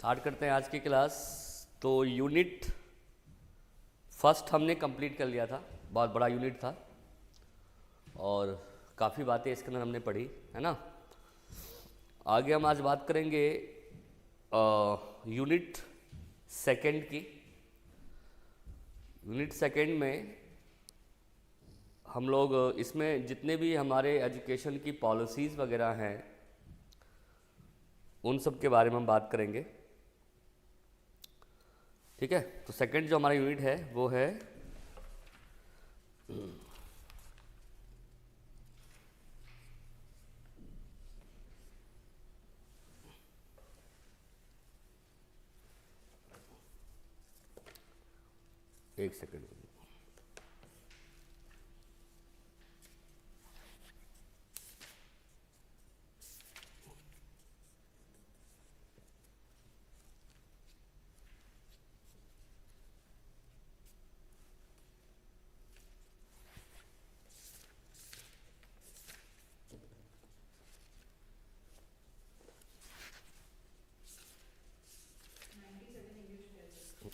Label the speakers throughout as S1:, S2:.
S1: Start करते हैं आज की क्लास। तो यूनिट फर्स्ट हमने कंप्लीट कर लिया था, बहुत बड़ा यूनिट था और काफ़ी बातें इसके अंदर हमने पढ़ी है ना। आगे हम आज बात करेंगे यूनिट सेकंड की। यूनिट सेकंड में हम लोग इसमें जितने भी हमारे एजुकेशन की पॉलिसीज़ वगैरह हैं उन सब के बारे में हम बात करेंगे, ठीक है। तो सेकंड जो हमारा यूनिट है वो है एक सेकंड।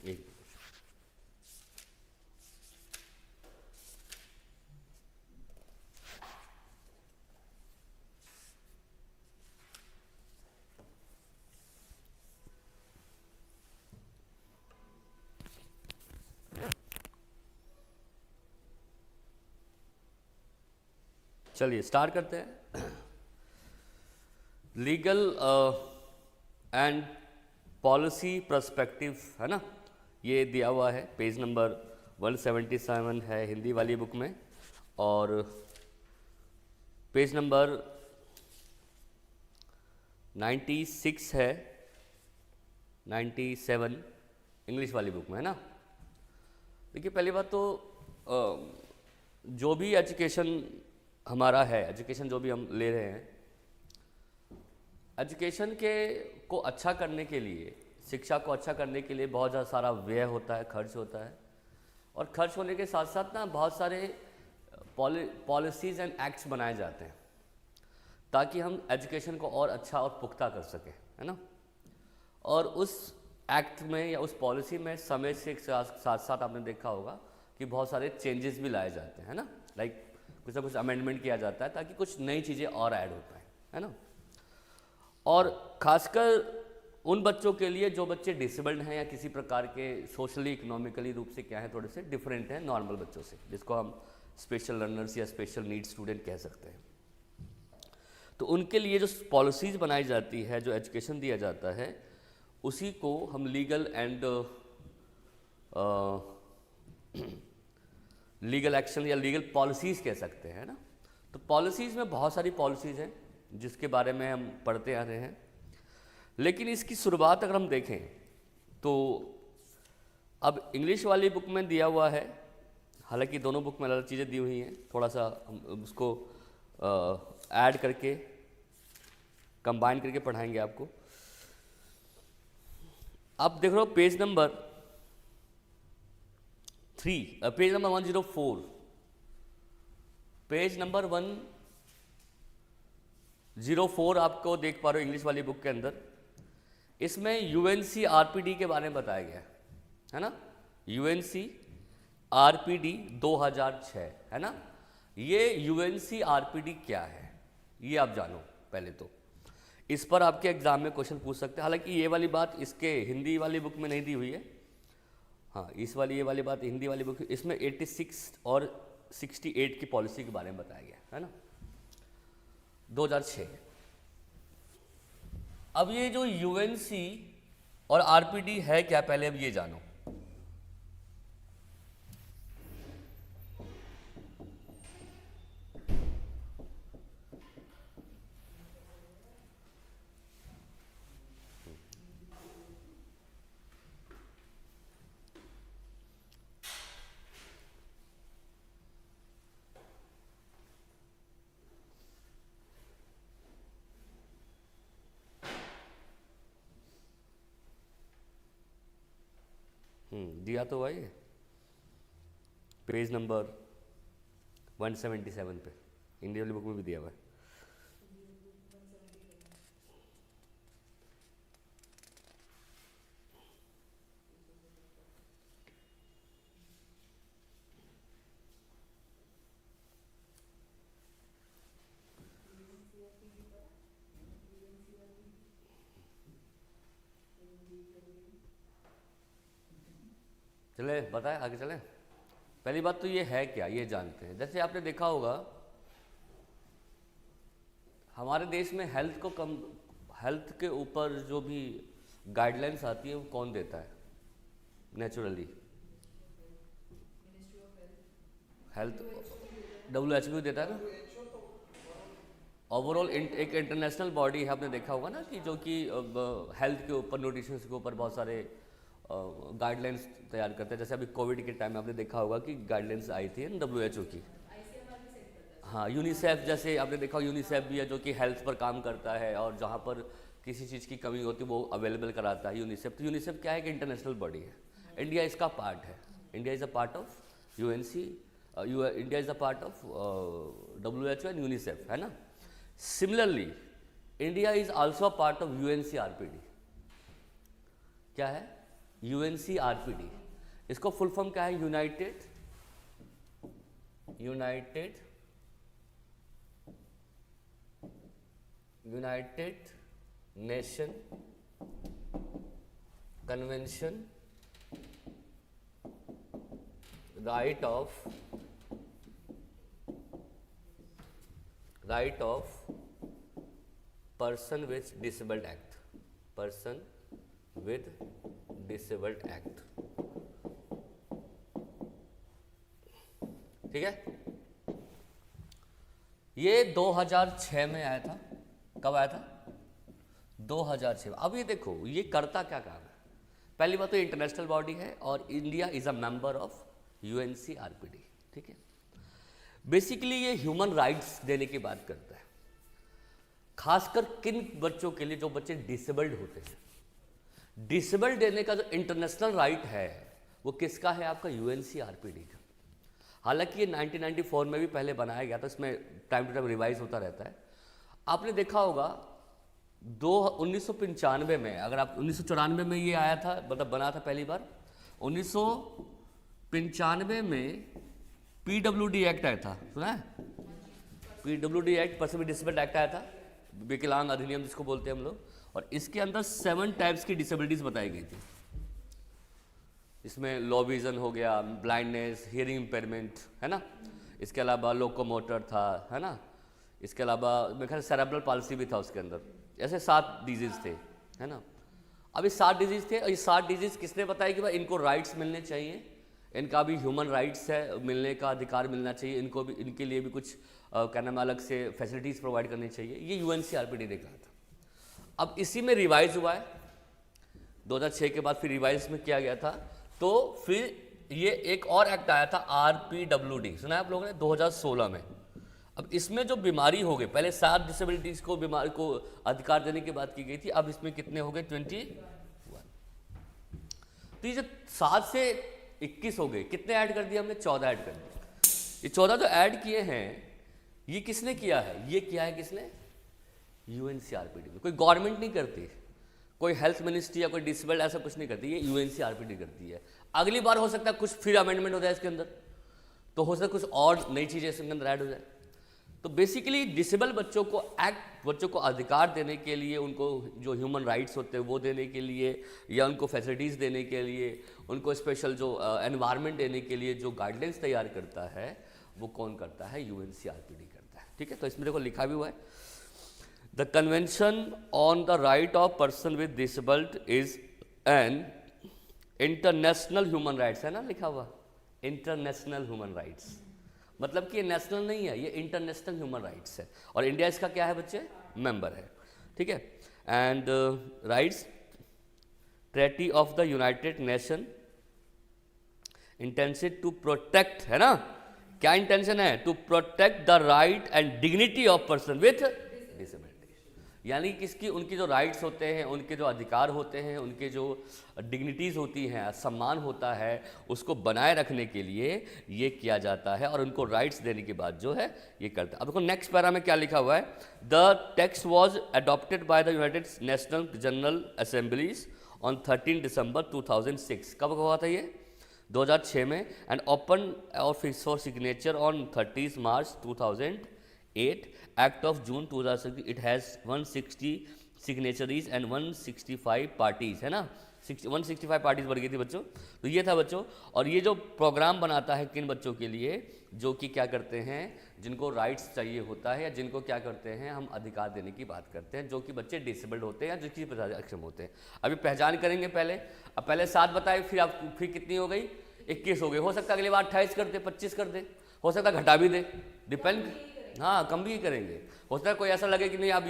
S1: एक चलिए स्टार्ट करते हैं। लीगल एंड पॉलिसी पर्सपेक्टिव है ना, ये दिया हुआ है पेज नंबर 177 है हिंदी वाली बुक में, और पेज नंबर 96 है 97 इंग्लिश वाली बुक में, है ना। देखिए पहली बात तो जो भी एजुकेशन हमारा है, एजुकेशन जो भी हम ले रहे हैं, एजुकेशन के को अच्छा करने के लिए, शिक्षा को अच्छा करने के लिए बहुत ज़्यादा सारा व्यय होता है, खर्च होता है। और खर्च होने के साथ साथ ना बहुत सारे पॉलिसीज़ एंड एक्ट्स बनाए जाते हैं ताकि हम एजुकेशन को और अच्छा और पुख्ता कर सकें, है ना। और उस एक्ट में या उस पॉलिसी में समय से साथ साथ आपने देखा होगा कि बहुत सारे चेंजेस भी लाए जाते हैं, है ना। लाइक कुछ ना कुछ अमेंडमेंट किया जाता है ताकि कुछ नई चीज़ें और ऐड हो पाएँ, है ना। और ख़ासकर उन बच्चों के लिए जो बच्चे डिसेबल्ड हैं या किसी प्रकार के सोशली इकोनॉमिकली रूप से क्या है, थोड़े से डिफरेंट हैं नॉर्मल बच्चों से, जिसको हम स्पेशल लर्नर्स या स्पेशल नीड्स स्टूडेंट कह सकते हैं। तो उनके लिए जो पॉलिसीज़ बनाई जाती है, जो एजुकेशन दिया जाता है, उसी को हम लीगल एंड लीगल एक्शन या लीगल पॉलिसीज़ कह सकते हैं ना। तो पॉलिसीज़ में बहुत सारी पॉलिसीज़ हैं जिसके बारे में हम पढ़ते आ रहे हैं, लेकिन इसकी शुरुआत अगर हम देखें तो अब इंग्लिश वाली बुक में दिया हुआ है, हालांकि दोनों बुक में अलग चीज़ें दी हुई हैं, थोड़ा सा हम उसको ऐड करके कंबाइन करके पढ़ाएंगे आपको। आप देख रहे हो page number 3, page number 104, page number 104 आपको देख पा रहे हो इंग्लिश वाली बुक के अंदर। इसमें UNCRPD के बारे में बताया गया है ना। UNCRPD 2006 है ना। ये UNCRPD क्या है ये आप जानो पहले तो, इस पर आपके एग्जाम में क्वेश्चन पूछ सकते हैं। हालांकि ये वाली बात इसके हिंदी वाली बुक में नहीं दी हुई है, हाँ इस वाली ये वाली बात हिंदी वाली बुक, इसमें 86 और 68 की पॉलिसी के बारे में बताया गया है ना, 2006। अब ये जो UNC और RPD है क्या, पहले अब ये जानो। दिया तो भाई पेज नंबर 177 पे इंडिया वाली बुक में भी दिया हुआ है। चले बताएं, आगे चलें। पहली बात तो ये है क्या, ये जानते हैं। जैसे आपने देखा होगा हमारे देश में हेल्थ के ऊपर जो भी गाइडलाइंस आती है वो कौन देता है नेचुरली? हेल्थ WHO देता है ना। ओवरऑल एक इंटरनेशनल बॉडी है, आपने देखा होगा ना, कि जो कि हेल्थ के ऊपर, न्यूट्रिशन के ऊपर बहुत सारे गाइडलाइंस तैयार करते हैं। जैसे अभी कोविड के टाइम में आपने देखा होगा कि गाइडलाइंस आई थी WHO की। हाँ, यूनिसेफ जैसे आपने देखा, यूनिसेफ भी है जो कि हेल्थ पर काम करता है, और जहाँ पर किसी चीज़ की कमी होती है वो अवेलेबल कराता है यूनिसेफ। तो यूनिसेफ क्या है कि इंटरनेशनल बॉडी है, इंडिया इसका पार्ट है। India is a part of UNC, India is a part of WHO and UNICEF, है ना। Similarly India is also a part of UNCRPD। क्या है UNCRPD? इसको फुल फॉर्म क्या है? United nation convention right of person with disabled act, person with disabled act, ठीक है। ये 2006 में आया था। कब आया था? 2006। अब ये देखो ये करता क्या काम है। पहली बात तो इंटरनेशनल बॉडी है और India is a member of UNCRPD, ठीक है। बेसिकली ये ह्यूमन राइट्स देने की बात करता है, खासकर किन बच्चों के लिए, जो बच्चे डिसेबल्ड होते हैं। डिसेबल्ड देने का जो इंटरनेशनल राइट है वो किसका है? आपका UNCRPD का। हालांकि ये 1994 में भी पहले बनाया गया था, इसमें टाइम टू टाइम रिवाइज होता रहता है। आपने देखा होगा 1995 में, अगर आप 1994 में ये आया था, मतलब बना था पहली बार। 1995 में PWD एक्ट आया था, सुना है? PWD act, person with disabled act आया था, विकलांग अधिनियम जिसको बोलते हैं हम लोग। और इसके अंदर 7 टाइप्स की डिसेबिलिटीज बताई गई थी। इसमें लो विजन हो गया, ब्लाइंडनेस, हियरिंग इम्पेयरमेंट, है ना। इसके अलावा लोकोमोटर था, है ना। इसके अलावा मेरे ख्याल सेरेब्रल पाल्सी भी था उसके अंदर। ऐसे 7 डिजीज थे, है ना। अब ये 7 डिजीज थे, और ये 7 डिजीज किसने बताया कि भाई इनको राइट्स मिलने चाहिए, इनका भी ह्यूमन राइट्स है, मिलने का अधिकार मिलना चाहिए, इनको भी, इनके लिए भी कुछ क्या नाम अलग से फैसिलिटीज़ प्रोवाइड करनी चाहिए। ये UNCRPD ने कहा था। अब इसी में रिवाइज हुआ है 2006 के बाद, फिर रिवाइज में किया गया था। तो फिर ये एक और एक्ट आया था RPWD, सुना है आप लोगों ने, 2016 में। अब इसमें जो बीमारी हो गई, पहले 7 डिसेबिलिटीज़ को, बीमारी को अधिकार देने की बात की गई थी, अब इसमें कितने हो गए? 21। तो ये जो 7 से 21 हो गए, कितने ऐड कर दिया हमने? 14 ऐड कर दिए। ये 14 जो ऐड किए हैं ये किसने किया है? ये किया है किसने? UNCRPD में। कोई गवर्नमेंट नहीं करती, कोई हेल्थ मिनिस्ट्री या कोई डिसेबल्ड ऐसा कुछ नहीं करती, ये UNCRPD करती है। अगली बार हो सकता है कुछ फिर अमेंडमेंट हो जाए इसके अंदर, तो हो सकता है कुछ और नई चीज़ें इसके अंदर ऐड हो जाए। तो बेसिकली डिसेबल बच्चों को अधिकार देने के लिए, उनको जो ह्यूमन राइट्स होते हैं वो देने के लिए, या उनको फैसिलिटीज़ देने के लिए, उनको स्पेशल जो एनवायरनमेंट देने के लिए जो गाइडलाइंस तैयार करता है वो कौन करता है? UNCRPD करता है, ठीक है। तो इसमें देखो लिखा भी हुआ है, the convention on the right of person with disabled is an international human rights, है ना लिखा हुआ, इंटरनेशनल ह्यूमन राइट्स। मतलब कि ये नेशनल नहीं है, ये इंटरनेशनल ह्यूमन राइट्स है, और इंडिया इसका क्या है बच्चे? मेंबर है, ठीक है। And rights treaty of the United Nation intention to protect, है ना। क्या इंटेंशन है? To protect the right and dignity of person with disability. यानी किसकी, उनकी जो राइट्स होते हैं, उनके जो अधिकार होते हैं, उनके जो डिग्निटीज़ होती हैं, सम्मान होता है, उसको बनाए रखने के लिए ये किया जाता है, और उनको राइट्स देने के बाद जो है ये करता है। अब देखो नेक्स्ट पैरा में क्या लिखा हुआ है, the text was adopted by the United national general assemblies on 13 दिसंबर 2006। कब हुआ था ये? 2006 में। एंड ओपन और for signature on 30 March 2008, act of June 2006। It has 160 signatories and 165 parties, है ना, 165 पार्टीज बढ़ गई थी बच्चों। तो ये था बच्चों, और ये जो प्रोग्राम बनाता है किन बच्चों के लिए, जो कि क्या करते हैं, जिनको राइट्स चाहिए होता है या जिनको क्या करते हैं हम अधिकार देने की बात करते हैं, जो कि बच्चे डिसेबल्ड होते हैं या जो कि अक्षम होते हैं। अभी पहचान करेंगे पहले, अब पहले 7 बताए, फिर आप फिर कितनी हो गई, 21 हो गई। हो सकता है अगली बार 28 कर दे, 25 कर दे, हो सकता है घटा भी दे, डिपेंड, हाँ कम भी करेंगे। हो सकता है कोई ऐसा लगे कि नहीं अब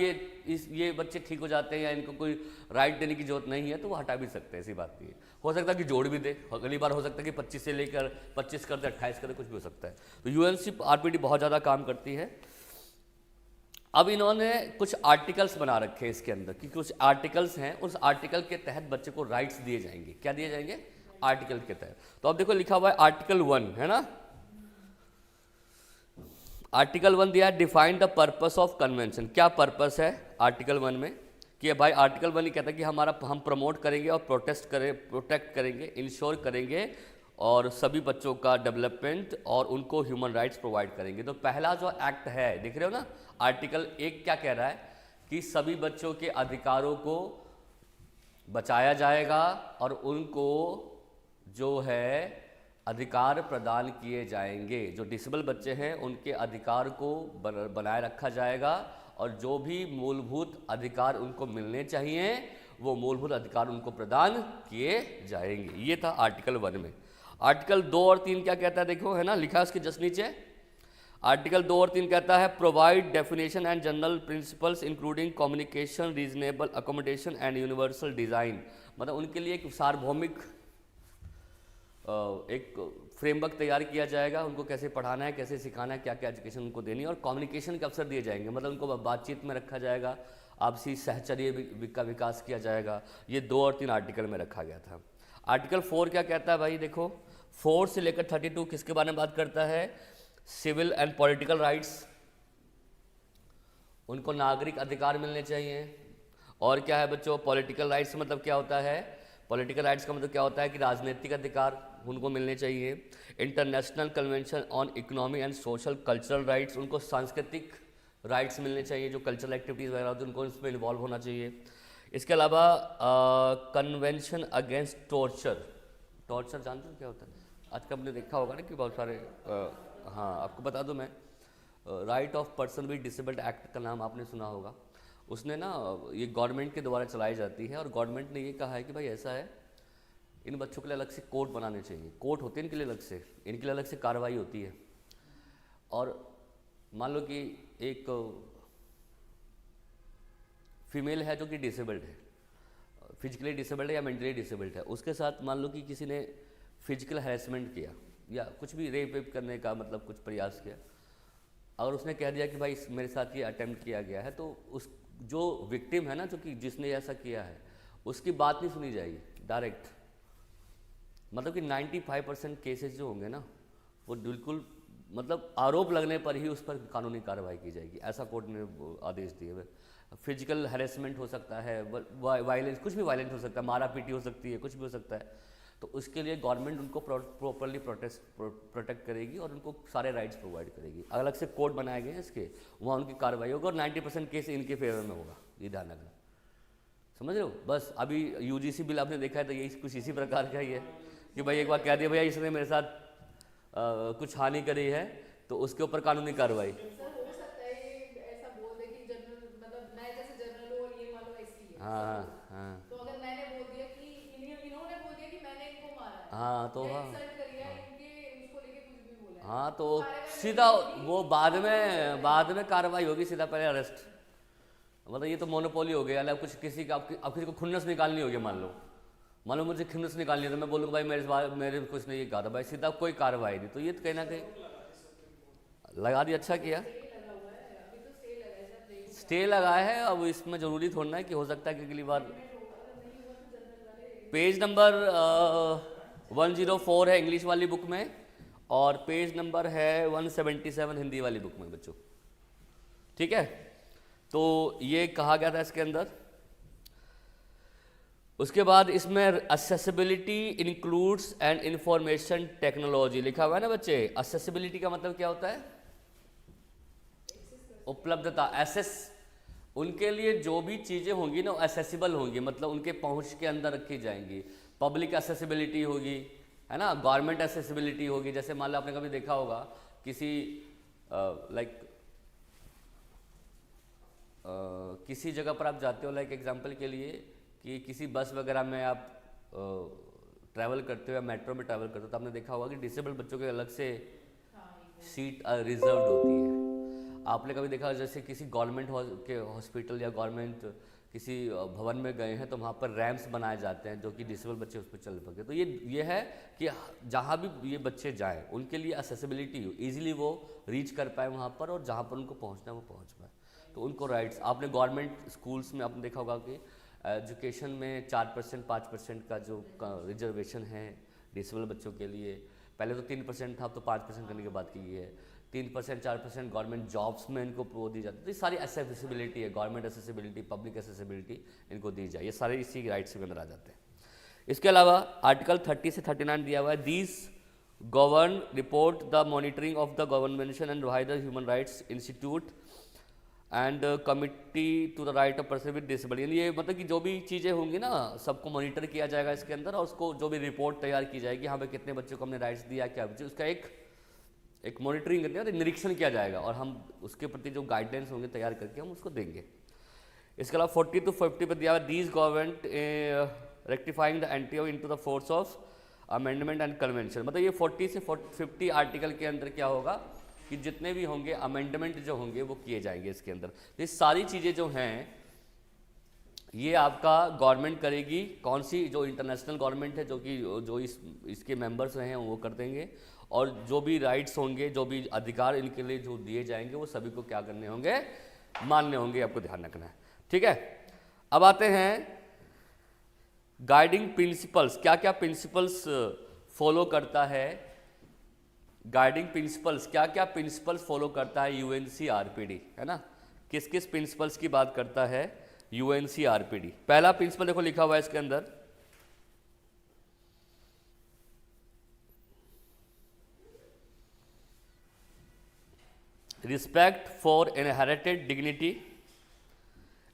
S1: ये बच्चे ठीक हो जाते हैं या इनको कोई राइट देने की जरूरत नहीं है, तो वो हटा भी सकते हैं, ऐसी बात नहीं है। हो सकता है कि जोड़ भी दे, अगली बार हो सकता है कि 25 से लेकर 25 कर दे, 28 कर दे, कुछ भी हो सकता है। तो यूएनसीआरपीडी बहुत ज़्यादा काम करती है। अब इन्होंने कुछ आर्टिकल्स बना रखे हैं इसके अंदर, कि कुछ आर्टिकल्स हैं, उस आर्टिकल के तहत बच्चे को राइट्स दिए जाएंगे। क्या दिए जाएंगे, आर्टिकल के तहत। तो अब देखो लिखा हुआ है आर्टिकल 1, है ना, आर्टिकल 1 दिया है, define the purpose of convention. क्या पर्पस है आर्टिकल 1 में, कि भाई आर्टिकल 1 ये कहता है कि हम प्रमोट करेंगे और प्रोटेक्ट करेंगे, इंश्योर करेंगे और सभी बच्चों का डेवलपमेंट और उनको ह्यूमन राइट्स प्रोवाइड करेंगे। तो पहला जो एक्ट है, देख रहे हो ना, आर्टिकल 1 क्या कह रहा है, कि सभी बच्चों के अधिकारों को बचाया जाएगा और उनको जो है अधिकार प्रदान किए जाएंगे। जो डिसेबल बच्चे हैं उनके अधिकार को बनाए रखा जाएगा और जो भी मूलभूत अधिकार उनको मिलने चाहिए वो मूलभूत अधिकार उनको प्रदान किए जाएंगे। ये था आर्टिकल 1 में। आर्टिकल 2 और 3 क्या कहता है, देखो, है ना, लिखा है उसके जस्ट नीचे। आर्टिकल 2 और 3 कहता है provide definition and general principles including communication, reasonable accommodation and universal design. मतलब उनके लिए एक सार्वभौमिक एक फ्रेमवर्क तैयार किया जाएगा, उनको कैसे पढ़ाना है, कैसे सिखाना है, क्या क्या एजुकेशन उनको देनी है, और कम्युनिकेशन के अवसर दिए जाएंगे, मतलब उनको बातचीत में रखा जाएगा, आपसी सहचर्य का विकास किया जाएगा। ये 2 और 3 आर्टिकल में रखा गया था। आर्टिकल 4 क्या कहता है भाई, देखो 4 से लेकर 32 किसके बारे में बात करता है, सिविल एंड पॉलिटिकल राइट्स, उनको नागरिक अधिकार मिलने चाहिए। और क्या है बच्चों, पॉलिटिकल राइट्स मतलब क्या होता है, पॉलिटिकल राइट्स का मतलब क्या होता है कि राजनीतिक अधिकार उनको मिलने चाहिए। International convention on economic and social cultural rights, उनको सांस्कृतिक राइट्स मिलने चाहिए, जो कल्चरल एक्टिविटीज़ वगैरह होती है उनको इसमें इन्वॉल्व होना चाहिए। इसके अलावा कन्वेंशन अगेंस्ट टॉर्चर, टॉर्चर जानते हो क्या होता है, आजकल आपने देखा होगा ना कि बहुत सारे हाँ आपको बता दूं मैं, right of person with disabled act का नाम आपने सुना होगा। उसने ना ये गवर्नमेंट के द्वारा चलाई जाती है और गवर्नमेंट ने ये कहा है कि भाई ऐसा है, इन बच्चों के लिए अलग से कोर्ट बनाने चाहिए, कोर्ट होते हैं इनके लिए अलग से, इनके लिए अलग से कार्रवाई होती है। और मान लो कि एक फीमेल है जो कि डिसेबल्ड है, फिजिकली डिसेबल्ड है या मेंटली डिसेबल्ड है, उसके साथ मान लो कि किसी ने फिजिकल हैरेसमेंट किया या कुछ भी रेप वेप करने का मतलब कुछ प्रयास किया, अगर उसने कह दिया कि भाई मेरे साथ ये अटेम्प्ट किया गया है, तो उस जो विक्टिम है ना, जो कि जिसने ऐसा किया है, उसकी बात नहीं सुनी जाएगी डायरेक्ट। मतलब कि 95% केसेस जो होंगे ना वो बिल्कुल मतलब आरोप लगने पर ही उस पर कानूनी कार्रवाई की जाएगी, ऐसा कोर्ट ने आदेश दिए हुए। फिजिकल हैरेसमेंट हो सकता है, वायलेंस, कुछ भी वायलेंस हो सकता है, मारा पीटी हो सकती है, कुछ भी हो सकता है, तो उसके लिए गवर्नमेंट उनको प्रॉपरली प्रोटेक्ट करेगी और उनको सारे राइट्स प्रोवाइड करेगी। अलग से कोर्ट बनाए गए हैं इसके, वहाँ उनकी कार्रवाई होगी और 90% केस इनके फेवर में होगा, ये ध्यान रखना, समझ रहे हो। बस अभी यूजीसी बिल आपने देखा है तो यही कुछ इसी प्रकार का ही है कि भाई एक बार कह दिया भैया इसने मेरे साथ कुछ हानि करी है तो उसके ऊपर कानूनी कार्रवाई। हाँ हाँ
S2: तो अगर मैंने बोल दिया कि इन्होंने बोल दिया कि मैंने इनको मारा है,
S1: हाँ तो हाँ
S2: उसको लेके कुछ भी बोला है,
S1: हाँ तो सीधा वो बाद में कार्रवाई होगी, सीधा पहले अरेस्ट। मतलब ये तो मोनोपोली हो गया, कुछ किसी का अब किसी को खुन्नस निकालनी होगी, मान लो मुझे खुन्नस निकालनी है तो मैं बोलूँगा भाई मेरे कुछ नहीं कहा था भाई, सीधा कोई कार्रवाई नहीं। तो ये तो कहीं ना कहीं लगा दी, अच्छा किया स्टे लगाया है। अब इसमें ज़रूरी थोड़ा है कि हो सकता है कि अगली बार पेज नंबर 104 है इंग्लिश वाली बुक में और पेज नंबर है 177 हिंदी वाली बुक में बच्चों, ठीक है। तो ये कहा गया था इसके अंदर। उसके बाद इसमें accessibility includes and information technology लिखा हुआ है ना बच्चे। एक्सेसिबिलिटी का मतलब क्या होता है, उपलब्धता, एक्सेस उनके लिए जो भी चीज़ें होंगी ना एसेसिबल होंगी, मतलब उनके पहुंच के अंदर रखी जाएंगी। पब्लिक एसेसिबिलिटी होगी, है ना, गवर्नमेंट एसेसिबिलिटी होगी। जैसे मान लो आपने कभी देखा होगा किसी लाइक किसी जगह पर आप जाते हो, लाइक एग्जांपल के लिए कि किसी बस वगैरह में आप ट्रैवल करते हो या मेट्रो में ट्रैवल करते हो, तो आपने देखा होगा कि डिसेबल्ड बच्चों के अलग से सीट रिजर्व्ड होती है। आपने कभी देखा जैसे किसी गवर्नमेंट के हॉस्पिटल या गवर्नमेंट किसी भवन में गए हैं तो वहाँ पर रैम्प्स बनाए जाते हैं जो कि डिसेबल बच्चे उस पर चल सके। तो ये है कि जहाँ भी ये बच्चे जाएं उनके लिए एक्सेसिबिलिटी हो, ईजिली वो रीच कर पाए वहाँ पर, और जहाँ पर उनको पहुँचना है वो पहुँच पाए। तो उनको राइट्स, आपने गवर्नमेंट स्कूल्स में आपने देखा होगा कि एजुकेशन में 4% 5% का जो रिजर्वेशन है डिसेबल बच्चों के लिए, पहले तो 3% था, अब तो 5% करने की बात की है। 3% 4% गवर्नमेंट जॉब्स में इनको वो दी जाती है। तो ये सारी एक्सेसिबिलिटी है, गवर्नमेंट एक्सेसिबिलिटी, पब्लिक एक्सेसिबिलिटी इनको दी जाए, ये सारे इसी राइट्स के अंदर आ जाते हैं। इसके अलावा आर्टिकल 30 से 39 दिया हुआ है, these govern report the monitoring of the government and by the human rights institute and committee to the right of person with disability. ये मतलब कि जो भी चीज़ें होंगी ना सबको मॉनिटर किया जाएगा इसके अंदर, और उसको जो भी रिपोर्ट तैयार की जाएगी, हाँ भाई कितने बच्चों को हमने राइट्स दिया, क्या बच्चे, उसका एक मॉनिटरिंग करते हैं, निरीक्षण किया जाएगा, और हम उसके प्रति जो गाइडलाइंस होंगे तैयार करके हम उसको देंगे। इसके अलावा 40 to 50 पर दिया हुआ, these government rectifying the entry into the force of amendment and convention. मतलब ये 40 से 50 आर्टिकल के अंदर क्या होगा कि जितने भी होंगे अमेंडमेंट जो होंगे वो किए जाएंगे इसके अंदर। तो ये सारी चीज़ें जो हैं ये आपका गवर्नमेंट करेगी, कौन सी, जो इंटरनेशनल गवर्नमेंट है जो इसके मेंबर्स रहे हैं वो कर देंगे, और जो भी राइट्स होंगे, जो भी अधिकार इनके लिए जो दिए जाएंगे वो सभी को क्या करने होंगे, मानने होंगे, आपको ध्यान रखना है। ठीक है, अब आते हैं गाइडिंग प्रिंसिपल्स, क्या क्या प्रिंसिपल्स फॉलो करता है, गाइडिंग प्रिंसिपल्स, क्या क्या प्रिंसिपल्स फॉलो करता है यूएनसीआरपीडी, है ना, किस किस प्रिंसिपल्स की बात करता है यूएनसीआरपीडी। पहला प्रिंसिपल देखो लिखा हुआ है इसके अंदर, respect for inherited dignity,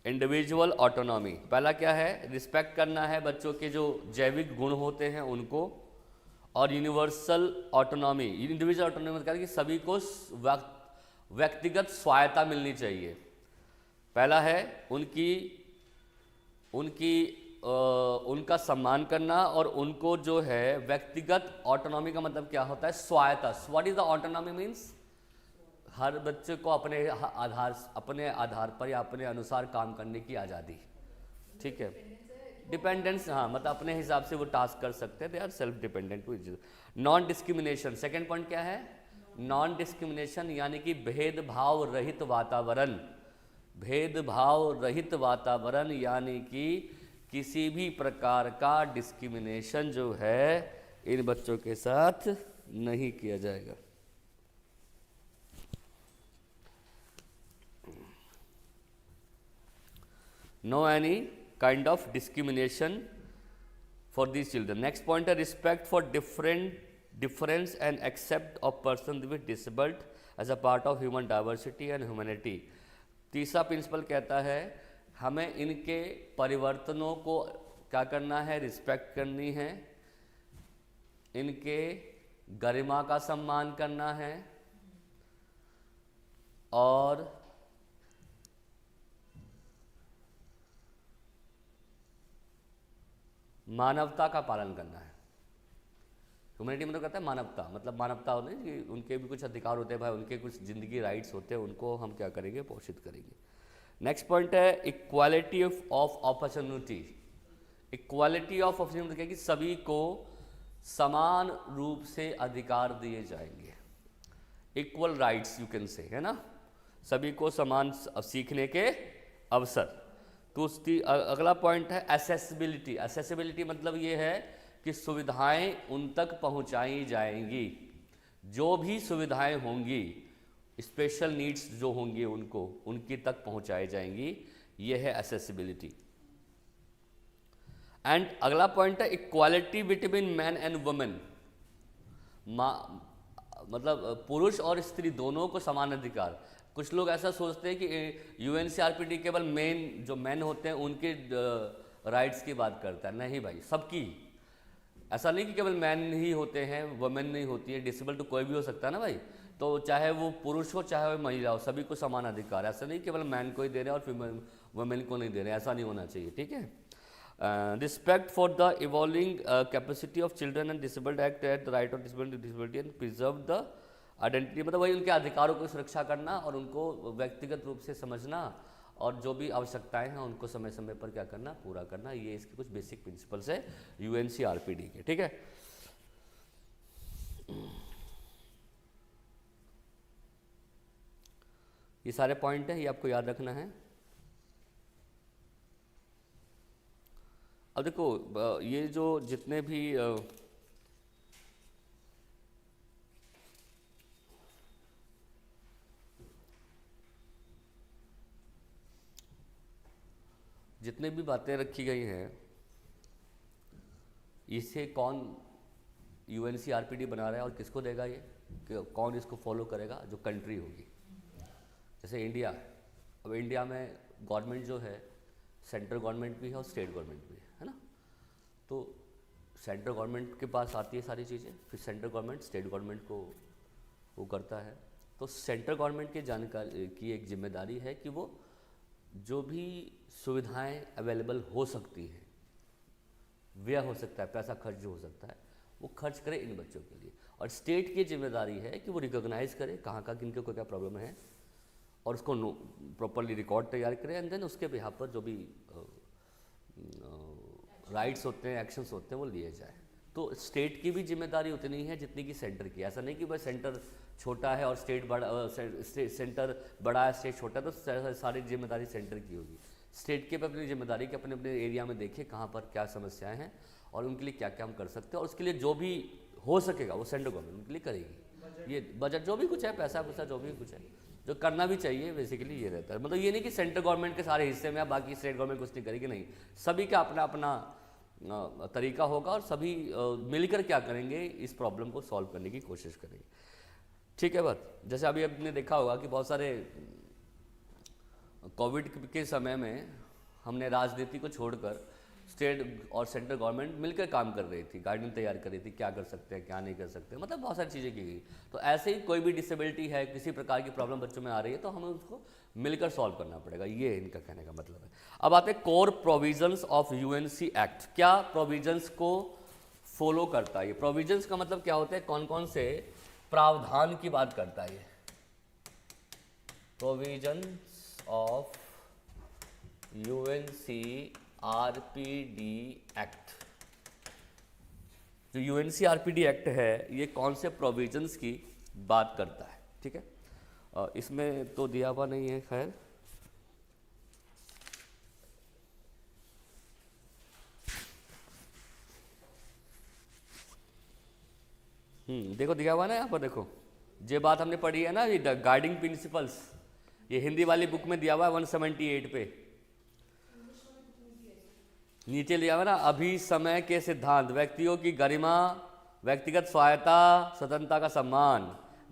S1: individual autonomy. पहला क्या है, रिस्पेक्ट करना है बच्चों के जो जैविक गुण होते हैं उनको, और यूनिवर्सल ऑटोनॉमी, इंडिविजुअल ऑटोनॉमी मतलब कि सभी को व्यक्तिगत स्वायत्ता मिलनी चाहिए। पहला है उनका सम्मान करना, और उनको जो है व्यक्तिगत ऑटोनॉमी का मतलब क्या होता है, स्वायत्ता। What is the autonomy means, हर बच्चे को अपने आधार पर या अपने अनुसार काम करने की आज़ादी। ठीक है, डिपेंडेंस, हाँ मतलब अपने हिसाब से वो टास्क कर सकते हैं, they are self dependent. Non discrimination, second point क्या है, नॉन डिस्क्रिमिनेशन, यानी कि भेदभाव रहित वातावरण, भेदभाव रहित वातावरण, यानी कि किसी भी प्रकार का डिस्क्रिमिनेशन जो है इन बच्चों के साथ नहीं किया जाएगा। No any kind of discrimination for these children. Next point है respect for difference and accept of persons with disabled as a part of human diversity and humanity. तीसरा प्रिंसिपल कहता है हमें इनके परिवर्तनों को क्या करना है, रिस्पेक्ट करनी है, इनके गरिमा का सम्मान करना है, और मानवता का पालन करना है। ह्यूमैनिटी मतलब कहता है मानवता, मतलब मानवता होने कि उनके भी कुछ अधिकार होते हैं भाई, उनके कुछ ज़िंदगी राइट्स होते हैं, उनको हम क्या करेंगे, पोषित करेंगे। नेक्स्ट पॉइंट है equality of opportunity. Equality of opportunity क्या कि सभी को समान रूप से अधिकार दिए जाएंगे, equal rights you can say, है ना, सभी को समान सीखने के अवसर। तो उसकी अगला पॉइंट है एसेसिबिलिटी। एसेसिबिलिटी मतलब ये है कि सुविधाएं उन तक पहुंचाई जाएंगी, जो भी सुविधाएं होंगी, स्पेशल नीड्स जो होंगी उनको उनकी तक पहुंचाई जाएंगी, ये है एसेसिबिलिटी। एंड अगला पॉइंट है equality between man and women, मतलब पुरुष और स्त्री दोनों को समान अधिकार। कुछ लोग ऐसा सोचते हैं कि यूएनसीआरपीडी केवल जो मैन होते हैं उनके राइट्स की बात करता है। नहीं भाई, सबकी। ऐसा नहीं कि केवल मैन ही होते हैं, वुमेन नहीं होती है। डिसेबल तो कोई भी हो सकता है ना भाई, तो चाहे वो पुरुष हो चाहे वो महिला हो, सभी को समान अधिकार है। ऐसा नहीं केवल मैन को ही दे रहे हैं और फीमेल वुमेन को नहीं दे रहे हैं, ऐसा नहीं होना चाहिए, ठीक है। Respect for the evolving capacity of children and disabled act at the right of disability and preserve the identity, मतलब वही उनके अधिकारों की सुरक्षा करना और उनको व्यक्तिगत रूप से समझना और जो भी आवश्यकताएं हैं उनको समय समय पर क्या करना, पूरा करना। ये इसके कुछ बेसिक प्रिंसिपल्स है यूएनसीआरपीडी के, ठीक है। ये सारे पॉइंट है, ये आपको याद रखना है। अब देखो ये जो जितने भी जितने भी बातें रखी गई हैं, इसे कौन यूएनसीआरपीडी बना रहा है और किसको देगा ये, कौन इसको फॉलो करेगा, जो कंट्री होगी। जैसे इंडिया, अब इंडिया में गवर्नमेंट जो है, सेंट्रल गवर्नमेंट भी है और स्टेट गवर्नमेंट भी है ना। तो सेंट्रल गवर्नमेंट के पास आती है सारी चीज़ें, फिर सेंट्रल गवर्नमेंट स्टेट गवर्नमेंट को वो करता है। तो सेंट्रल गवर्नमेंट की जानकारी की एक जिम्मेदारी है कि वो जो भी सुविधाएं अवेलेबल हो सकती हैं, व्यय हो सकता है, पैसा खर्च जो हो सकता है, वो खर्च करे इन बच्चों के लिए। और स्टेट की जिम्मेदारी है कि वो रिकॉग्नाइज करे कहाँ कहाँ किन को क्या प्रॉब्लम है और उसको प्रॉपरली रिकॉर्ड तैयार करें, एंड देन उसके बिहाफ पर जो भी राइट्स होते हैं, एक्शंस होते हैं, वो लिए जाए। तो स्टेट की भी जिम्मेदारी उतनी है जितनी कि सेंटर की। ऐसा नहीं कि भाई सेंटर छोटा है और स्टेट बड़ा, सेंटर बड़ा है स्टेट छोटा है, तो सारी जिम्मेदारी सेंटर की होगी। स्टेट की अपनी जिम्मेदारी कि अपने अपने एरिया में देखें कहाँ पर क्या समस्याएं हैं और उनके लिए क्या क्या हम कर सकते हैं, और उसके लिए जो भी हो सकेगा वो सेंट्रल गवर्नमेंट उनके लिए करेगी। ये बजट जो भी कुछ है, पैसा जो भी कुछ है, जो करना भी चाहिए, बेसिकली ये रहता है। मतलब ये नहीं कि सेंट्रल गवर्नमेंट के सारे हिस्से में बाकी स्टेट गवर्नमेंट कुछ नहीं करेगी, नहीं, सभी का अपना अपना तरीका होगा और सभी मिलकर क्या करेंगे, इस प्रॉब्लम को सॉल्व करने की कोशिश करेंगे, ठीक है। बात जैसे अभी आपने देखा होगा कि बहुत सारे कोविड के समय में हमने राजनीति को छोड़कर स्टेट और सेंट्रल गवर्नमेंट मिलकर काम कर रही थी, गाइडलाइन तैयार कर रही थी, क्या कर सकते हैं क्या नहीं कर सकते, मतलब बहुत सारी चीज़ें की गई। तो ऐसे ही कोई भी डिसेबिलिटी है, किसी प्रकार की प्रॉब्लम बच्चों में आ रही है, तो हमें उसको मिलकर सॉल्व करना पड़ेगा, ये इनका कहने का मतलब है। अब आते हैं core provisions of UNC act. क्या प्रोविजंस को फॉलो करता है ये? प्रोविजंस का मतलब क्या होता है, कौन कौन से प्रावधान की बात करता है ये? Provisions of UNCRPD act. जो यूएनसीआरपीडी एक्ट है ये कौन से प्रोविजंस की बात करता है, ठीक है। इसमें तो दिया हुआ नहीं है, खैर देखो दिया हुआ ना यहाँ पर, देखो ये बात हमने पढ़ी है ना, ये गाइडिंग प्रिंसिपल्स, ये हिंदी वाली बुक में दिया हुआ है 178 पे, नीचे लिया हुआ ना, अभी समय के सिद्धांत, व्यक्तियों की गरिमा, व्यक्तिगत स्वायत्ता, स्वतंत्रता का सम्मान,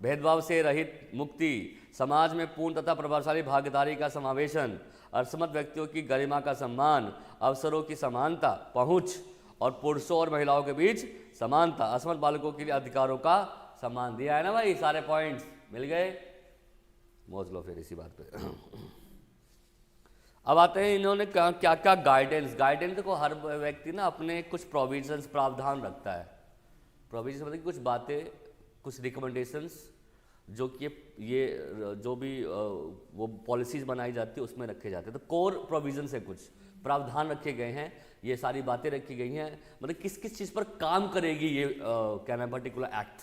S1: भेदभाव से रहित मुक्ति, समाज में पूर्ण तथा प्रभावशाली भागीदारी का समावेशन, असमर्थ व्यक्तियों की गरिमा का सम्मान, अवसरों की समानता, पहुंच और पुरुषों और महिलाओं के बीच समानता, असमर्थ बालकों के लिए अधिकारों का सम्मान। दिया है ना भाई, सारे पॉइंट्स मिल गए, मौज लो फिर इसी बात पे। अब आते हैं इन्होंने क्या क्या गाइडेंस को हर व्यक्ति ना अपने कुछ प्रोविजंस, प्रावधान रखता है। प्रोविजंस मतलब कुछ बातें, कुछ रिकमेंडेशंस जो कि ये जो भी वो पॉलिसीज़ बनाई जाती है उसमें रखे जाते हैं। तो कोर प्रोविजंस है, कुछ प्रावधान रखे गए हैं, ये सारी बातें रखी गई हैं, मतलब किस किस चीज़ पर काम करेगी ये क्या नाम पर्टिकुलर एक्ट,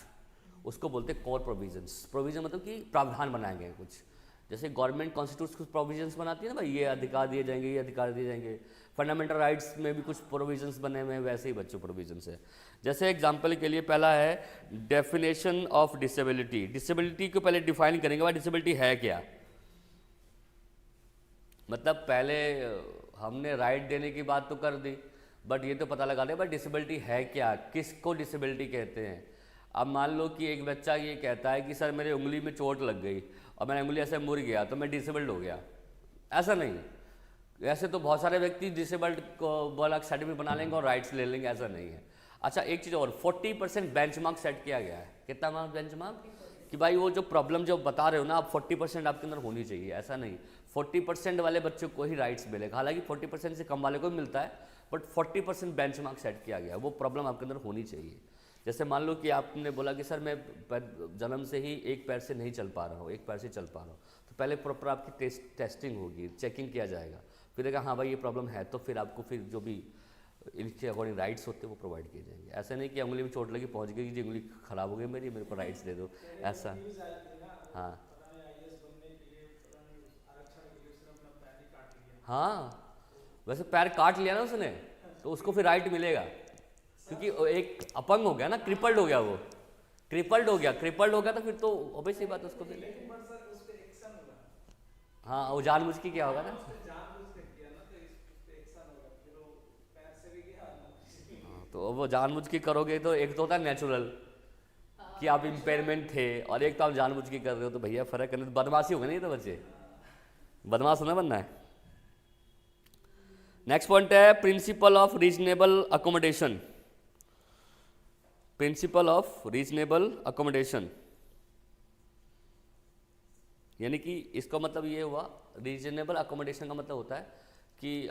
S1: उसको बोलते हैं कोर प्रोविजंस। प्रोविजन मतलब कि प्रावधान बनाए गए हैं कुछ, जैसे गवर्नमेंट कॉन्स्टिट्यूशन कुछ प्रोविजंस बनाती है ना भाई, ये अधिकार दिए जाएंगे, ये अधिकार दिए जाएंगे। फंडामेंटल राइट्स में भी कुछ प्रोविजंस बने हुए हैं, वैसे ही बच्चों प्रोविजंस है। जैसे एग्जांपल के लिए पहला है डेफिनेशन ऑफ डिसेबिलिटी। डिसेबिलिटी को पहले डिफाइन करेंगे, भाई डिसेबिलिटी है क्या। मतलब पहले हमने राइट देने की बात तो कर दी, बट ये तो पता लगा दे भाई डिसेबिलिटी है क्या, किसको डिसेबिलिटी कहते हैं। अब मान लो कि एक बच्चा ये कहता है कि सर मेरे उंगली में चोट लग गई और मैंने उंगली ऐसे मुड़ गया तो मैं डिसेबल्ड हो गया, ऐसा नहीं। ऐसे तो बहुत सारे व्यक्ति डिसेबल्ड को वाला सर्टिफिकेट बना लेंगे और राइट्स ले लेंगे, ऐसा नहीं है। अच्छा एक चीज़ और, 40% बेंचमार्क सेट किया गया है। कितना मार्क बेंचमार्क? कि भाई वो जो प्रॉब्लम जो बता रहे हो ना आप, 40% आपके अंदर होनी चाहिए, ऐसा नहीं 40% वाले बच्चों को ही राइट्स मिलेगा। हालांकि 40% से कम वाले को भी मिलता है, बट 40% बेंचमार्क सेट किया गया है, वो प्रॉब्लम आपके अंदर होनी चाहिए। जैसे मान लो कि आपने बोला कि सर मैं जन्म से ही एक पैर से नहीं चल पा रहा हूँ, एक पैर से चल पा रहा हूँ, तो पहले प्रॉपर आपकी टेस्टिंग होगी, चेकिंग किया जाएगा, फिर देखा हाँ भाई ये प्रॉब्लम है, तो फिर आपको फिर जो भी इनके अकॉर्डिंग राइट्स होते हैं वो प्रोवाइड किए जाएंगे। ऐसा नहीं कि उंगली में चोट लगी पहुँच गई कि उंगली ख़राब हो गई मेरे को राइट्स दे दो, ऐसा। हाँ हाँ, वैसे पैर काट लिया ना उसने तो उसको फिर राइट मिलेगा, क्योंकि एक अपंग हो गया ना, क्रिपल्ड हो गया, वो क्रिपल्ड हो गया तो फिर तो ऑब्वियस बात उसको फिर, हाँ वो जानबूझ के क्या होगा ना, तो वो जानबूझ के करोगे तो एक तो होता है नेचुरल कि आप इम्पेयरमेंट थे, और एक तो आप जानबूझ के कर रहे हो, तो भैया फर्क करने, तो बदमाशी होगा नहीं, तो बच्चे बदमाश होना बनना है। नेक्स्ट पॉइंट है principle of reasonable accommodation. Principle of reasonable accommodation यानी कि इसका मतलब ये हुआ, रीजनेबल अकोमोडेशन का मतलब होता है कि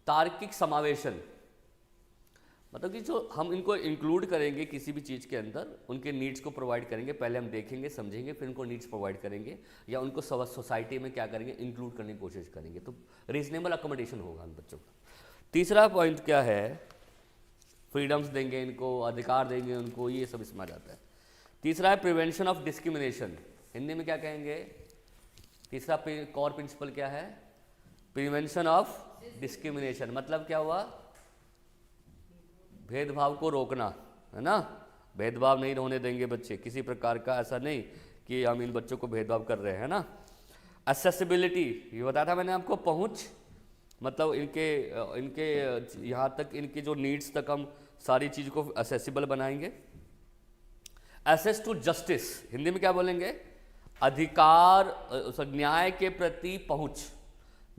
S1: तार्किक समावेशन, मतलब कि जो हम इनको इंक्लूड करेंगे किसी भी चीज़ के अंदर, उनके नीड्स को प्रोवाइड करेंगे, पहले हम देखेंगे समझेंगे, फिर उनको नीड्स प्रोवाइड करेंगे, या उनको सोसाइटी में क्या करेंगे, इंक्लूड करने की कोशिश करेंगे, तो रीजनेबल अकोमोडेशन होगा उन बच्चों का। तीसरा पॉइंट क्या है, फ्रीडम्स देंगे इनको, अधिकार देंगे उनको, ये सब इसमें आ जाता है। तीसरा है प्रिवेंशन ऑफ डिस्क्रिमिनेशन, हिंदी में क्या कहेंगे, तीसरा कोर प्रिंसिपल क्या है, प्रिवेंशन ऑफ डिस्क्रिमिनेशन। मतलब क्या हुआ, भेदभाव को रोकना, है ना, भेदभाव नहीं होने देंगे बच्चे किसी प्रकार का, ऐसा नहीं कि हम इन बच्चों को भेदभाव कर रहे हैं, है ना। एक्सेसिबिलिटी, ये बताया था मैंने आपको, पहुंच, मतलब इनके यहाँ तक, इनके जो नीड्स तक हम सारी चीज़ को एक्सेसिबल बनाएंगे। एक्सेस टू जस्टिस, हिंदी में क्या बोलेंगे, अधिकार, न्याय के प्रति पहुंच,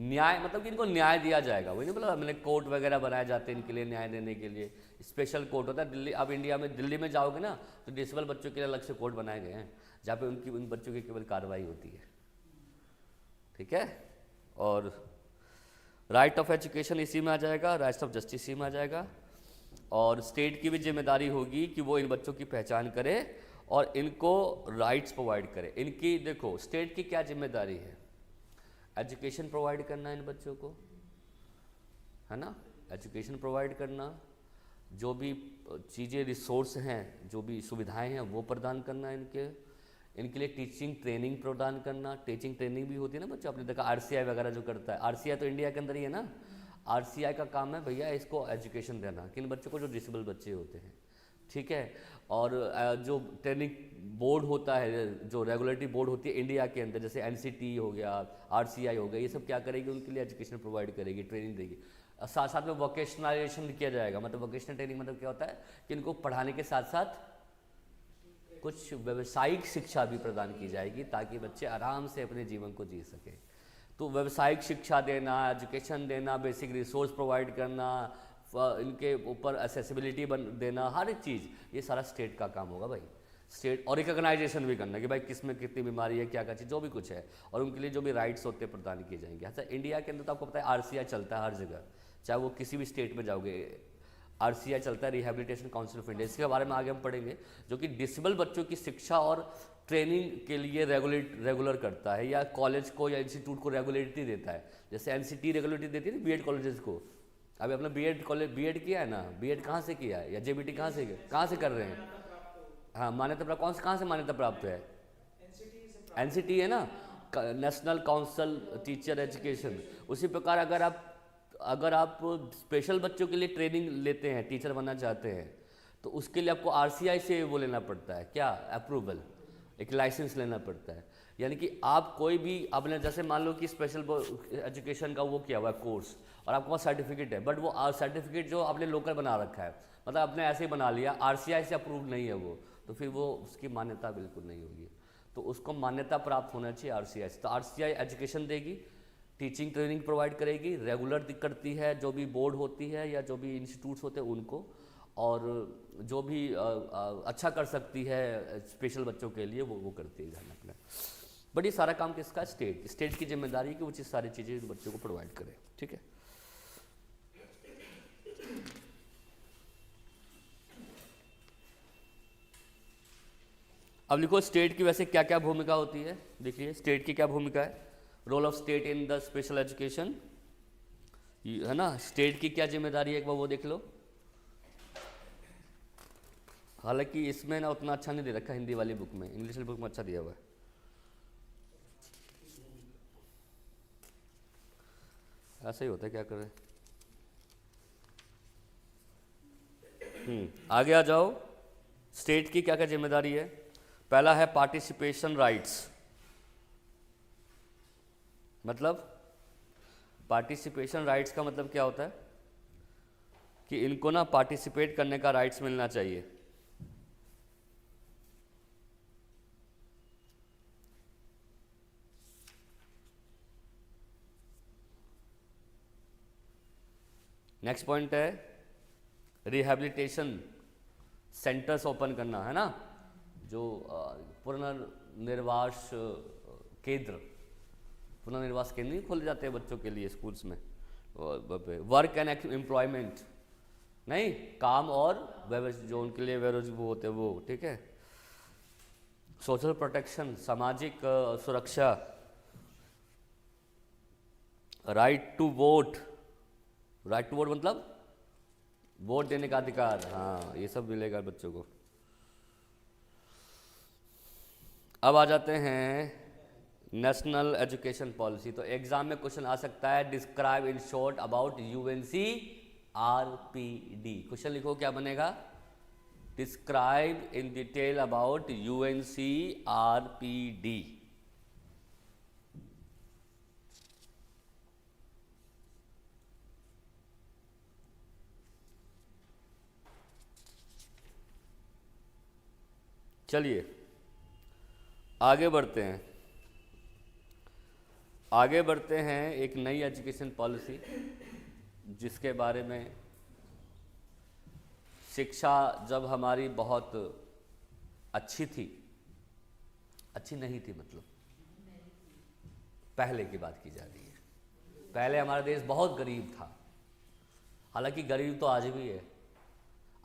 S1: न्याय मतलब कि इनको न्याय दिया जाएगा, वही नहीं बोला मैंने, कोर्ट वगैरह बनाए जाते हैं इनके लिए, न्याय देने के लिए, स्पेशल कोर्ट होता है दिल्ली, अब इंडिया में दिल्ली में जाओगे ना तो डिसेबल बच्चों के लिए अलग से कोर्ट बनाए गए हैं, जहाँ पे उन बच्चों की केवल कार्रवाई होती है, ठीक है। और राइट ऑफ एजुकेशन इसी में आ जाएगा, राइट ऑफ जस्टिस इसी में आ जाएगा, और स्टेट की भी जिम्मेदारी होगी कि वो इन बच्चों की पहचान करे और इनको राइट्स प्रोवाइड करे। इनकी देखो स्टेट की क्या जिम्मेदारी है, एजुकेशन प्रोवाइड करना इन बच्चों को, है ना, एजुकेशन प्रोवाइड करना, जो भी चीज़ें रिसोर्स हैं, जो भी सुविधाएं हैं वो प्रदान करना, इनके लिए टीचिंग ट्रेनिंग प्रदान करना, टीचिंग ट्रेनिंग भी होती है ना बच्चों, आपने देखा आरसीआई वगैरह जो करता है, आरसीआई तो इंडिया के अंदर ही है ना, आरसीआई का काम है भैया इसको एजुकेशन देना किन बच्चों को, जो डिसेबल बच्चे होते हैं, ठीक है। और जो ट्रेनिंग बोर्ड होता है, जो रेगुलेटरी बोर्ड होती है इंडिया के अंदर, जैसे एनसीटी हो गया, आरसीआई हो गया, ये सब क्या करेगी, उनके लिए एजुकेशन प्रोवाइड करेगी, ट्रेनिंग देगी। साथ साथ में वोकेशनलाइजेशन किया जाएगा, मतलब वोकेशनल ट्रेनिंग मतलब क्या होता है कि इनको पढ़ाने के साथ साथ कुछ व्यावसायिक शिक्षा भी प्रदान की जाएगी, ताकि बच्चे आराम से अपने जीवन को जी सकें। तो व्यावसायिक शिक्षा देना, एजुकेशन देना, बेसिक रिसोर्स प्रोवाइड करना, इनके ऊपर एक्सेसिबिलिटी देना, हर एक चीज़, ये सारा स्टेट का काम होगा भाई, स्टेट। और रिकॉग्नाइजेशन भी करना कि भाई किस में कितनी बीमारी है, क्या क्या चीज़, जो भी कुछ है, और उनके लिए जो भी राइट्स होते हैं प्रदान किए जाएंगे। अच्छा इंडिया के अंदर तो आपको पता है आरसीआई चलता है हर जगह, चाहे वो किसी भी स्टेट में जाओगे, आरसीआई चलता है, रिहेबिलिटेशन काउंसिल ऑफ इंडिया, इसके बारे में आगे हम पढ़ेंगे, जो कि डिसेबल बच्चों की शिक्षा और ट्रेनिंग के लिए रेगुलर करता है, या कॉलेज को या इंस्टीट्यूट को रेगुलेटरी देता है। जैसे एनसीटी रेगुलेटरी देती है ना बीएड कॉलेजेस को, अभी अपना बीएड किया है ना, बीएड कहाँ से किया है, या जेबीटी कहाँ से कर रहे हैं, हाँ मान्यता प्राप्त, कहाँ से मान्यता प्राप्त है, एनसीटी है ना, नेशनल काउंसिल टीचर एजुकेशन। उसी प्रकार अगर आप स्पेशल बच्चों के लिए ट्रेनिंग लेते हैं, टीचर बनना चाहते हैं, तो उसके लिए आपको आरसीआई से वो लेना पड़ता है, क्या अप्रूवल, एक लाइसेंस लेना पड़ता है। यानी कि आप कोई भी, आपने जैसे मान लो कि स्पेशल एजुकेशन का वो किया हुआ है कोर्स, और आपके पास सर्टिफिकेट है, बट वो सर्टिफिकेट जो आपने लोकल बना रखा है, मतलब आपने ऐसे ही बना लिया, आरसीआई से अप्रूव नहीं है वो, तो फिर वो उसकी मान्यता बिल्कुल नहीं होगी। तो उसको मान्यता प्राप्त होना चाहिए RCI। तो RCI एजुकेशन देगी, टीचिंग ट्रेनिंग प्रोवाइड करेगी, रेगुलर करती है जो भी बोर्ड होती है या जो भी इंस्टीट्यूट्स होते हैं उनको, और जो भी अच्छा कर सकती है स्पेशल बच्चों के लिए वो करती है ध्यान अपना। बट ये सारा काम किसका? स्टेट की जिम्मेदारी है कि वो चीज़ सारी चीज़ें बच्चों को प्रोवाइड करे। ठीक है, अब लिखो स्टेट की वैसे क्या क्या भूमिका होती है। देखिए स्टेट की क्या भूमिका है। Role of state in the special education, है ना। स्टेट की क्या जिम्मेदारी है एक बार वो देख लो। हालांकि इसमें ना उतना अच्छा नहीं दे रखा हिंदी वाली बुक में, इंग्लिश वाली बुक में अच्छा दिया हुआ है। ऐसा ही होता है, क्या करें। आगे आ जाओ। स्टेट की क्या क्या जिम्मेदारी है। पहला है पार्टिसिपेशन राइट्स, मतलब पार्टिसिपेशन राइट्स का मतलब क्या होता है कि इनको ना पार्टिसिपेट करने का राइट्स मिलना चाहिए। नेक्स्ट पॉइंट है रिहैबिलिटेशन सेंटर्स ओपन करना, है ना। जो पुनर्निर्वास केंद्र, पुनर्निर्वास केंद्र नहीं खोले जाते हैं बच्चों के लिए स्कूल्स में। वर्क एंड एम्प्लॉयमेंट, नहीं, काम और जो उनके लिए बेरोजगार होते हैं वो। ठीक है, सोशल प्रोटेक्शन, सामाजिक सुरक्षा, right to vote. Right to vote मतलब वोट देने का अधिकार, हाँ, ये सब मिलेगा बच्चों को। अब आ जाते हैं नेशनल एजुकेशन पॉलिसी। तो एग्जाम में क्वेश्चन आ सकता है describe in short about UNC-RPD। Question लिखो क्या बनेगा, describe in detail about UNC-RPD। चलिए आगे बढ़ते हैं। आगे बढ़ते हैं एक नई एजुकेशन पॉलिसी जिसके बारे में, शिक्षा जब हमारी बहुत अच्छी थी, अच्छी नहीं थी मतलब पहले की बात की जा रही है। पहले हमारा देश बहुत गरीब था, हालांकि गरीब तो आज भी है,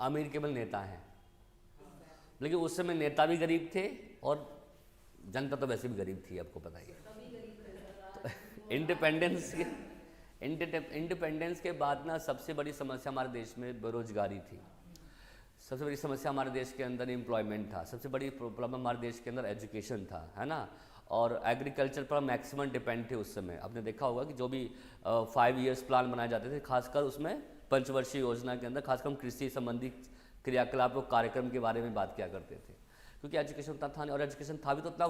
S1: अमीर केवल नेता हैं, लेकिन उस समय नेता भी गरीब थे और जनता तो वैसे भी गरीब थी, आपको पता ही है। तो इंडिपेंडेंस के बाद ना सबसे बड़ी समस्या हमारे देश में बेरोजगारी थी, सबसे बड़ी समस्या हमारे देश के अंदर एम्प्लॉयमेंट था, सबसे बड़ी प्रॉब्लम हमारे देश के अंदर एजुकेशन था, है ना। और एग्रीकल्चर पर मैक्सिमम डिपेंड थे उस समय। आपने देखा होगा कि जो भी 5 ईयर्स प्लान बनाए जाते थे, खासकर उसमें पंचवर्षीय योजना के अंदर खासकर हम कृषि संबंधी क्रियाकलापों कार्यक्रम के बारे में बात किया करते थे, क्योंकि एजुकेशन उतना था नहीं, और एजुकेशन था भी तो उतना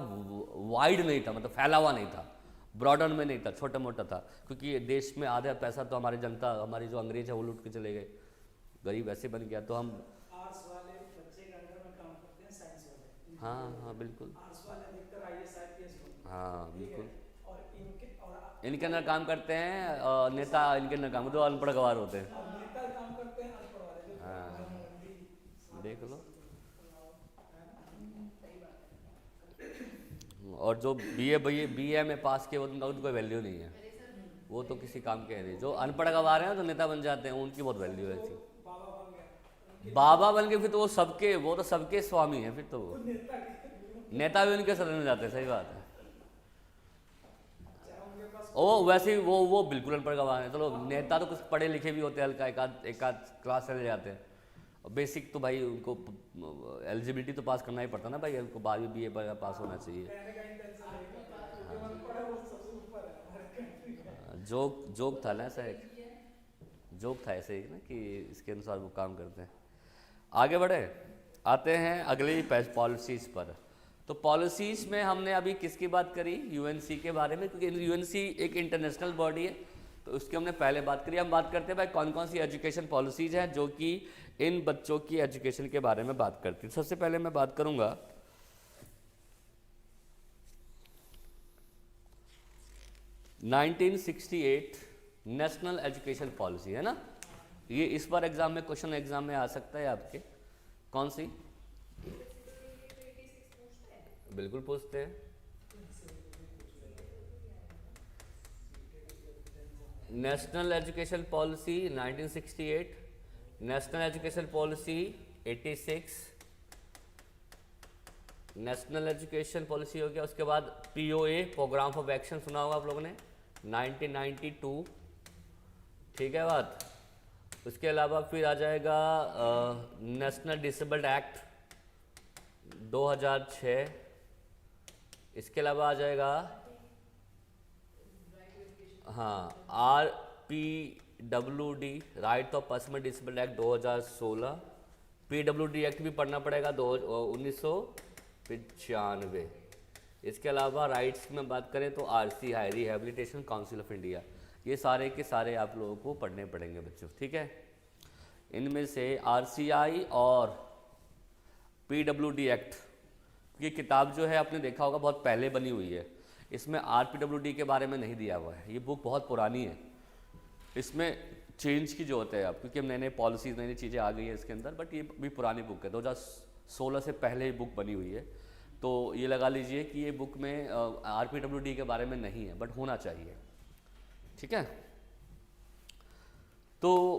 S1: वाइड नहीं था, मतलब फैला हुआ नहीं था, ब्रॉडर में नहीं था, छोटा मोटा था, क्योंकि देश में आधा पैसा तो हमारी जनता, हमारी जो अंग्रेज है वो लूट के चले गए, गरीब ऐसे बन गया। तो हम
S3: आर्ट्स वाले बच्चे के अंदर में काम करते हैं, साइंस वाले।
S1: हाँ बिल्कुल,
S3: आर्ट्स वाले अधिकतर IAS IPS बनते हैं।
S1: हाँ बिल्कुल,
S3: और
S1: इनके अंदर काम करते हैं नेता, इनके अंदर काम जो अनपढ़ गवार होते हैं।
S3: नेता काम करते हैं अनपढ़ वाले, जो
S1: हाँ देख लो, और जो BA में पास किए उनका उनकी कोई वैल्यू नहीं है, वो तो किसी काम के नहीं। जो अनपढ़ गवार हैं तो नेता बन जाते हैं, उनकी बहुत वैल्यू है ऐसी। बाबा बन के फिर तो वो तो सबके स्वामी हैं, फिर तो वो नेता भी उनके शरण में जाते हैं। सही बात है। ओ वैसे ही वो बिल्कुल अनपढ़ गवार हैं। चलो नेता तो कुछ पढ़े लिखे भी होते हैं, हल्का एक आध क्लास चले जाते हैं। बेसिक तो भाई उनको एलिजिबिलिटी तो पास करना ही पड़ता ना भाई, उनको 12वीं BA पास होना चाहिए। जोक था ना ऐसा, एक जोक था ऐसे ही ना कि इसके अनुसार वो काम करते हैं। आगे बढ़े, आते हैं अगली पॉलिसीज़ पर। तो पॉलिसीज़ में हमने अभी किसकी बात करी, UNC के बारे में, क्योंकि UNC एक इंटरनेशनल बॉडी है, तो उसकी हमने पहले बात करी। हम बात करते हैं भाई कौन कौन सी एजुकेशन पॉलिसीज़ हैं जो कि इन बच्चों की एजुकेशन के बारे में बात करती है। सबसे पहले मैं बात करूंगा 1968 नेशनल एजुकेशन पॉलिसी है ना, ये इस बार एग्जाम में क्वेश्चन एग्जाम में आ सकता है आपके। कौन सी? बिल्कुल पूछते हैं। National education policy 1968, national education policy 86, national education policy हो गया। उसके बाद पीओए प्रोग्राम ऑफ एक्शन सुना होगा आप लोगों ने 1992, ठीक है बात। उसके अलावा फिर आ जाएगा नेशनल डिसेबल्ड एक्ट 2006। इसके अलावा आ जाएगा हाँ RPWD right of person with disabled act 2016। PWD act भी पढ़ना पड़ेगा 1995। इसके अलावा राइट्स में बात करें तो RCI rehabilitation council of India, ये सारे के सारे आप लोगों को पढ़ने पड़ेंगे बच्चों, ठीक है। इनमें से RCI और PWD एक्ट की किताब जो है आपने देखा होगा बहुत पहले बनी हुई है, इसमें RPWD के बारे में नहीं दिया हुआ है। ये बुक बहुत पुरानी है, इसमें चेंज की जो होता है आप, क्योंकि नई नई पॉलिसीज़ नई नई चीज़ें आ गई हैं इसके अंदर, बट ये भी पुरानी बुक है, 2016 से पहले ही बुक बनी हुई है। तो ये लगा लीजिए कि ये बुक में RPWD के बारे में नहीं है, बट होना चाहिए, ठीक है। तो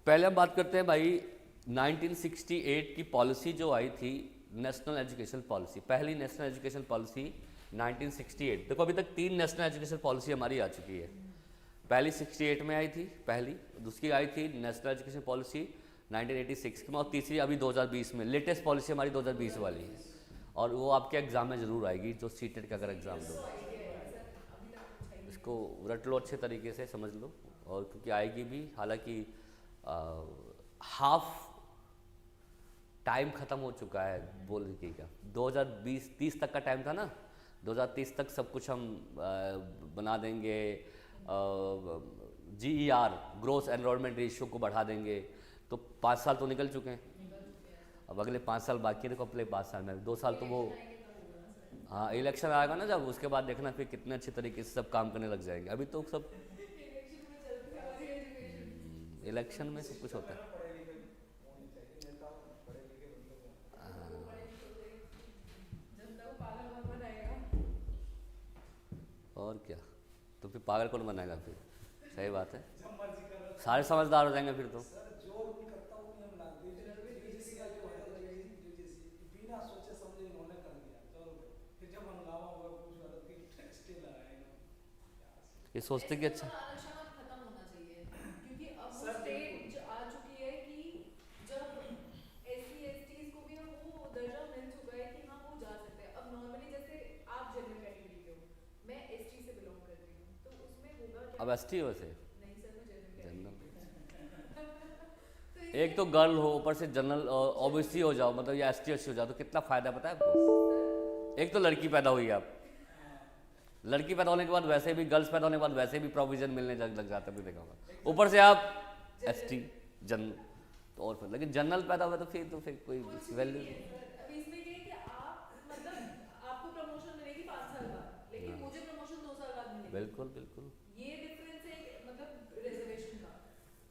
S1: पहले हम बात करते हैं भाई 1968 की पॉलिसी जो आई थी, नेशनल एजुकेशन पॉलिसी, पहली नेशनल एजुकेशन पॉलिसी 1968। देखो अभी तक 3 नेशनल एजुकेशन पॉलिसी हमारी आ चुकी है। पहली 68 में आई थी पहली, दूसरी आई थी नेशनल एजुकेशन पॉलिसी 1986 में, और तीसरी अभी 2020 में लेटेस्ट पॉलिसी हमारी 2020 वाली है, और वो आपके एग्ज़ाम में ज़रूर आएगी जो सीटेट का अगर एग्ज़ाम दो। इसको रट लो अच्छे तरीके से, समझ लो, और क्योंकि आएगी भी। हालांकि हाफ टाइम ख़त्म हो चुका है बोलने का, 2020-30 तक का टाइम था ना, 2030 तक सब कुछ हम बना देंगे, GER ग्रोस एनरोलमेंट रेशियो को बढ़ा देंगे। तो 5 साल तो निकल चुके हैं, अब अगले 5 साल बाकी है। देखो अगले 5 साल में 2 साल तो वो हाँ इलेक्शन आएगा ना जब, उसके बाद देखना फिर कितने अच्छे तरीके से सब काम करने लग जाएंगे। अभी तो सब इलेक्शन में सब कुछ होता है। और क्या, तो फिर पागल कौन बनाएगा फिर? सही बात है, सारे समझदार हो जाएंगे फिर तो। ये सोचते कि अच्छा
S2: आरक्षण अब खत्म होना चाहिए, क्योंकि अब वो स्टेट आ चुकी है कि जब SC/STs को भी अब वो दर्जा मिल चुका है कि हाँ वो जा सकते हैं। अब नॉर्मली जैसे आप जनरल कैटेगरी के हो, मैं ST से बिलोंग करती हूँ, तो उसमें होगा क्या?
S1: अब ST हो से
S2: नहीं सर, मैं जनरल
S1: जनरल एक तो गर्ल हो, ऊपर से जनरल OBC हो जाओ, मतलब या ST हो जाओ, तो कितना फ़ायदा पता है आपको? एक तो लड़की पैदा हुई आप, लड़की पैदा होने के बाद वैसे भी, गर्ल्स पैदा होने के बाद वैसे भी प्रोविजन मिलने लग जाता है, देखा होगा। ऊपर से आप ST जनरल, तो और फिर लेकिन जनरल पैदा हुआ तो फिर कोई वैल्यू नहीं।
S2: अब इसमें ये है कि आप मतलब आपको प्रमोशन मिलेगी 5 साल बाद, लेकिन मुझे प्रमोशन 2 साल बाद मिलेगी।
S1: बिल्कुल बिल्कुल,
S2: ये डिफरेंस है मतलब रिजर्वेशन का,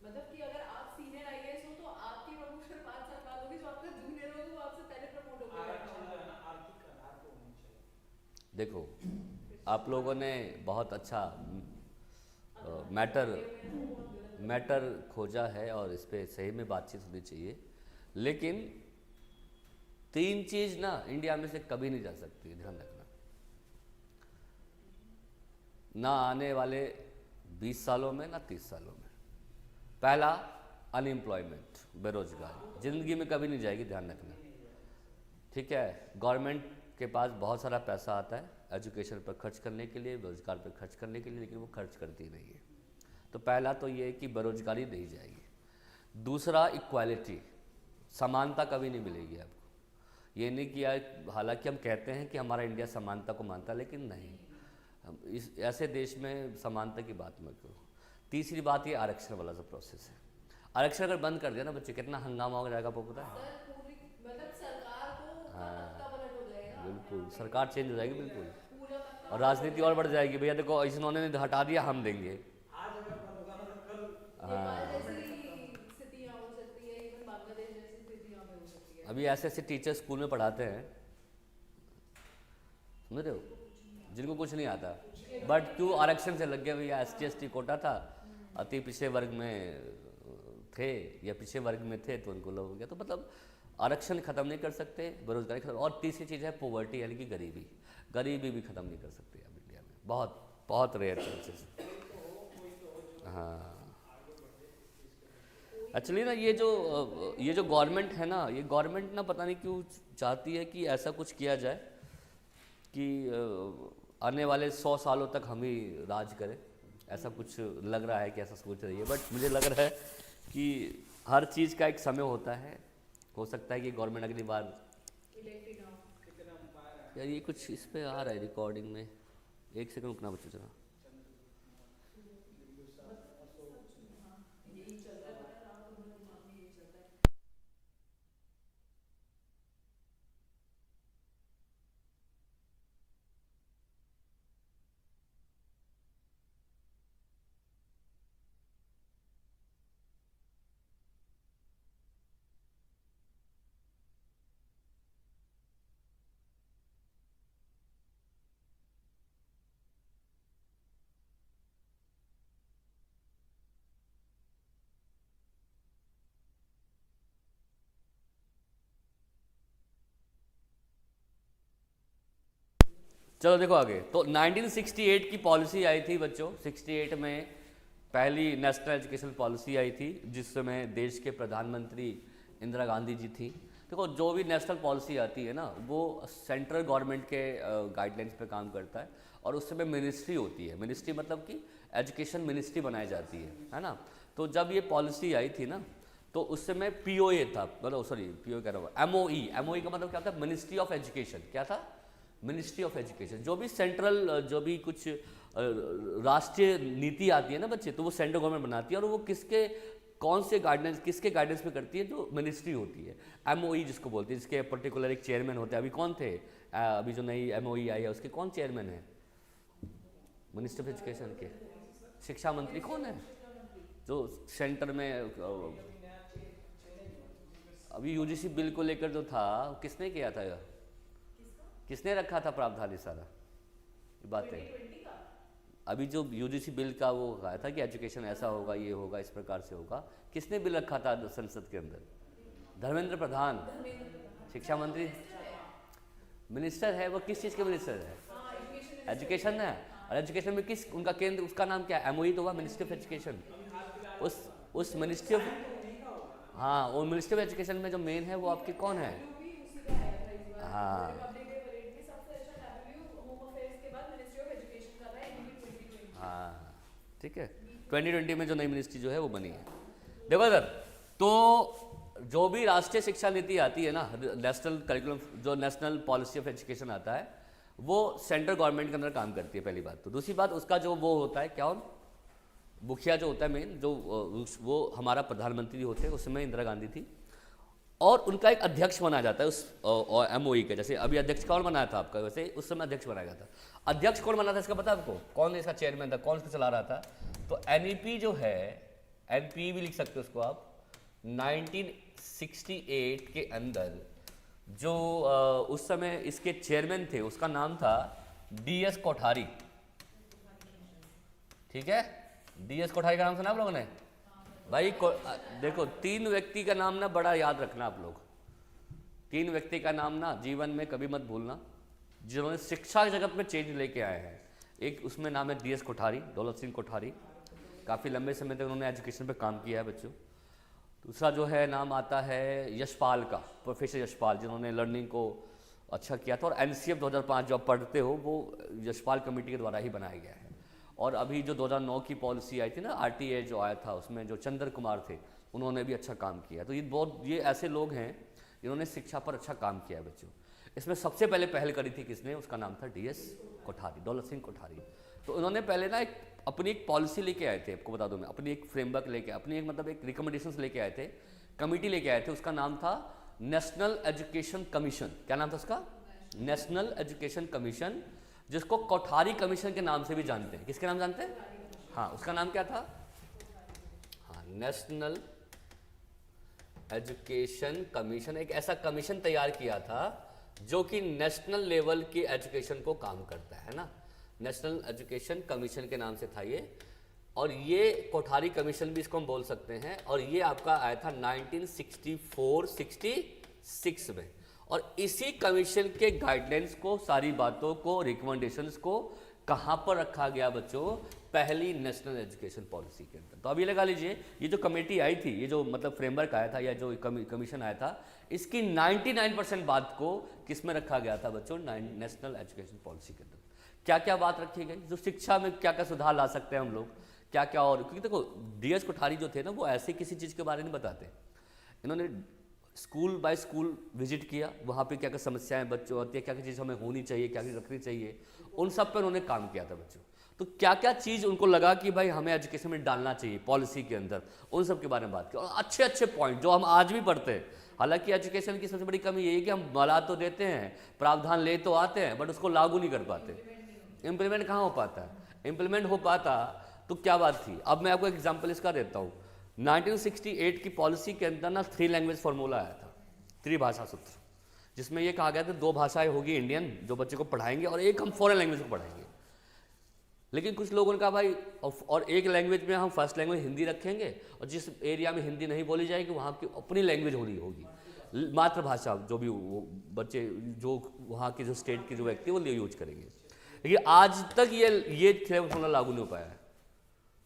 S2: मतलब कि अगर आप सीनियर IAS हो तो आपकी प्रमोशन 5 साल बाद होगी, जो आपका जूनियर होगा वो आपसे पहले प्रमोट होगा।
S1: देखो आप लोगों ने बहुत अच्छा मैटर खोजा है, और इस पर सही में बातचीत होनी चाहिए। लेकिन 3 चीज़ ना इंडिया में से कभी नहीं जा सकती, ध्यान रखना। ना आने वाले 20 सालों में, ना 30 सालों में। पहला अनएम्प्लॉयमेंट, बेरोजगारी, ज़िंदगी में कभी नहीं जाएगी, ध्यान रखना, ठीक है। गवर्नमेंट के पास बहुत सारा पैसा आता है एजुकेशन पर खर्च करने के लिए, रोजगार पर खर्च करने के लिए, लेकिन वो खर्च करती नहीं है। तो पहला तो ये है कि बेरोजगारी नहीं जाएगी। दूसरा इक्वालिटी, समानता कभी नहीं मिलेगी आपको। ये नहीं किया, हालांकि हम कहते हैं कि हमारा इंडिया समानता को मानता है, लेकिन नहीं, हम इस ऐसे देश में समानता की बात मत करो। तीसरी बात, ये आरक्षण वाला जो प्रोसेस है, आरक्षण अगर बंद कर दिया ना बच्चे, कितना हंगामा हो जाएगा आपको पता है?
S2: मतलब सरकार को तख्ता पलट हो जाएगा,
S1: बिल्कुल, सरकार चेंज हो जाएगी, बिल्कुल।
S2: पूरा तख्ता
S1: और राजनीति और बढ़ जाएगी, भैया देखो इन्होंने हटा दिया हम देंगे।
S3: आज अगर बंद होगा ना तो कल
S2: नेपाल जैसी स्थिति यहाँ हो सकती है, इवन बांग्लादेश जैसी स्थिति यहाँ पे हो सकती है।
S1: अभी ऐसे ऐसे टीचर स्कूल में पढ़ाते हैं, समझ रहे हो, जिनको कुछ नहीं आता, बट क्यों आरक्षण से लग गया भैया, ST कोटा था, अति पिछड़े वर्ग में थे या पिछड़े वर्ग में थे तो उनको लोग हो गया। तो मतलब आरक्षण खत्म नहीं कर सकते, बेरोजगारी खत्म, और तीसरी चीज़ है पॉवर्टी यानी कि गरीबी, गरीबी भी खत्म नहीं कर सकते अब इंडिया में, बहुत बहुत रेयर चांसेस। हाँ एक्चुअली ना ये जो गवर्नमेंट है ना, ये गवर्नमेंट ना पता नहीं क्यों चाहती है कि ऐसा कुछ किया जाए कि आने वाले 100 सालों तक हम ही राज करें, ऐसा कुछ लग रहा है कि ऐसा सोच रही है। बट मुझे लग रहा है कि हर चीज़ का एक समय होता है, हो सकता है कि गवर्नमेंट अगली बार यार ये कुछ इस पे आ रहा है रिकॉर्डिंग में, एक सेकंड रुकना बच्चों जरा। चलो देखो आगे, तो 1968 की पॉलिसी आई थी बच्चों, 68 में पहली नेशनल एजुकेशन पॉलिसी आई थी, जिस समय देश के प्रधानमंत्री इंदिरा गांधी जी थी। देखो जो भी नेशनल पॉलिसी आती है ना, वो सेंट्रल गवर्नमेंट के गाइडलाइंस पे काम करता है, और उस समय मिनिस्ट्री होती है, मिनिस्ट्री मतलब कि एजुकेशन मिनिस्ट्री बनाई जाती है ना। तो जब ये पॉलिसी आई थी ना, तो उस समय POA था, मतलब सॉरी POA कह रहा हूँ, MOE का मतलब क्या था, मिनिस्ट्री ऑफ एजुकेशन। क्या था? Ministry of education. जो भी सेंट्रल, जो भी कुछ राष्ट्रीय नीति आती है ना बच्चे, तो वो सेंट्रल गवर्नमेंट बनाती है, और वो किसके कौन से गाइडेंस, किसके गाइडेंस पे करती है, जो मिनिस्ट्री होती है। MOE जिसको बोलते हैं, जिसके पर्टिकुलर एक चेयरमैन होते हैं। अभी कौन थे, अभी जो नई MOE आई है उसके कौन चेयरमैन है? मिनिस्टर ऑफ एजुकेशन के शिक्षा मंत्री कौन है, जो सेंटर में अभी UGC बिल को लेकर जो था, किसने किया था, किसने रखा था प्रावधान ये सारा बातें? अभी जो UGC बिल का वो कहा था कि एजुकेशन ऐसा होगा, ये होगा, इस प्रकार से होगा, किसने बिल रखा था संसद के अंदर? धर्मेंद्र प्रधान, शिक्षा मंत्री, मिनिस्टर है वो। किस चीज़ के मिनिस्टर है? एजुकेशन है। और एजुकेशन में किस उनका केंद्र, उसका नाम क्या है? MOE तो हुआ, मिनिस्ट्री ऑफ एजुकेशन। उस मिनिस्ट्री ऑफ, हाँ, वो मिनिस्ट्री ऑफ एजुकेशन में जो मेन है वो आपके कौन है? हाँ हाँ ठीक है, 2020 में जो नई मिनिस्ट्री जो है वो बनी है। देखो सर, तो जो भी राष्ट्रीय शिक्षा नीति आती है ना, नेशनल करिकुलम, जो नेशनल पॉलिसी ऑफ एजुकेशन आता है, वो सेंट्रल गवर्नमेंट के अंदर काम करती है, पहली बात। तो दूसरी बात, उसका जो वो होता है क्या, मुखिया जो होता है मेन, जो वो हमारा प्रधानमंत्री होते हैं, उस समय इंदिरा गांधी थी, और उनका एक अध्यक्ष बनाया जाता है उस MOE का। जैसे अभी अध्यक्ष कौन बनाया था आपका, वैसे उस समय अध्यक्ष बनाया गया था। अध्यक्ष कौन बना था इसका पता है आपको? कौन इसका चेयरमैन था, कौन इसको चला रहा था? तो NEP जो है, NPE भी लिख सकते हो उसको आप, 1968 के अंदर जो उस समय इसके चेयरमैन थे, उसका नाम था DS कोठारी। ठीक है, DS कोठारी का नाम सुना आप लोगों ने? भाई देखो, 3 व्यक्ति का नाम ना बड़ा याद रखना आप लोग, 3 व्यक्ति का नाम ना जीवन में कभी मत भूलना, जिन्होंने शिक्षा जगत में चेंज लेके आए हैं। एक उसमें नाम है DS कोठारी, दौलत सिंह कोठारी, काफ़ी लंबे समय तक उन्होंने एजुकेशन पे काम किया है बच्चों। दूसरा जो है नाम आता है यशपाल का, प्रोफेसर यशपाल, जिन्होंने लर्निंग को अच्छा किया था, और NCF 2005 जो आप पढ़ते हो, वो यशपाल कमेटी के द्वारा ही बनाया गया है। और अभी जो 2009 की पॉलिसी आई थी ना, RTA जो आया था, उसमें जो चंद्र कुमार थे, उन्होंने भी अच्छा काम किया। तो ये ऐसे लोग हैं जिन्होंने शिक्षा पर अच्छा काम किया है बच्चों। इसमें सबसे पहले पहल करी थी किसने? उसका नाम था DS कोठारी, दौलत सिंह कोठारी। तो उन्होंने पहले ना अपनी एक पॉलिसी लेके आए थे, आपको बता दूं मैं, अपनी एक फ्रेमवर्क लेके, अपनी एक मतलब एक रिकमेंडेशंस लेके आए थे, कमेटी लेके आए थे। उसका नाम था नेशनल एजुकेशन कमीशन। क्या नाम था उसका? नेशनल एजुकेशन कमीशन, जिसको कोठारी कमीशन के नाम से भी जानते हैं। किसके नाम जानते हैं? हाँ, उसका नाम क्या था? हाँ, नेशनल एजुकेशन कमीशन। एक ऐसा कमीशन तैयार किया था जो कि नेशनल लेवल की एजुकेशन को काम करता है ना, नेशनल एजुकेशन कमीशन के नाम से था ये। और ये कोठारी कमीशन भी इसको हम बोल सकते हैं। और ये आपका आया था 1964-66 में। और इसी कमीशन के गाइडलाइंस को, सारी बातों को, रिकमेंडेशंस को कहाँ पर रखा गया बच्चों? पहली नेशनल एजुकेशन पॉलिसी के अंदर। तो अभी लगा लीजिए, ये जो कमेटी आई थी, ये जो मतलब फ्रेमवर्क आया था या जो कमीशन आया था, इसकी 99% बात को किस में रखा गया था बच्चों? नेशनल एजुकेशन पॉलिसी के अंदर। क्या क्या बात रखी गई, जो शिक्षा में क्या क्या सुधार ला सकते हैं हम लोग, क्या क्या। और क्योंकि देखो DS कोठारी जो थे ना, वो ऐसे किसी चीज़ के बारे में बताते। इन्होंने स्कूल बाय स्कूल विजिट किया, वहाँ पे क्या क्या समस्याएं बच्चों होती है, क्या क्या चीज़ हमें होनी चाहिए, क्या क्या रखनी चाहिए, उन सब पर उन्होंने काम किया था बच्चों। तो क्या क्या चीज़ उनको लगा कि भाई हमें एजुकेशन में डालना चाहिए पॉलिसी के अंदर, उन सब के बारे में बात की। और अच्छे अच्छे पॉइंट जो हम आज भी पढ़ते हैं। हालांकि एजुकेशन की सबसे बड़ी कमी यही है कि हम बना तो देते हैं, प्रावधान ले तो आते हैं, बट उसको लागू नहीं कर पाते। इम्प्लीमेंट कहाँ हो पाता है? इम्प्लीमेंट हो पाता तो क्या बात थी। अब मैं आपको एग्जाम्पल इसका देता हूँ। 1968 की पॉलिसी के अंदर ना 3 लैंग्वेज फॉर्मूला आया था, त्रिभाषा सूत्र, जिसमें ये कहा गया था 2 भाषाएं होगी इंडियन जो बच्चे को पढ़ाएंगे, और एक हम फॉरेन लैंग्वेज को पढ़ाएंगे। लेकिन कुछ लोगों ने कहा भाई, और एक लैंग्वेज में हम फर्स्ट लैंग्वेज हिंदी रखेंगे, और जिस एरिया में हिंदी नहीं बोली जाएगी वहाँ की अपनी लैंग्वेज होगी, मातृभाषा, जो भी वो बच्चे, जो वहाँ के जो स्टेट के जो व्यक्ति वो यूज करेंगे। लेकिन आज तक ये लैंग्वेज फॉर्मूला लागू नहीं हो पाया है।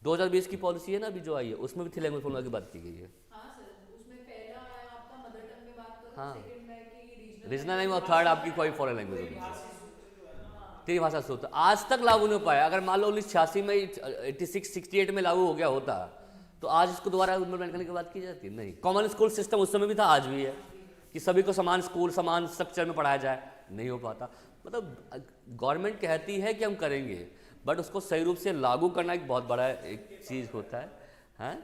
S1: 2020 की पॉलिसी है ना अभी जो आई है, उसमें भी 3 लैंग्वेज फॉर्मूला की बात की गई है।
S2: हाँ सर, उसमें पहला है आपका मदर टंग में बात करो,
S1: हाँ,
S2: सेकंड है कि
S1: रीजनल लैंग्वेज, और थर्ड आपकी कोई फॉरेन लैंग्वेज होगी। त्रिभाषा सूत्र आज तक लागू नहीं हो पाया। अगर मान लो 1986 में 86-68 में लागू हो गया होता, तो आज इसको दोबारा इम्प्लीमेंट करने की बात की जाती? नहीं। कॉमन स्कूल सिस्टम उस समय भी था, आज भी है, कि सभी को समान स्कूल समान स्ट्रक्चर में पढ़ाया जाए, नहीं हो पाता। मतलब गवर्नमेंट कहती है कि हम करेंगे, बट उसको सही रूप से लागू करना एक बहुत बड़ा एक चीज़ होता है। हाँ,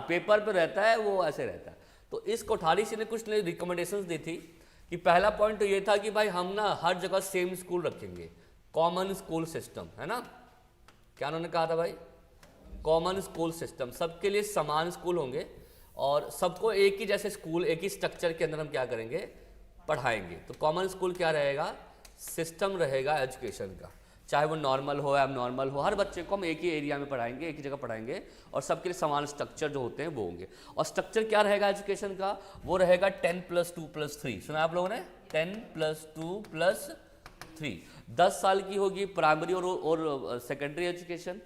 S1: पेपर पे रहता है, वो ऐसे रहता है। तो इस कोठारी से ने कुछ रिकमेंडेशंस दी थी कि पहला पॉइंट तो ये था कि भाई हम ना हर जगह सेम स्कूल रखेंगे, कॉमन स्कूल सिस्टम, है ना। क्या उन्होंने कहा था भाई? कॉमन स्कूल सिस्टम, सबके लिए समान स्कूल होंगे, और सबको एक ही जैसे स्कूल, एक ही स्ट्रक्चर के अंदर हम क्या करेंगे? पढ़ाएंगे। तो कॉमन स्कूल क्या रहेगा? सिस्टम रहेगा एजुकेशन का, चाहे वो नॉर्मल हो या नॉर्मल हो, हर बच्चे को हम एक ही एरिया में पढ़ाएंगे, एक ही जगह पढ़ाएंगे, और सबके लिए समान स्ट्रक्चर जो होते हैं वो होंगे। और स्ट्रक्चर क्या रहेगा एजुकेशन का? वो रहेगा 10+2+3। सुना आप लोगों ने? 10+2+3। 10 साल की होगी प्राइमरी और सेकेंडरी एजुकेशन,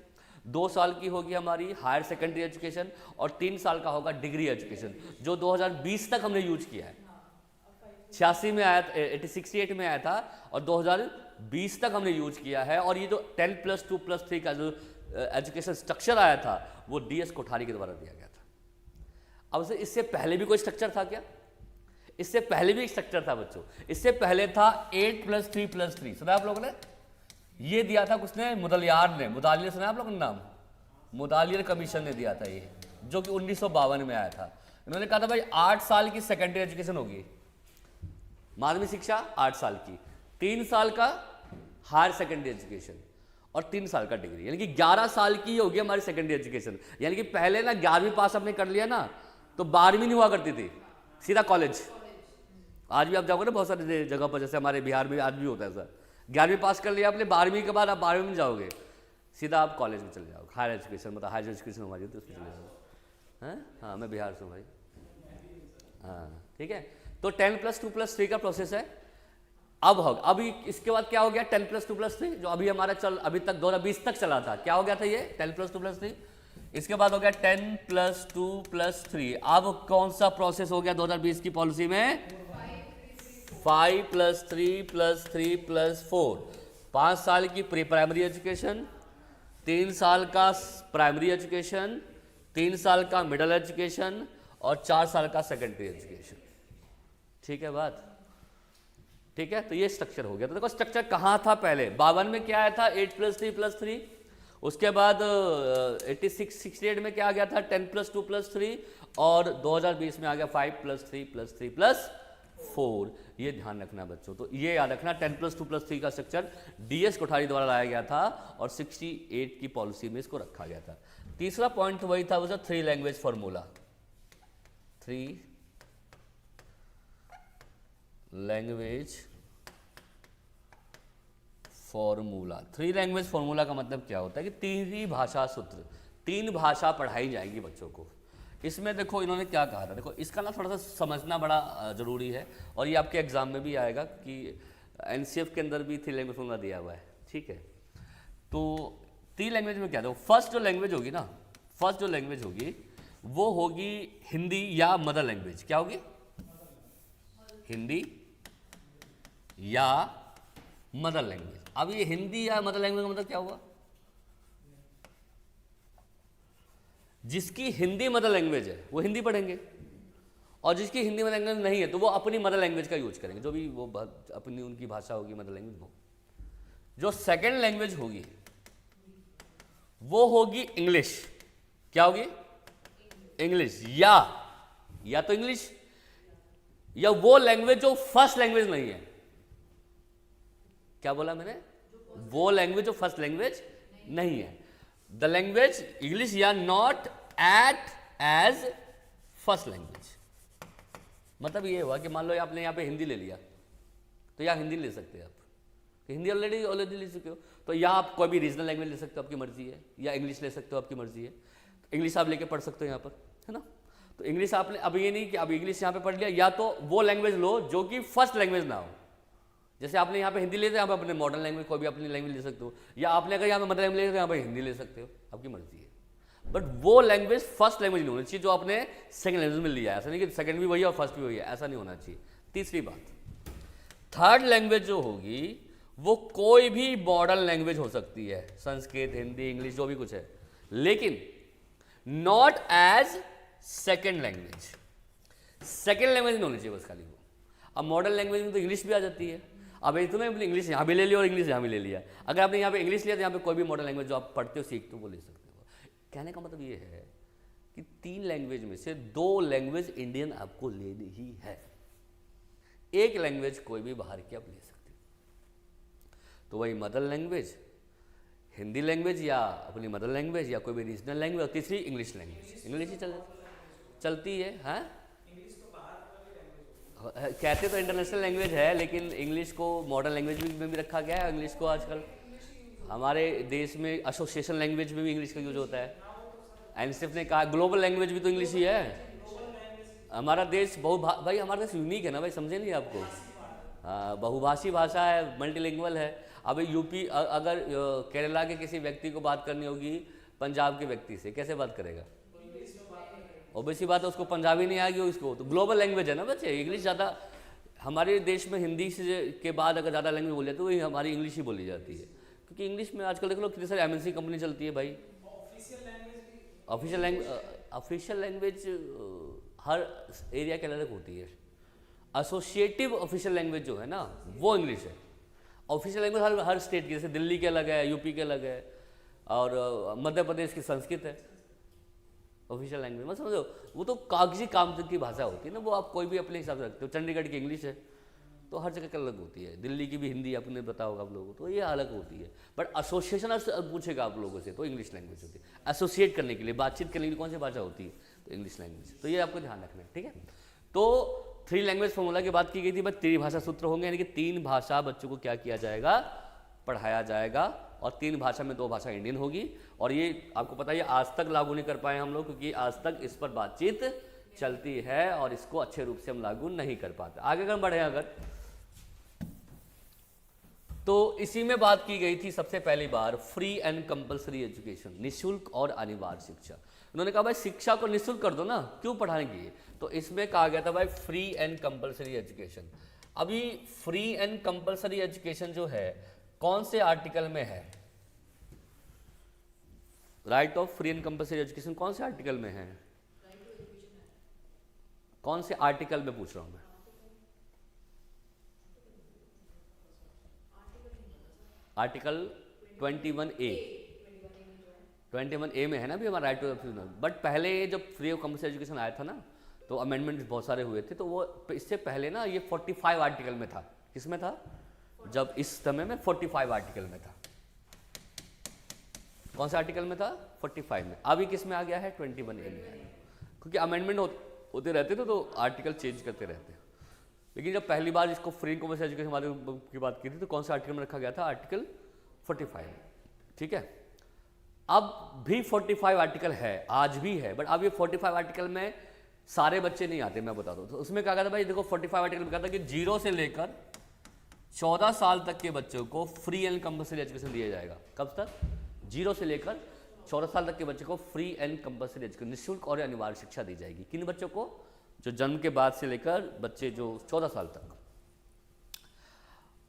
S1: 2 साल की होगी हमारी हायर सेकेंडरी एजुकेशन, और 3 साल का होगा डिग्री एजुकेशन, जो 2020 तक हमने यूज किया है। 86 में आया, 68 में आया था, और 2020 तक हमने यूज किया है। और ये जो 10+2+3 का जो एजुकेशन स्ट्रक्चर आया था, वो DS कोठारी के द्वारा दिया गया था। अब इससे पहले भी कोई स्ट्रक्चर था क्या? इससे पहले भी एक स्ट्रक्चर था बच्चों। इससे पहले था 8+3+3। सुना आप लोगों ने? ये दिया था किसने? मुदलियार ने। मुदालियर सुना आप लोगों ने नाम? मुदालियर कमीशन ने दिया था ये, जो कि 1952 में आया था। इन्होंने कहा था भाई 8 साल की सेकेंडरी एजुकेशन होगी, माध्यमिक शिक्षा 8 साल की, 3 साल का हायर सेकेंडरी एजुकेशन, और 3 साल का डिग्री, यानी कि 11 साल की होगी हमारी सेकेंडरी एजुकेशन। यानी कि पहले ना 11वीं पास आपने कर लिया ना, तो 12वीं नहीं हुआ करती थी, सीधा कॉलेज। आज भी आप जाओगे ना बहुत सारी जगह पर, जैसे हमारे बिहार में आज भी होता है सर, 11वीं पास कर लिया आपने, 12वीं के बाद आप 12वीं में जाओगे, सीधा आप कॉलेज में चले जाओगे। हायर एजुकेशन, मतलब हायर एजुकेशन हमारी होती है, उसमें चले जाओगे। हैं? हाँ, मैं बिहार से हूँ भाई। हाँ, ठीक है। तो 10+2+3 का प्रोसेस है। अब इसके बाद क्या हो गया? 10+2+3, जो अभी हमारा अभी तक 2020 तक चला था, क्या हो गया था ये? 10+2+3। इसके बाद हो गया 10+2+3। अब कौन सा प्रोसेस हो गया 2020 की पॉलिसी में? 5+3+3+4। 5 साल की प्री प्राइमरी एजुकेशन, 3 साल का प्राइमरी एजुकेशन, 3 साल का मिडिल एजुकेशन, और 4 साल का सेकेंडरी एजुकेशन। ठीक है बात? ठीक है, तो ये स्ट्रक्चर हो गया। तो देखो स्ट्रक्चर कहाँ था पहले? 52 में क्या आया था? 8+3+3। उसके बाद 68 में क्या आ गया था? 10+2+3। और 2020 में आ गया 5+3+3+4। 4, ये ध्यान रखना है बच्चों। तो ये याद रखना 10+2+3 का स्ट्रक्चर DS कोठारी द्वारा लाया गया था और 68 की पॉलिसी में इसको रखा गया था। तीसरा पॉइंट वही था, वो 3 language formula. 3 language formula. 3 language formula का मतलब क्या होता है कि 3 ही भाषा सूत्र, 3 भाषा पढ़ाई जाएगी बच्चों को। इसमें देखो इन्होंने क्या कहा था, देखो इसका ना थोड़ा सा समझना बड़ा ज़रूरी है और ये आपके एग्जाम में भी आएगा कि NCF के अंदर भी 3 लैंग्वेज फॉर्मूला दिया हुआ है, ठीक है। तो 3 लैंग्वेज में क्या था, फर्स्ट जो लैंग्वेज होगी ना, फर्स्ट जो लैंग्वेज होगी वो होगी हिंदी या मदर लैंग्वेज। क्या होगी? हिंदी या मदर लैंग्वेज। अब ये हिंदी या मदर लैंग्वेज का मतलब क्या हुआ? जिसकी हिंदी मदर लैंग्वेज है वो हिंदी पढ़ेंगे और जिसकी हिंदी मदर लैंग्वेज नहीं है तो वो अपनी मदर लैंग्वेज का यूज करेंगे, जो भी वो अपनी उनकी भाषा होगी मदर लैंग्वेज वो। जो सेकंड लैंग्वेज होगी वो होगी इंग्लिश। क्या होगी? इंग्लिश या तो इंग्लिश या वो लैंग्वेज जो फर्स्ट लैंग्वेज नहीं है। क्या बोला मैंने? वो लैंग्वेज जो फर्स्ट लैंग्वेज नहीं है। द लैंग्वेज इंग्लिश या not at as first language. मतलब ये हुआ कि मान लो आपने यहाँ पे हिंदी ले लिया तो यहाँ हिंदी ले सकते हैं आप, तो हिंदी ऑलरेडी ले चुके हो, तो या आप कोई भी रीजनल लैंग्वेज ले सकते हो, आपकी मर्जी है, या इंग्लिश ले सकते हो, आपकी मर्जी है। इंग्लिश आप लेके पढ़ सकते हो यहाँ पर, है ना। तो इंग्लिश आपने अब ये नहीं कि अब इंग्लिश यहाँ पे पढ़ लिया, या तो वो लैंग्वेज लो जो कि फर्स्ट लैंग्वेज ना हो। जैसे आपने यहाँ पे हिंदी ले तो यहाँ पे अपने मॉडर्न लैंग्वेज कोई भी अपनी लैंग्वेज ले सकते हो, या आपने अगर यहाँ पे मदर लैंग्वेज ले तो यहाँ पे हिंदी ले सकते हो, आपकी मर्जी है। बट वो लैंग्वेज फर्स्ट लैंग्वेज नहीं होनी चाहिए जो आपने सेकंड लैंग्वेज में लिया है। ऐसा नहीं कि सेकंड भी वही है और फर्स्ट भी वही है, ऐसा नहीं होना चाहिए। तीसरी बात, थर्ड लैंग्वेज जो होगी वो कोई भी मॉडर्न लैंग्वेज हो सकती है, संस्कृत, हिंदी, इंग्लिश, जो भी कुछ है, लेकिन not as second language. Second language नहीं होनी चाहिए बस खाली वो। अब मॉडर्न लैंग्वेज में तो इंग्लिश भी आ जाती है। अब तुम्हें इंग्लिश यहाँ भी ले लिया और इंग्लिश यहाँ भी ले लिया, अगर आपने यहाँ पे इंग्लिश लिया तो यहाँ पे कोई भी मॉडर्न लैंग्वेज जो आप पढ़ते हो सीखते हो वो ले सकते हो। कहने का मतलब ये है कि 3 लैंग्वेज में से 2 लैंग्वेज इंडियन आपको लेनी ही है, 1 लैंग्वेज कोई भी बाहर की आप ले सकते हो। तो वही मदर लैंग्वेज, हिंदी लैंग्वेज या अपनी मदर लैंग्वेज या कोई भी रीजनल लैंग्वेज, और तीसरी इंग्लिश लैंग्वेज। इंग्लिश ही चलती है। हाँ, कहते तो इंटरनेशनल लैंग्वेज है, लेकिन इंग्लिश को मॉडर्न लैंग्वेज में भी रखा गया है। इंग्लिश को आजकल हमारे देश में एसोसिएशन लैंग्वेज में भी इंग्लिश का यूज होता है। एनसीएफ ने कहा ग्लोबल लैंग्वेज भी तो इंग्लिश ही है। हमारा देश भाई हमारा देश यूनिक है ना भाई, समझे नहीं आपको? हाँ, बहुभाषी भाषा है, मल्टीलिंगुअल है। अब यूपी अगर केरला के किसी व्यक्ति को बात करनी होगी पंजाब के व्यक्ति से, कैसे बात करेगा? ऑब्वियसली बात है, उसको पंजाबी नहीं आएगी उसको। तो ग्लोबल लैंग्वेज है ना बच्चे, इंग्लिश ज़्यादा हमारे देश में हिंदी से के बाद अगर ज़्यादा लैंग्वेज बोली जाती है तो वही हमारी इंग्लिश ही बोली जाती है, क्योंकि इंग्लिश में आजकल देख लो कितनी सारी MNC कंपनी चलती है भाई। ऑफिशियल लैंग्वेज हर एरिया के अलग होती है। एसोसिएटिव ऑफिशियल लैंग्वेज जो है ना वो इंग्लिश है। ऑफिशियल लैंग्वेज हर स्टेट की, जैसे दिल्ली के अलग है, यूपी के अलग है, और मध्य प्रदेश की संस्कृत है ऑफिशियल लैंग्वेज। मतलब समझो, वो तो कागजी काम की भाषा होती है ना, वो आप कोई भी अपने हिसाब से रखते हो। चंडीगढ़ की इंग्लिश है तो हर जगह की अलग होती है, दिल्ली की भी हिंदी आपने पता होगा आप लोगों को, तो ये अलग होती है। बट एसोसिएशन पूछेगा आप लोगों से तो इंग्लिश लैंग्वेज होती है। एसोसिएट करने के लिए, बातचीत करने के लिए कौन सी भाषा होती है? तो इंग्लिश लैंग्वेज। तो ये आपको ध्यान रखना है, ठीक है। तो 3 लैंग्वेज फॉर्मूला की बात की गई थी, बस 3 भाषा सूत्र होंगे, यानी कि 3 भाषा बच्चों को क्या किया जाएगा? पढ़ाया जाएगा। और 3 भाषा में 2 भाषा इंडियन होगी। और ये आपको पता है आज तक लागू नहीं कर पाए हम लोग, क्योंकि आज तक इस पर बातचीत चलती है और इसको अच्छे रूप से हम लागू नहीं कर पाते। आगे अगर बढ़े अगर तो इसी में बात की गई थी सबसे पहली बार फ्री एंड कंपलसरी एजुकेशन, निःशुल्क और अनिवार्य शिक्षा। उन्होंने कहा भाई शिक्षा को निःशुल्क कर दो ना, क्यों पढ़ाएंगे? तो इसमें कहा गया था भाई फ्री एंड कंपलसरी एजुकेशन। अभी फ्री एंड कंपलसरी एजुकेशन जो है कौन से आर्टिकल में है? Right of free and compulsory education कौन से आर्टिकल में है? कौन से आर्टिकल में पूछ रहा हूं मैं? Article 21A। 21A में है ना भी हमारा राइट टू एजुकेशन। बट पहले जब फ्री ऑफ कंपलसरी एजुकेशन आया था ना, तो अमेंडमेंट बहुत सारे हुए थे, तो वो इससे पहले ना ये 45 आर्टिकल में था। किसमें था? जब इस समय में 45 आर्टिकल में था। कौन सा आर्टिकल में था? 45 में। अभी किस में आ गया है? 21A में। क्योंकि अमेंडमेंट होते रहते थे तो आर्टिकल चेंज करते रहते हैं। लेकिन जब पहली बार इसको फ्री कॉमर्स एजुकेशन वाले की बात की थी तो कौन सा आर्टिकल में रखा गया था? आर्टिकल 45 में। ठीक है, अब भी 45 आर्टिकल है, आज भी है, बट अब ये 45 आर्टिकल में सारे बच्चे नहीं आते। मैं बता दूं तो उसमें क्या कहता भाई, देखो 45 आर्टिकल में कहता कि 0 से लेकर 14 साल तक के बच्चों को फ्री एंड कंपल्सरी एजुकेशन दिया जाएगा। कब तक? 0 से लेकर 14 साल तक के बच्चे को फ्री एंड कंपल्सरी एजुकेशन, निःशुल्क और अनिवार्य शिक्षा दी जाएगी। किन बच्चों को? जो जन्म के बाद से लेकर बच्चे जो 14 साल तक।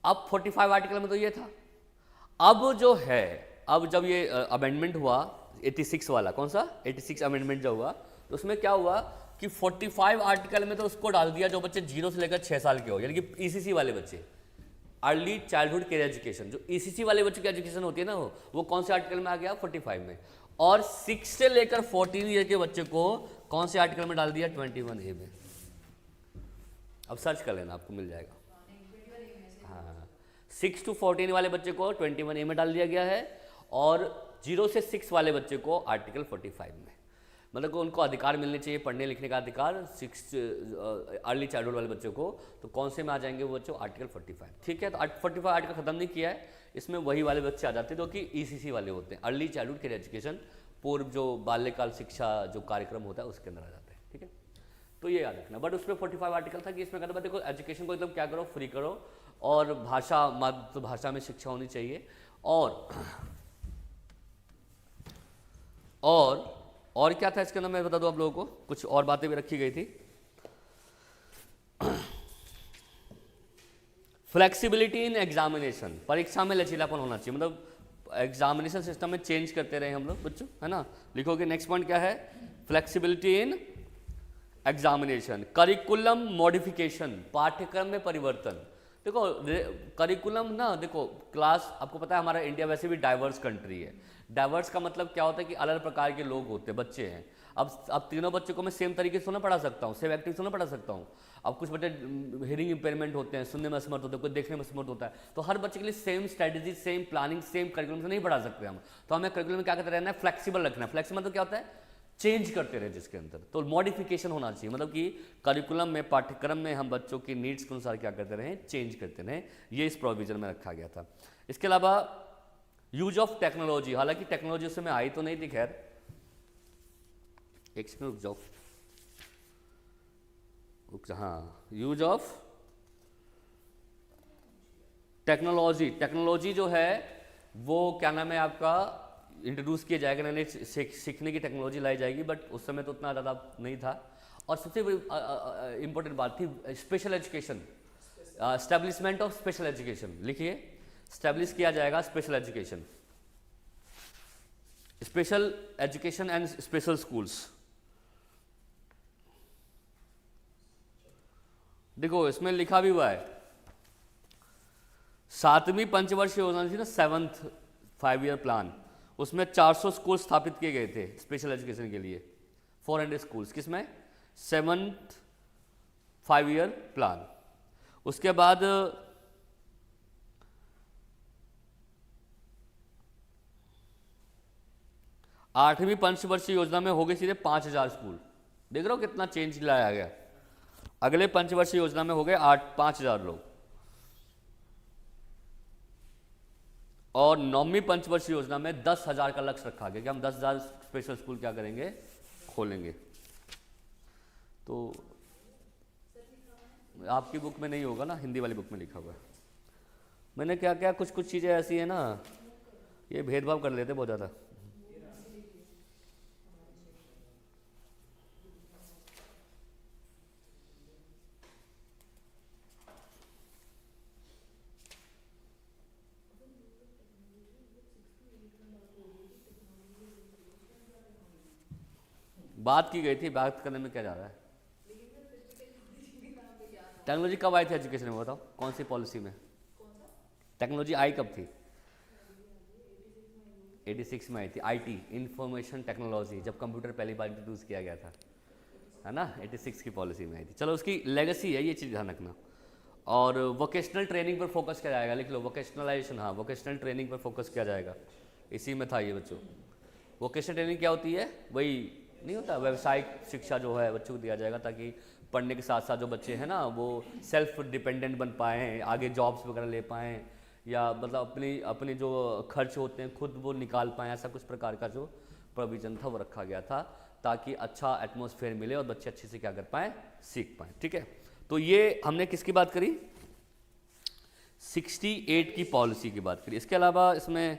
S1: अब 45 आर्टिकल में तो ये था। अब जो है, अब जब ये अमेंडमेंट हुआ 86 वाला, कौन सा? 86 अमेंडमेंट जो हुआ, तो उसमें क्या हुआ कि 45 आर्टिकल में तो उसको डाल दिया जो बच्चे 0 से लेकर 6 साल के हो, यानी कि ईसीसी वाले बच्चे, अर्ली चाइल्डहुड केयर एजुकेशन। जो ईसीसी वाले बच्चों की एजुकेशन होती है ना, वो कौन से आर्टिकल में आ गया? 45 में। और 6 से लेकर 14 ईयर के बच्चे को कौन से आर्टिकल में डाल दिया? 21A में। अब सर्च कर लेना, आपको मिल जाएगा। हाँ, 6 to 14 वाले बच्चे को 21A में डाल दिया गया है और 0 से 6 वाले बच्चे को आर्टिकल 45 में। मतलब कि उनको अधिकार मिलने चाहिए, पढ़ने लिखने का अधिकार। 6 अर्ली चाइल्डहुड वाले बच्चों को तो कौन से में आ जाएंगे वो बच्चों? आर्टिकल 45। ठीक है, तो 45 आर्टिकल खत्म नहीं किया है, इसमें वही वाले बच्चे आ जाते हैं जो कि ईसीसी वाले होते हैं, अर्ली चाइल्डहुड केयर एजुकेशन, पूर्व जो बाल्यकाल शिक्षा जो कार्यक्रम होता है उसके अंदर आ जाते हैं। ठीक है, तो ये याद रखना। बट उसमें 45 आर्टिकल था कि इसमें कहता था देखो एजुकेशन को एकदम क्या करो, फ्री करो, और भाषा, मातृभाषा में शिक्षा होनी चाहिए। और क्या था इसके अंदर, मैं बता दूं आप लोगों को, कुछ और बातें भी रखी गई थी। फ्लेक्सिबिलिटी इन एग्जामिनेशन, परीक्षा में लचीलापन होना चाहिए। मतलब एग्जामिनेशन सिस्टम में चेंज करते रहे हम लोग बच्चों, है ना। लिखोगे नेक्स्ट पॉइंट क्या है? Flexibility in examination. Curriculum modification, पाठ्यक्रम में परिवर्तन। देखो करिकुलम ना, देखो क्लास, आपको पता है हमारा इंडिया वैसे भी डाइवर्स कंट्री है। डाइवर्स का मतलब क्या होता है कि अलग प्रकार के लोग होते हैं, बच्चे हैं। अब तीनों बच्चों को मैं सेम तरीके से ना पढ़ा सकता हूँ, सेम एक्टिविटी ना पढ़ा सकता हूँ। अब कुछ बच्चे हियरिंग इंपेयरमेंट होते हैं, सुनने में असमर्थ होते हैं, कोई देखने में असमर्थ होता है, तो हर बच्चे के लिए same strategy, same planning, same curriculum से नहीं पढ़ा सकते हम। तो हमें करिकुलम में क्या करते रहना है? फ्लेक्सिबल रखना है। फ्लेक्सिबल मतलब क्या होता है? चेंज करते रहे जिसके अंदर, तो मॉडिफिकेशन होना चाहिए। मतलब कि करिकुलम में, पाठ्यक्रम में हम बच्चों की नीड्स के अनुसार क्या करते रहे? चेंज करते रहे। ये इस प्रोविजन में रखा गया था। इसके अलावा यूज ऑफ टेक्नोलॉजी, हालांकि टेक्नोलॉजी उसमें आई तो नहीं थी, खैर एक सेकंड रुक जाओ। हाँ, यूज ऑफ टेक्नोलॉजी, टेक्नोलॉजी जो है वो क्या नाम है आपका, इंट्रोड्यूस किया जाएगा, नई सीखने की टेक्नोलॉजी लाई जाएगी, बट उस समय तो उतना ज़्यादा नहीं था। और सबसे इंपॉर्टेंट बात थी special education, establishment of special education. लिखिए, स्टैब्लिश किया जाएगा special education, special education and special schools. देखो इसमें लिखा भी हुआ है, 7वीं पंचवर्षीय योजना थी ना, 7th 5-year प्लान, उसमें 400 स्कूल स्थापित किए गए थे स्पेशल एजुकेशन के लिए, 400 स्कूल्स। किसमें? 7th 5-year plan. उसके बाद 8वीं पंचवर्षीय योजना में हो गए सीधे 5000 स्कूल। देख रहे हो कितना चेंज लाया गया। अगले पंचवर्षीय योजना में हो गए 5000 लोग। और 9वीं पंचवर्षीय योजना में 10,000 का लक्ष्य रखा गया कि हम 10,000 स्पेशल स्कूल क्या करेंगे? खोलेंगे। तो आपकी बुक में नहीं होगा ना, हिंदी वाली बुक में लिखा हुआ है। मैंने क्या क्या कुछ कुछ चीज़ें ऐसी है ना, ये भेदभाव कर लेते बहुत ज़्यादा। बात की गई थी, बात करने में क्या जा रहा है? टेक्नोलॉजी कब आई थी एजुकेशन में, बताओ कौन सी पॉलिसी में? टेक्नोलॉजी आई कब थी? 86 में आई थी। आईटी, इंफॉर्मेशन टेक्नोलॉजी, जब कंप्यूटर पहली बार इंट्रोड्यूस किया गया था, है ना, 86 की पॉलिसी में आई थी। चलो उसकी लेगेसी है, ये चीज़ ध्यान रखना। और वोकेशनल ट्रेनिंग पर फोकस किया जाएगा, लिख लो वोकेशनलाइजेशन, हाँ वोकेशनल ट्रेनिंग पर फोकस किया जाएगा, इसी में था ये बच्चों। वोकेशनल ट्रेनिंग क्या होती है, वही नहीं होता, व्यावसायिक शिक्षा जो है बच्चों को दिया जाएगा, ताकि पढ़ने के साथ साथ जो बच्चे हैं ना वो सेल्फ डिपेंडेंट बन पाएँ, आगे जॉब्स वगैरह ले पाएँ, या मतलब अपने जो खर्च होते हैं खुद वो निकाल पाएँ, ऐसा कुछ प्रकार का जो प्रोविज़न था वो रखा गया था, ताकि अच्छा एटमॉस्फेयर मिले और बच्चे अच्छे से क्या कर पाएँ, सीख पाएँ। ठीक है, तो ये हमने किसकी बात करी, 68 की पॉलिसी की बात करी। इसके अलावा इसमें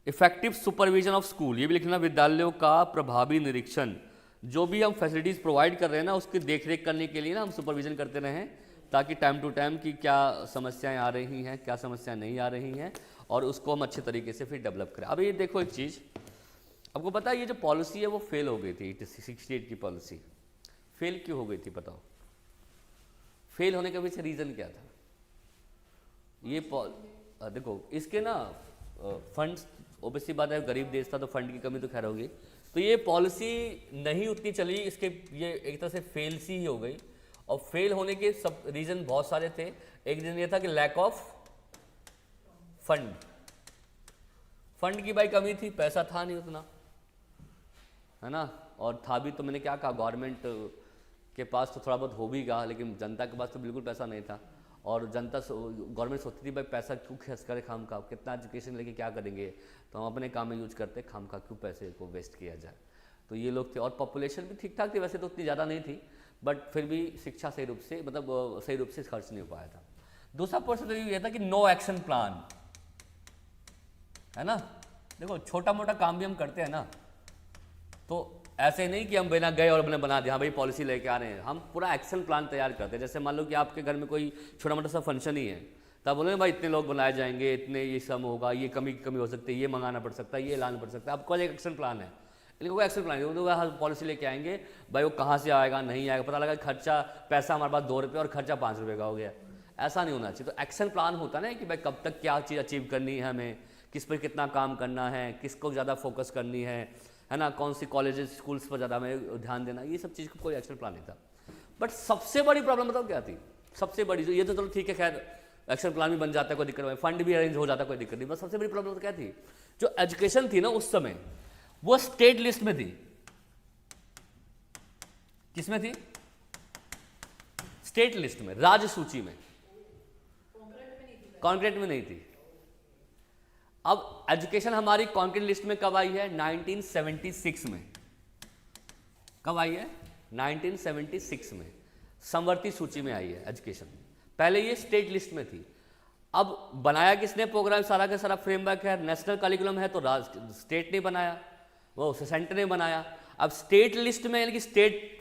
S1: इफेक्टिव सुपरविजन ऑफ स्कूल, ये भी लिखना, विद्यालयों का प्रभावी निरीक्षण, जो भी हम फैसिलिटीज़ प्रोवाइड कर रहे हैं ना उसकी देखरेख करने के लिए ना हम सुपरविजन करते रहें, ताकि टाइम टू टाइम की क्या समस्याएं आ रही हैं, क्या समस्याएं नहीं आ रही हैं, और उसको हम अच्छे तरीके से फिर डेवलप करें। अब ये देखो एक चीज़, आपको पता है ये जो पॉलिसी है वो फेल हो गई थी, 68 की पॉलिसी फेल क्यों हो गई थी, बताओ फेल होने का पीछे रीज़न क्या था? ये देखो इसके ना फंड्स, ओबीसी बात है, गरीब देश था तो फंड की कमी तो खैर होगी, तो ये पॉलिसी नहीं उतनी चली, इसके ये एक तरह से फेल सी ही हो गई। और फेल होने के सब रीज़न बहुत सारे थे। एक रीज़न ये था कि लैक ऑफ फंड की भाई कमी थी, पैसा था नहीं उतना, है ना, और था भी तो मैंने क्या कहा, गवर्नमेंट के पास तो थोड़ा बहुत हो भी गया, लेकिन जनता के पास तो बिल्कुल पैसा नहीं था। और जनता गवर्नमेंट सोचती थी भाई पैसा क्यों खर्च करे खाम खा, कितना एजुकेशन लेके क्या करेंगे, तो हम अपने काम में यूज करते, खाम खा क्यों पैसे को वेस्ट किया जाए। तो ये लोग थे, और पॉपुलेशन भी ठीक ठाक थी, वैसे तो उतनी ज़्यादा नहीं थी, बट फिर भी शिक्षा सही रूप से मतलब सही रूप से खर्च नहीं हो पाया था। दूसरा पर्सन ये था कि नो एक्शन प्लान, है ना, देखो छोटा मोटा काम भी हम करते हैं ना, तो ऐसे नहीं कि हम बिना गए और हमने बना दिया, हाँ भाई पॉलिसी लेके आ रहे हैं, हम पूरा एक्शन प्लान तैयार करते हैं। जैसे मान लो कि आपके घर में कोई छोटा मोटा सा फंक्शन ही है, तब बोले भाई इतने लोग बनाए जाएंगे, इतने ये सम होगा, ये कमी हो सकती है, ये मंगाना पड़ सकता है, ये लाना पड़ सकता है, आपका एक एक्शन प्लान है। लेकिन वो एक्शन प्लान है, तो वह पॉलिसी लेके आएंगे, भाई वो कहाँ से आएगा नहीं आएगा, पता लगा खर्चा पैसा हमारे पास 2 रुपये और खर्चा 5 रुपये का हो गया, ऐसा नहीं होना चाहिए। तो एक्शन प्लान होता है ना कि भाई कब तक क्या चीज़ अचीव करनी है हमें, किस पर कितना काम करना है, किसको ज़्यादा फोकस करनी है ना, कौन सी कॉलेजेस स्कूल्स पर ज़्यादा हमें ध्यान देना, ये सब चीज़ का कोई एक्शन प्लान नहीं था। बट सबसे बड़ी प्रॉब्लम बताओ क्या थी, सबसे बड़ी जो, ये तो चलो ठीक है खैर एक्शन प्लान भी बन जाता है, कोई दिक्कत नहीं, फंड भी अरेंज हो जाता है, कोई दिक्कत नहीं, बस सबसे बड़ी प्रॉब्लम तो क्या थी, जो एजुकेशन थी ना उस समय वो स्टेट लिस्ट में थी। किसमें थी? स्टेट लिस्ट में, राज्य सूची में, कॉन्क्रीट में नहीं थी। अब एजुकेशन हमारी कॉन्क्रीट लिस्ट में कब आई है? 1976 में। कब आई है? 1976 में समवर्ती सूची में आई है एजुकेशन। पहले ये स्टेट लिस्ट में थी। अब बनाया किसने प्रोग्राम? सारा का सारा फ्रेमवर्क है, नेशनल करिकुलम है, तो स्टेट ने बनाया, वो सेंटर ने बनाया। अब स्टेट लिस्ट में यानी कि स्टेट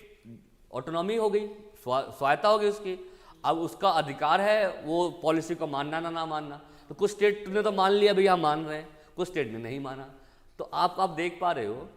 S1: ऑटोनॉमी हो गई, स्वायत्ता हो गई उसकी। अब उसका अधिकार है वो पॉलिसी को मानना ना मानना। तो कुछ स्टेट ने तो मान लिया भैया हम मान रहे हैं, कुछ स्टेट ने नहीं माना। तो आप देख पा रहे हो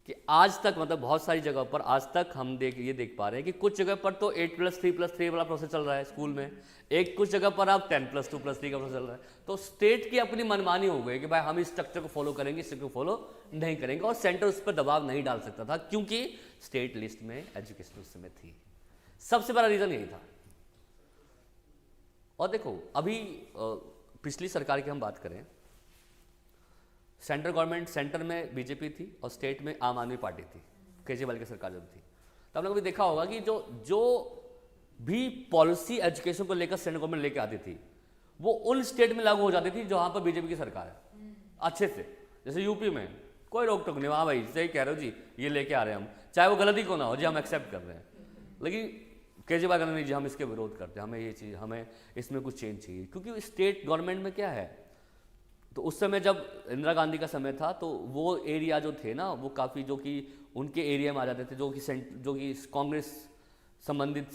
S1: कि आज तक मतलब बहुत सारी जगह पर आज तक हम ये देख पा रहे हैं कि कुछ जगह पर तो 8+3+3 वाला प्रोसेस चल रहा है स्कूल में, एक कुछ जगह पर अब 10+2+3 का प्रोसेस चल रहा है। तो स्टेट की अपनी मनमानी हो गई कि भाई हम इस स्ट्रक्चर को फॉलो करेंगे, इस को फॉलो नहीं करेंगे, और सेंटर उस पर दबाव नहीं डाल सकता था क्योंकि स्टेट लिस्ट में एजुकेशन उस समय थी। सबसे बड़ा रीज़न यही था। और देखो अभी पिछली सरकार की हम बात करें, सेंट्रल गवर्नमेंट, सेंटर में बीजेपी थी और स्टेट में आम आदमी पार्टी थी, केजरीवाल की सरकार जब थी। तो हम लोग भी देखा होगा कि जो भी पॉलिसी एजुकेशन को लेकर सेंट्रल गवर्नमेंट लेके आती थी वो उन स्टेट में लागू हो जाती थी जहां पर बीजेपी की सरकार है अच्छे से। जैसे यूपी में कोई रोक टोक नहीं, हाँ भाई सही कह रहे हो जी, ये लेके आ रहे हैं हम, चाहे वो गलती को ना हो जी, हम एक्सेप्ट कर रहे हैं। लेकिन केजरीवाल कहना नहीं जी हम इसके विरोध करते हैं, हमें ये चीज़, हमें इसमें कुछ चेंज चाहिए। क्योंकि स्टेट गवर्नमेंट में क्या है, तो उस समय जब इंदिरा गांधी का समय था तो वो एरिया जो थे ना वो काफ़ी जो कि उनके एरिया में आ जाते थे, जो कि कांग्रेस संबंधित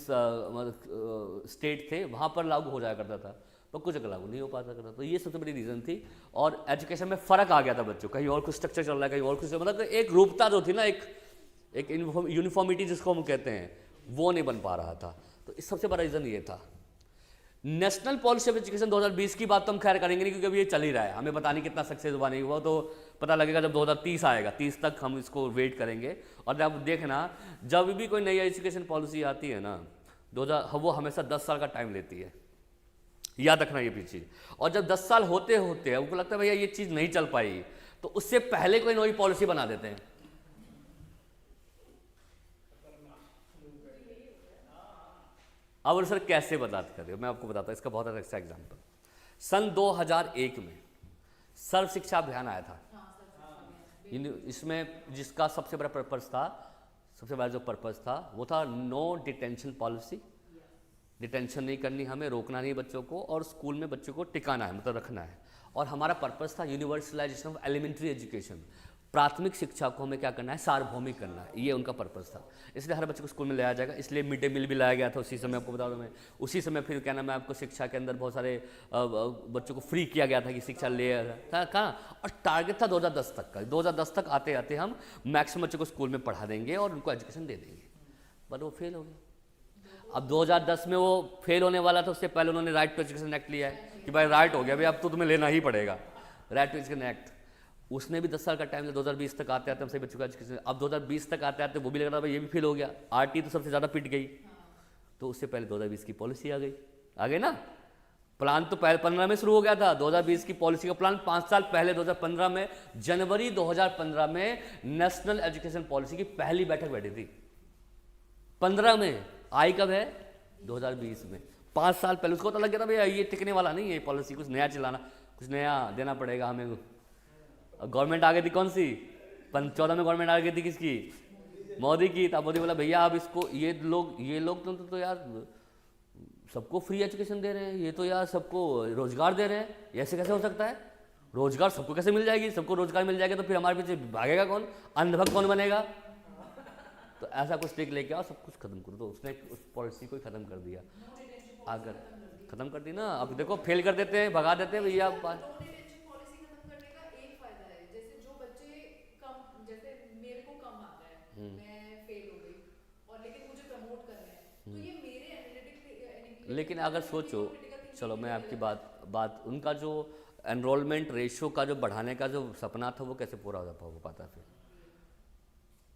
S1: स्टेट थे, वहाँ पर लागू हो जाया करता था, पर कुछ जगह लागू नहीं हो पाता करता। तो ये सबसे बड़ी रीज़न थी। और एजुकेशन में फ़र्क आ गया था बच्चों, कहीं और कुछ स्ट्रक्चर चल रहा है, कहीं और कुछ, मतलब एक रूपता जो थी ना, एक यूनिफॉर्मिटी जिसको हम कहते हैं, वो नहीं बन पा रहा था। तो इस सबसे बड़ा रीज़न ये था। नेशनल पॉलिसी ऑफ एजुकेशन 2020 की बात तो हम खैर करेंगे नहीं, क्योंकि अभी ये चल ही रहा है, हमें पता नहीं कितना सक्सेस हुआ नहीं हुआ, तो पता लगेगा जब 2030 आएगा, 30 तक हम इसको वेट करेंगे। और जब देखना, जब भी कोई नई एजुकेशन पॉलिसी आती है ना, 2000 वो हमेशा 10 साल का टाइम लेती है, याद रखना ये भी चीज़। और जब 10 साल होते होते उनको लगता है भैया ये चीज़ नहीं चल पाई, तो उससे पहले कोई नई पॉलिसी बना देते हैं। अब सर कैसे बात करें, मैं आपको बताता हूँ इसका बहुत अच्छा एग्जाम्पल। सन 2001 में सर्व शिक्षा अभियान आया था, इसमें जिसका सबसे बड़ा पर्पस था, सबसे बड़ा जो पर्पस था वो था नो डिटेंशन पॉलिसी। डिटेंशन नहीं करनी, हमें रोकना नहीं बच्चों को, और स्कूल में बच्चों को टिकाना है, मतलब रखना है। और हमारा पर्पस था यूनिवर्सलाइजेशन ऑफ एलिमेंट्री एजुकेशन, प्राथमिक शिक्षा को हमें क्या करना है, सार्वभौमिक करना है, ये उनका पर्पस था। इसलिए हर बच्चे को स्कूल में लाया जाएगा, इसलिए मिड डे मील भी लाया गया था उसी समय, आपको बता दूं मैं। उसी समय फिर क्या नाम है आपको, शिक्षा के अंदर बहुत सारे बच्चों को फ्री किया गया था कि शिक्षा ले था कहाँ, और टारगेट था 2010 तक का। 2010 तक आते आते हम मैक्सिमम बच्चों को स्कूल में पढ़ा देंगे और उनको एजुकेशन दे देंगे, बट वो फेल हो गया। अब 2010 में वो फेल होने वाला था, उससे पहले उन्होंने राइट टू एजुकेशन एक्ट लिया है कि भाई राइट हो गया भाई, अब तो तुम्हें लेना ही पड़ेगा राइट टू एजुकेशन एक्ट। उसने भी 10 साल का टाइम लिया, 2020 तक आते आते हम सभी बच्चों का एजुकेशन। अब 2020 तक आते आते वो भी लग रहा था ये भी फेल हो गया, आरटी तो सबसे ज़्यादा पिट गई, तो उससे पहले 2020 की पॉलिसी आ गई ना। प्लान तो पहले 15 में शुरू हो गया था, 2020 की पॉलिसी का प्लान 5 साल पहले 2015 में, जनवरी 2015 में नेशनल एजुकेशन पॉलिसी की पहली बैठक बैठी थी। 15 में आई कब है, 2020 में, 5 साल पहले। उसको तो लग गया था भैया ये टिकने वाला नहीं है पॉलिसी, कुछ नया चलाना, कुछ नया देना पड़ेगा हमें। गवर्नमेंट आ गई थी कौन सी, 14 में गवर्नमेंट आ गई थी किसकी, मोदी की। तब मोदी बोला भैया आप इसको, ये लोग तो यार सबको फ्री एजुकेशन दे रहे हैं, ये तो यार सबको रोजगार दे रहे हैं, ऐसे कैसे हो सकता है, रोजगार सबको कैसे मिल जाएगी, सबको रोजगार मिल जाएगा तो फिर हमारे पीछे भागेगा कौन, अंधभक्त कौन बनेगा। तो ऐसा कुछ ट्रिक लेके आओ, सब कुछ खत्म करो। तो उसने उस पॉलिसी को खत्म कर दिया, अगर खत्म कर दी ना, अब देखो फेल कर देते हैं, भगा देते हैं भैया। लेकिन अगर सोचो, चलो मैं आपकी बात उनका जो एनरोलमेंट रेशियो का जो बढ़ाने का जो सपना था वो कैसे पूरा हो पाता फिर।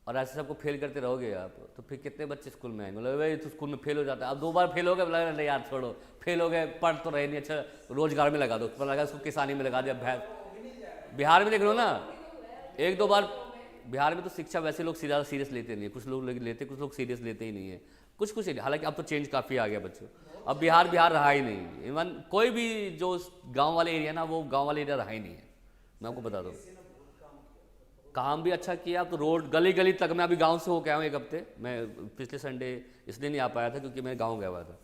S1: और ऐसे सबको फेल करते रहोगे आप, तो फिर कितने बच्चे स्कूल में आएंगे, बोले भाई तो स्कूल में फेल हो जाता है। अब 2 बार फेल हो गए, बोला नहीं यार छोड़ो, फेल हो गए, पढ़ तो रहे नहीं, अच्छा रोजगार में लगा दो, तो लगा उसको किसानी में लगा दिया। बिहार में देख लो ना, 1-2 बार बिहार में तो शिक्षा वैसे लोग ज़्यादा सीरियस लेते नहीं है, कुछ लोग लेते, कुछ लोग सीरियस लेते ही नहीं है, कुछ हालांकि अब तो चेंज काफ़ी आ गया बच्चों। अब बिहार रहा ही नहीं, इवन कोई भी जो गांव वाले एरिया ना, वो गांव वाले एरिया रहा ही नहीं है। मैं आपको बता दूँ, काम भी अच्छा किया। तो रोड गली गली तक, मैं अभी गांव से होकर आया हूँ 1 हफ्ते, मैं पिछले संडे इसलिए नहीं आ पाया था क्योंकि मैं गांव गया हुआ था।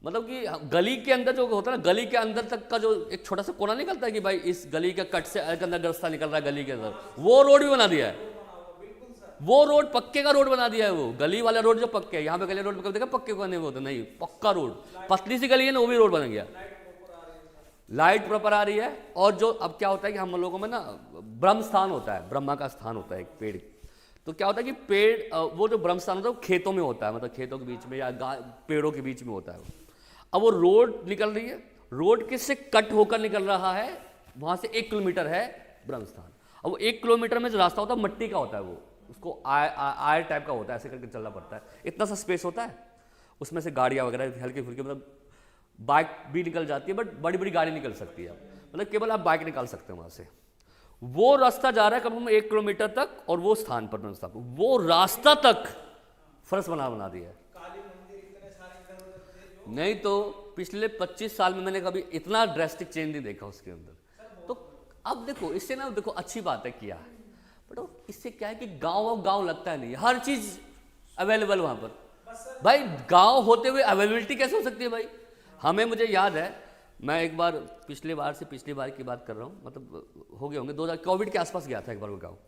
S1: मतलब कि गली के अंदर जो होता है ना, गली के अंदर तक का जो एक छोटा सा कोना निकलता है कि भाई इस गली का कट से अंदर रास्ता निकल रहा है गली के अंदर, वो रोड भी बना दिया है। वो रोड पक्के का रोड बना दिया है, वो गली वाला रोड जो पक्के है। यहाँ पे गली रोड पे कभी देखा पक्के को नहीं, वो तो नहीं, पक्का रोड, पतली सी गली है ना, वो भी रोड बन गया, लाइट प्रॉपर आ रही है। और जो अब क्या होता है कि हम लोगों में ना ब्रह्म स्थान होता है, ब्रह्मा का स्थान होता है एक पेड़, तो क्या होता है कि पेड़, वो जो ब्रह्म स्थान होता है वो खेतों में होता है, मतलब खेतों के बीच में या पेड़ों के बीच में होता है। अब वो रोड निकल रही है, रोड किससे कट होकर निकल रहा है, वहां से 1 किलोमीटर है ब्रह्म स्थान। अब वो 1 किलोमीटर में जो रास्ता होता है मट्टी का होता है, वो उसको आयर टाइप का होता है, ऐसे करके चलना पड़ता है, इतना सा स्पेस होता है, उसमें से गाड़ियाँ वगैरह हल्की फुल्की, मतलब बाइक भी निकल जाती है, बट बड़ी बड़ी गाड़ी निकल सकती है, मतलब केवल आप बाइक निकाल सकते हैं वहाँ से। वो रास्ता जा रहा है कम से कम 1 किलोमीटर तक, और वो स्थान पर वो रास्ता तक फर्श बना दिया है। नहीं तो पिछले 25 साल में मैंने कभी इतना ड्रेस्टिक चेंज नहीं देखा उसके अंदर। तो अब देखो, इससे ना देखो अच्छी बात है किया, बट इससे क्या है कि गांव लगता नहीं, हर चीज अवेलेबल वहां पर। भाई गांव होते हुए अवेलेबिलिटी कैसे हो सकती है भाई। हमें, मुझे याद है, मैं एक बार पिछली बार की बात कर रहा हूँ, मतलब हो गए होंगे 2000 कोविड के आसपास गया था एक बार वो गाँव।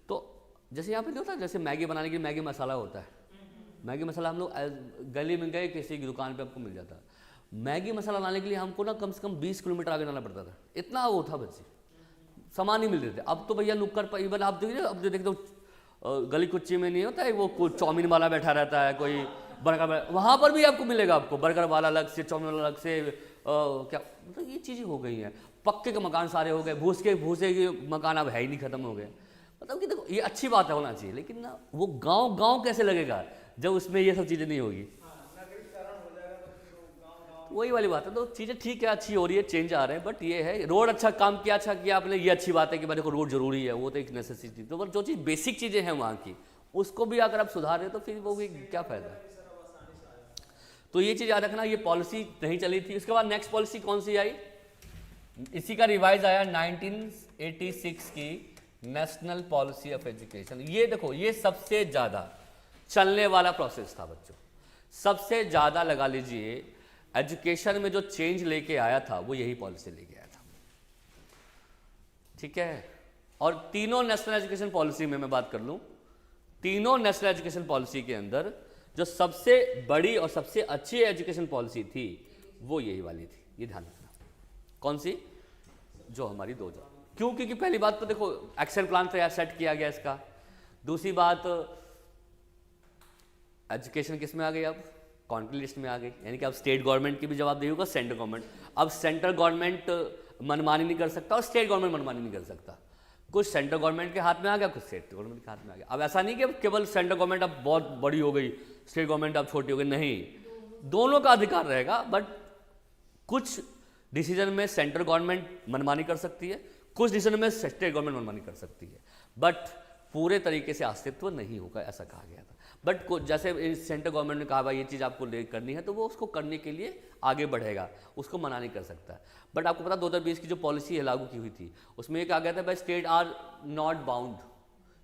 S1: तो जैसे यहाँ पे नहीं होता, जैसे मैगी बनाने के लिए मैगी मसाला होता है, मैगी मसाला हम लोग गली में गए, किसी की दुकान पे आपको मिल जाता है। मैगी मसाला लाने के लिए हमको ना कम से कम 20 किलोमीटर आगे जाना पड़ता था, इतना वो था बच्चे, सामान नहीं मिल रहे थे। अब तो भैया नुक्कड़ पर, इवन आप देखिए, अब जो देखते हो गली कुच्ची में नहीं होता है वो चाउमीन वाला बैठा रहता है, कोई बर्गर वहाँ पर भी आपको मिलेगा, आपको बर्गर वाला अलग से, चाउमीन वाला अलग से, क्या मतलब ये चीज़ें हो गई हैं। पक्के के मकान सारे हो गए, भूसे के मकान अब है ही नहीं, खत्म हो गए। मतलब कि देखो ये अच्छी बात है, होना चाहिए, लेकिन ना वो गांव कैसे लगेगा जब उसमें ये सब चीज़ें नहीं होगी। वही वाली बात है। तो चीज़ें ठीक है, अच्छी हो रही है, चेंज आ रहे हैं, बट ये है रोड अच्छा काम किया, अच्छा किया आपने, ये अच्छी बात है कि मेरे को रोड जरूरी है, वो तो एक नेसेसिटी। तो जो चीज़ बेसिक चीज़ें हैं वहाँ की, उसको भी अगर आप सुधार रहे तो फिर वो भी क्या फ़ायदा। तो ये चीज़ याद रखना, ये पॉलिसी नहीं चली थी। उसके बाद नेक्स्ट पॉलिसी कौन सी आई, इसी का रिवाइज आया 1986 की नेशनल पॉलिसी ऑफ एजुकेशन। ये देखो, ये सबसे ज़्यादा चलने वाला प्रोसेस था बच्चों, सबसे ज़्यादा लगा लीजिए एजुकेशन में जो चेंज लेके आया था वो यही पॉलिसी लेके आया था, ठीक है। और तीनों नेशनल एजुकेशन पॉलिसी में मैं बात कर लूँ, तीनों नेशनल एजुकेशन पॉलिसी के अंदर जो सबसे बड़ी और सबसे अच्छी एजुकेशन पॉलिसी थी वो यही वाली थी। ये ध्यान रखना, कौन सी, जो हमारी 2000। क्यों, क्योंकि पहली बात तो देखो एक्शन प्लान तैयार सेट किया गया इसका। दूसरी बात, एजुकेशन किस में आ गई, अब कॉन्ट्री लिस्ट में आ गई, यानी कि अब स्टेट गवर्नमेंट की भी जवाबदेही होगा, सेंट्रल गवर्नमेंट। अब सेंट्रल गवर्नमेंट मनमानी नहीं कर सकता और स्टेट गवर्नमेंट मनमानी नहीं कर सकता। कुछ सेंट्रल गवर्नमेंट के हाथ में आ गया, कुछ स्टेट गवर्नमेंट के हाथ में आ गया। अब ऐसा नहीं कि केवल सेंट्रल गवर्नमेंट अब बहुत बड़ी हो गई, स्टेट गवर्नमेंट अब छोटी हो गई, नहीं, दोनों का अधिकार रहेगा। बट कुछ डिसीजन में सेंट्रल गवर्नमेंट मनमानी कर सकती है, कुछ डिसीजन में स्टेट गवर्नमेंट मनमानी कर सकती है, बट पूरे तरीके से अस्तित्व नहीं होगा, ऐसा कहा गया था। बट जैसे सेंट्रल गवर्नमेंट ने कहा भाई ये चीज़ आपको करनी है, तो वो उसको करने के लिए आगे बढ़ेगा, उसको मना नहीं कर सकता। बट आपको पता 2020 की जो पॉलिसी है लागू की हुई थी, उसमें ये कहा गया था भाई स्टेट आर नॉट बाउंड,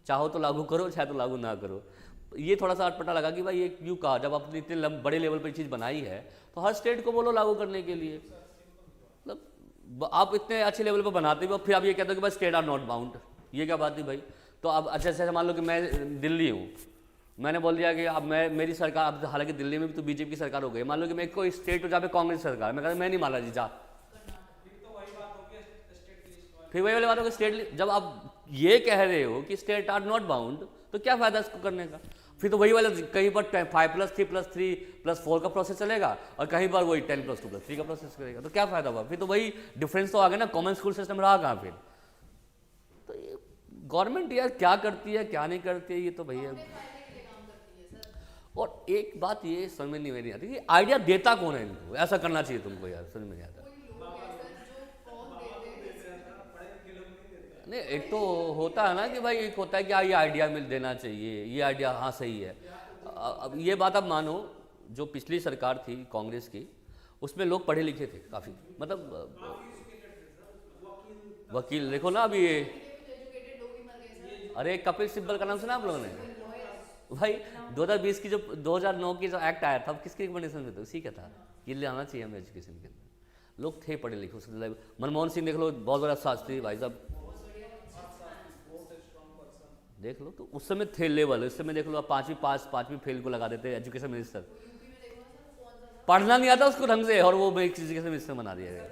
S1: चाहो तो लागू करो, चाहे तो लागू ना करो। ये थोड़ा सा अटपटा लगा कि भाई ये क्यों कहा, जब आपने इतने बड़े लेवल पर चीज़ बनाई है तो हर स्टेट को बोलो लागू करने के लिए। मतलब आप इतने अच्छे लेवल पर बनाते हो, फिर आप ये कहते हो कि भाई स्टेट आर नॉट बाउंड, ये क्या बात है भाई। तो अब अच्छा से मान लो कि मैं दिल्ली हूँ, मैंने बोल दिया कि अब मेरी सरकार, अब हालांकि दिल्ली में भी तो बीजेपी की सरकार हो गई, मान लो कि मैं कोई स्टेट हो जहाँ पे कांग्रेस सरकार, मैं कहता मैं नहीं माना जी जा, फिर वही वाली बात होगी स्टेट। जब आप ये कह रहे हो कि स्टेट आर नॉट बाउंड, तो क्या फायदा इसको करने का। फिर तो वही वाला कहीं पर 5+3+3+4 का प्रोसेस चलेगा और कहीं पर वही 10+2+3 का प्रोसेस करेगा, तो क्या फायदा हुआ। फिर तो वही डिफरेंस तो आ गया ना, कॉमन स्कूल सिस्टम रहा कहाँ फिर। तो ये गवर्नमेंट यार क्या करती है क्या नहीं करती है, ये तो भैया। और एक बात ये समझ में नहीं आती कि आइडिया देता कौन है इनको, ऐसा करना चाहिए तुमको यार, समझ में नहीं आता। नहीं, एक तो होता है ना कि भाई एक होता है कि ये आइडिया मिल देना चाहिए, ये आइडिया हाँ सही है। अब ये बात आप मानो, जो पिछली सरकार थी कांग्रेस की, उसमें लोग पढ़े लिखे थे काफ़ी, मतलब वकील देखो ना अभी ये, अरे कपिल सिब्बल का नाम सुना आप लोगों ने भाई। 2020 की जो 2009 की जो एक्ट आया था, किसकी रिकमेंडेशन में था, उसी का था, ये लाना चाहिए हमें एजुकेशन के अंदर। लोग थे पढ़े लिखे उसके, मनमोहन सिंह देख लो, बहुत बड़ा शास्त्री भाई साहब देख लो, तो उस समय थे लेवल। इस समय देख लो आप 5वीं पास 5वीं फेल को लगा देते एजुकेशन मिनिस्टर, पढ़ना नहीं आता उसको ढंग से, और वो एजुकेशन मिनिस्टर बना दिया गया।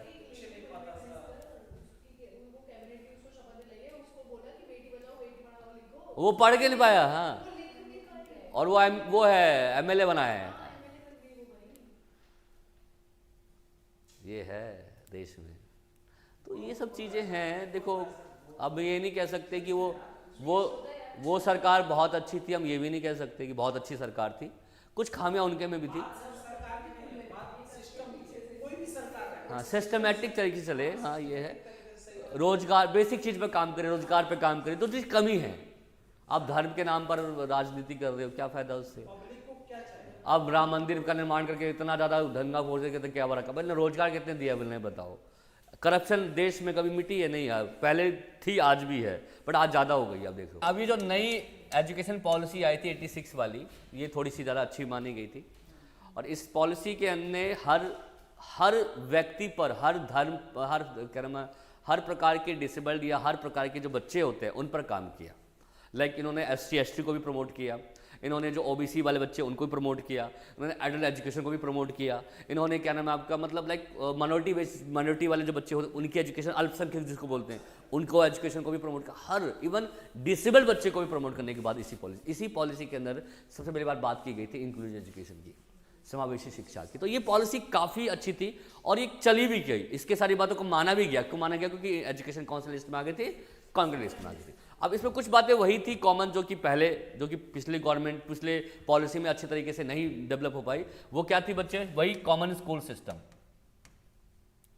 S1: वो पढ़ के नहीं पाया, हाँ, और वो है MLA बना है। ये है देश में, तो ये सब चीज़ें हैं। देखो अब ये नहीं कह सकते कि वो सरकार बहुत अच्छी थी, हम ये भी नहीं कह सकते कि बहुत अच्छी सरकार थी, कुछ खामियां उनके में भी थी। हाँ, सिस्टमेटिक तरीके से चले, हाँ ये है, रोजगार बेसिक चीज़ पे काम करें, रोजगार पे काम करें, तो चीज़ कमी है। आप धर्म के नाम पर राजनीति कर रहे हो, क्या फायदा उससे। अब राम मंदिर का निर्माण करके इतना ज़्यादा दंगा फोड़ देते, तो क्या बड़ा भाई, रोजगार कितने दिया बोलने बताओ। करप्शन देश में कभी मिटी है नहीं यार, पहले थी आज भी है, बट आज ज़्यादा हो गई। अब देखो अब ये जो नई एजुकेशन पॉलिसी आई थी 86 वाली, ये थोड़ी सी ज़्यादा अच्छी मानी गई थी। और इस पॉलिसी के अंदर हर व्यक्ति पर, हर धर्म, हर प्रकार के डिसेबल्ड या हर प्रकार के जो बच्चे होते हैं उन पर काम किया। लाइक इन्होंने SC ST को भी प्रमोट किया, इन्होंने जो ओबीसी वाले बच्चे उनको भी प्रमोट किया, इन्होंने एडल्ट एजुकेशन को भी प्रमोट किया, इन्होंने क्या नाम है आपका मतलब लाइक माइनॉरिटी वाले जो बच्चे होते हैं उनकी एजुकेशन, अल्पसंख्यक जिसको बोलते हैं उनको एजुकेशन को भी प्रमोट किया, हर इवन डिसेबल बच्चे को भी प्रमोट करने के बाद इसी पॉलिसी के अंदर सबसे पहली बार बात की गई थी इंक्लूसिव एजुकेशन की, समावेशी शिक्षा की। तो ये पॉलिसी काफ़ी अच्छी थी और ये चली भी गई, इसके सारी बातों को माना भी गया। क्यों माना गया? क्योंकि एजुकेशन काउंसिल लिस्ट में आ गए थे, कांग्रेस लिस्ट में आ गई थी। अब इसमें कुछ बातें वही थी कॉमन जो कि पिछली गवर्नमेंट पिछले पॉलिसी में अच्छी तरीके से नहीं डेवलप हो पाई। वो क्या थी बच्चे? वही common school system,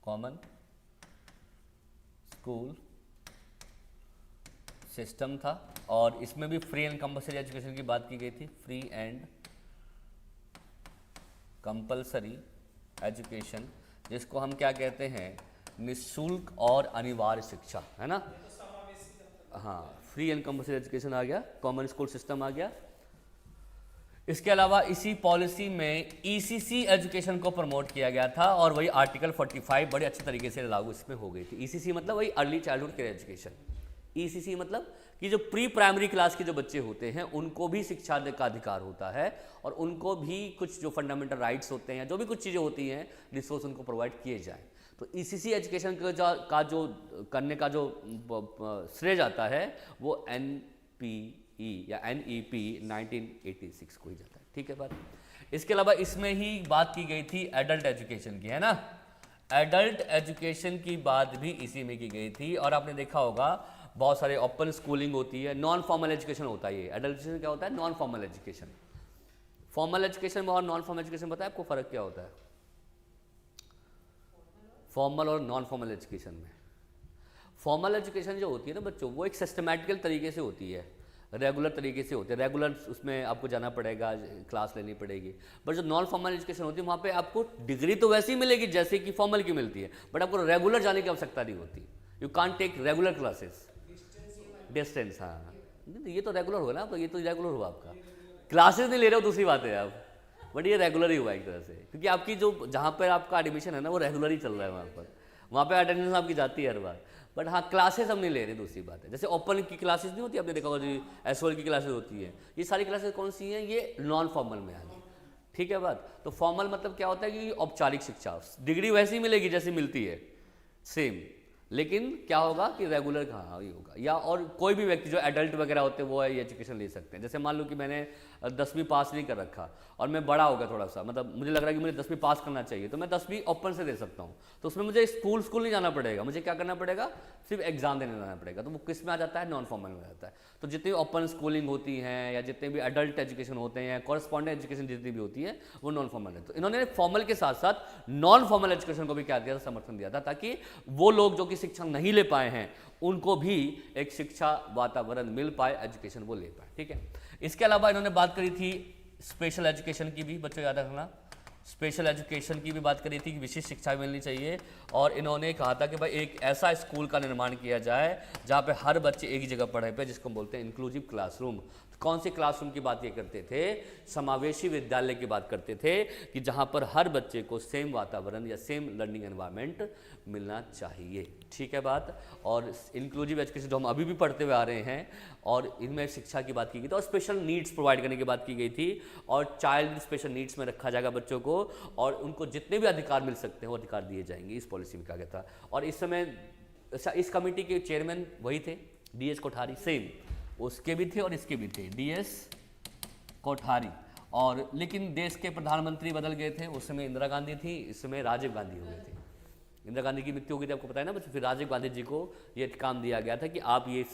S1: common school system था और इसमें भी फ्री एंड कंपल्सरी एजुकेशन की बात की गई थी, फ्री एंड कंपल्सरी एजुकेशन, जिसको हम क्या कहते हैं? निःशुल्क और अनिवार्य शिक्षा, है ना? हाँ, फ्री एंड कंपल्सरी एजुकेशन आ गया, कॉमन स्कूल सिस्टम आ गया। इसके अलावा इसी पॉलिसी में ईसीसी एजुकेशन को प्रमोट किया गया था और वही आर्टिकल 45 बड़े अच्छे तरीके से लागू इसमें हो गई थी। ईसीसी मतलब वही early childhood care education. ECC मतलब कि जो प्री प्राइमरी क्लास के जो बच्चे होते हैं उनको भी शिक्षा का अधिकार होता है और उनको भी कुछ जो फंडामेंटल राइट्स होते हैं, जो भी कुछ चीज़ें होती हैं, रिसोर्स उनको प्रोवाइड किए जाएँ। तो ईसीसी एजुकेशन का जो करने का जो श्रेय जाता है वो एनपीई या एनईपी 1986 को ही जाता है। ठीक है बात। इसके अलावा इसमें ही बात की गई थी एडल्ट एजुकेशन की, है ना? एडल्ट एजुकेशन की बात भी इसी में की गई थी और आपने देखा होगा बहुत सारे ओपन स्कूलिंग होती है, नॉन फॉर्मल एजुकेशन होता है। ये एडल्ट एजुकेशन क्या होता है? Non formal education. Formal education में और नॉन फॉर्मल एजुकेशन पता है आपको फ़र्क क्या होता है? फॉर्मल और नॉन फॉर्मल एजुकेशन में, फॉर्मल एजुकेशन जो होती है ना बच्चों, वो एक सिस्टमैटिकल तरीके से होती है, रेगुलर तरीके से होती है, रेगुलर उसमें आपको जाना पड़ेगा, क्लास लेनी पड़ेगी। बट जो नॉन फॉर्मल एजुकेशन होती है वहाँ पे आपको डिग्री तो वैसे ही मिलेगी जैसे कि फॉर्मल की मिलती है, बट आपको रेगुलर जाने की आवश्यकता नहीं होती। You can't take regular classes, distance. हाँ, ये तो रेगुलर हुआ ना, तो ये तो रेगुलर हुआ आपका, क्लासेस नहीं ले रहे हो दूसरी बात है आप, बट ये रेगुलर ही हुआ एक तरह से, क्योंकि आपकी जो जहाँ पर आपका एडमिशन है ना वो रेगुलर ही चल रहा है, वहाँ पर अटेंडेंस आपकी जाती है हर बार। बट हाँ, क्लासेस हम नहीं ले रहे, दूसरी बात है। जैसे ओपन की क्लासेस नहीं होती, आपने देखा होगा जी एसओएल की क्लासेस होती है, ये सारी क्लासेस कौन सी हैं? ये नॉन फॉर्मल में आ गई। ठीक है बात। तो फॉर्मल मतलब क्या होता है कि औपचारिक शिक्षा, डिग्री वैसी मिलेगी जैसी मिलती है सेम, लेकिन क्या होगा कि रेगुलर कहाँ ही होगा। या और कोई भी व्यक्ति जो एडल्ट वगैरह होते हैं वो ये एजुकेशन ले सकते हैं। जैसे मान लो कि मैंने 10वीं पास नहीं कर रखा और मैं बड़ा हो गया थोड़ा सा, मतलब मुझे लग रहा है कि मुझे 10वीं पास करना चाहिए, तो मैं 10वीं ओपन से दे सकता हूँ। तो उसमें मुझे स्कूल नहीं जाना पड़ेगा, मुझे क्या करना पड़ेगा? सिर्फ एग्जाम देने जाना पड़ेगा। तो वो किस में आ जाता है? नॉन फॉर्मल में आ जाता है। तो जितनी ओपन स्कूलिंग होती हैं या जितने भी एडल्ट एजुकेशन होते हैं, कॉरेस्पॉन्डेंट एजुकेशन जितनी भी होती है वो नॉन फॉर्मल है। तो इन्होंने फॉर्मल के साथ साथ नॉन फॉर्मल एजुकेशन को भी क्या दिया था? समर्थन दिया था, ताकि वो लोग जो कि शिक्षा नहीं ले पाए हैं उनको भी एक शिक्षा वातावरण मिल पाए, एजुकेशन वो ले पाए। ठीक है। इसके अलावा इन्होंने बात करी थी स्पेशल एजुकेशन की भी, बच्चों याद रखना, स्पेशल एजुकेशन की भी बात करी थी कि विशेष शिक्षा मिलनी चाहिए। और इन्होंने कहा था कि भाई एक ऐसा स्कूल का निर्माण किया जाए जहाँ पे हर बच्चे एक ही जगह पढ़े पे, जिसको बोलते हैं इंक्लूसिव क्लासरूम। कौन से क्लासरूम की बात ये करते थे? समावेशी विद्यालय की बात करते थे, कि जहाँ पर हर बच्चे को सेम वातावरण या सेम लर्निंग एनवायरनमेंट मिलना चाहिए। ठीक है बात। और इंक्लूसिव एजुकेशन जो हम अभी भी पढ़ते हुए आ रहे हैं, और इनमें शिक्षा की बात की गई थी और स्पेशल नीड्स प्रोवाइड करने की बात की गई थी, और चाइल्ड स्पेशल नीड्स में रखा जाएगा बच्चों को, और उनको जितने भी अधिकार मिल सकते हैं वो अधिकार दिए जाएंगे, इस पॉलिसी में कहा गया था। और इस समय इस कमेटी के चेयरमैन वही थे DS कोठारी, सेम उसके भी थे और इसके भी थे DS कोठारी। और लेकिन देश के प्रधानमंत्री बदल गए थे, उस समय इंदिरा गांधी थी, इस समय राजीव गांधी हो गए थे। इंदिरा गांधी की मृत्यु हो गई थी, आपको पता है ना बच्चों। फिर राजीव गांधी जी को ये काम दिया गया था कि आप ये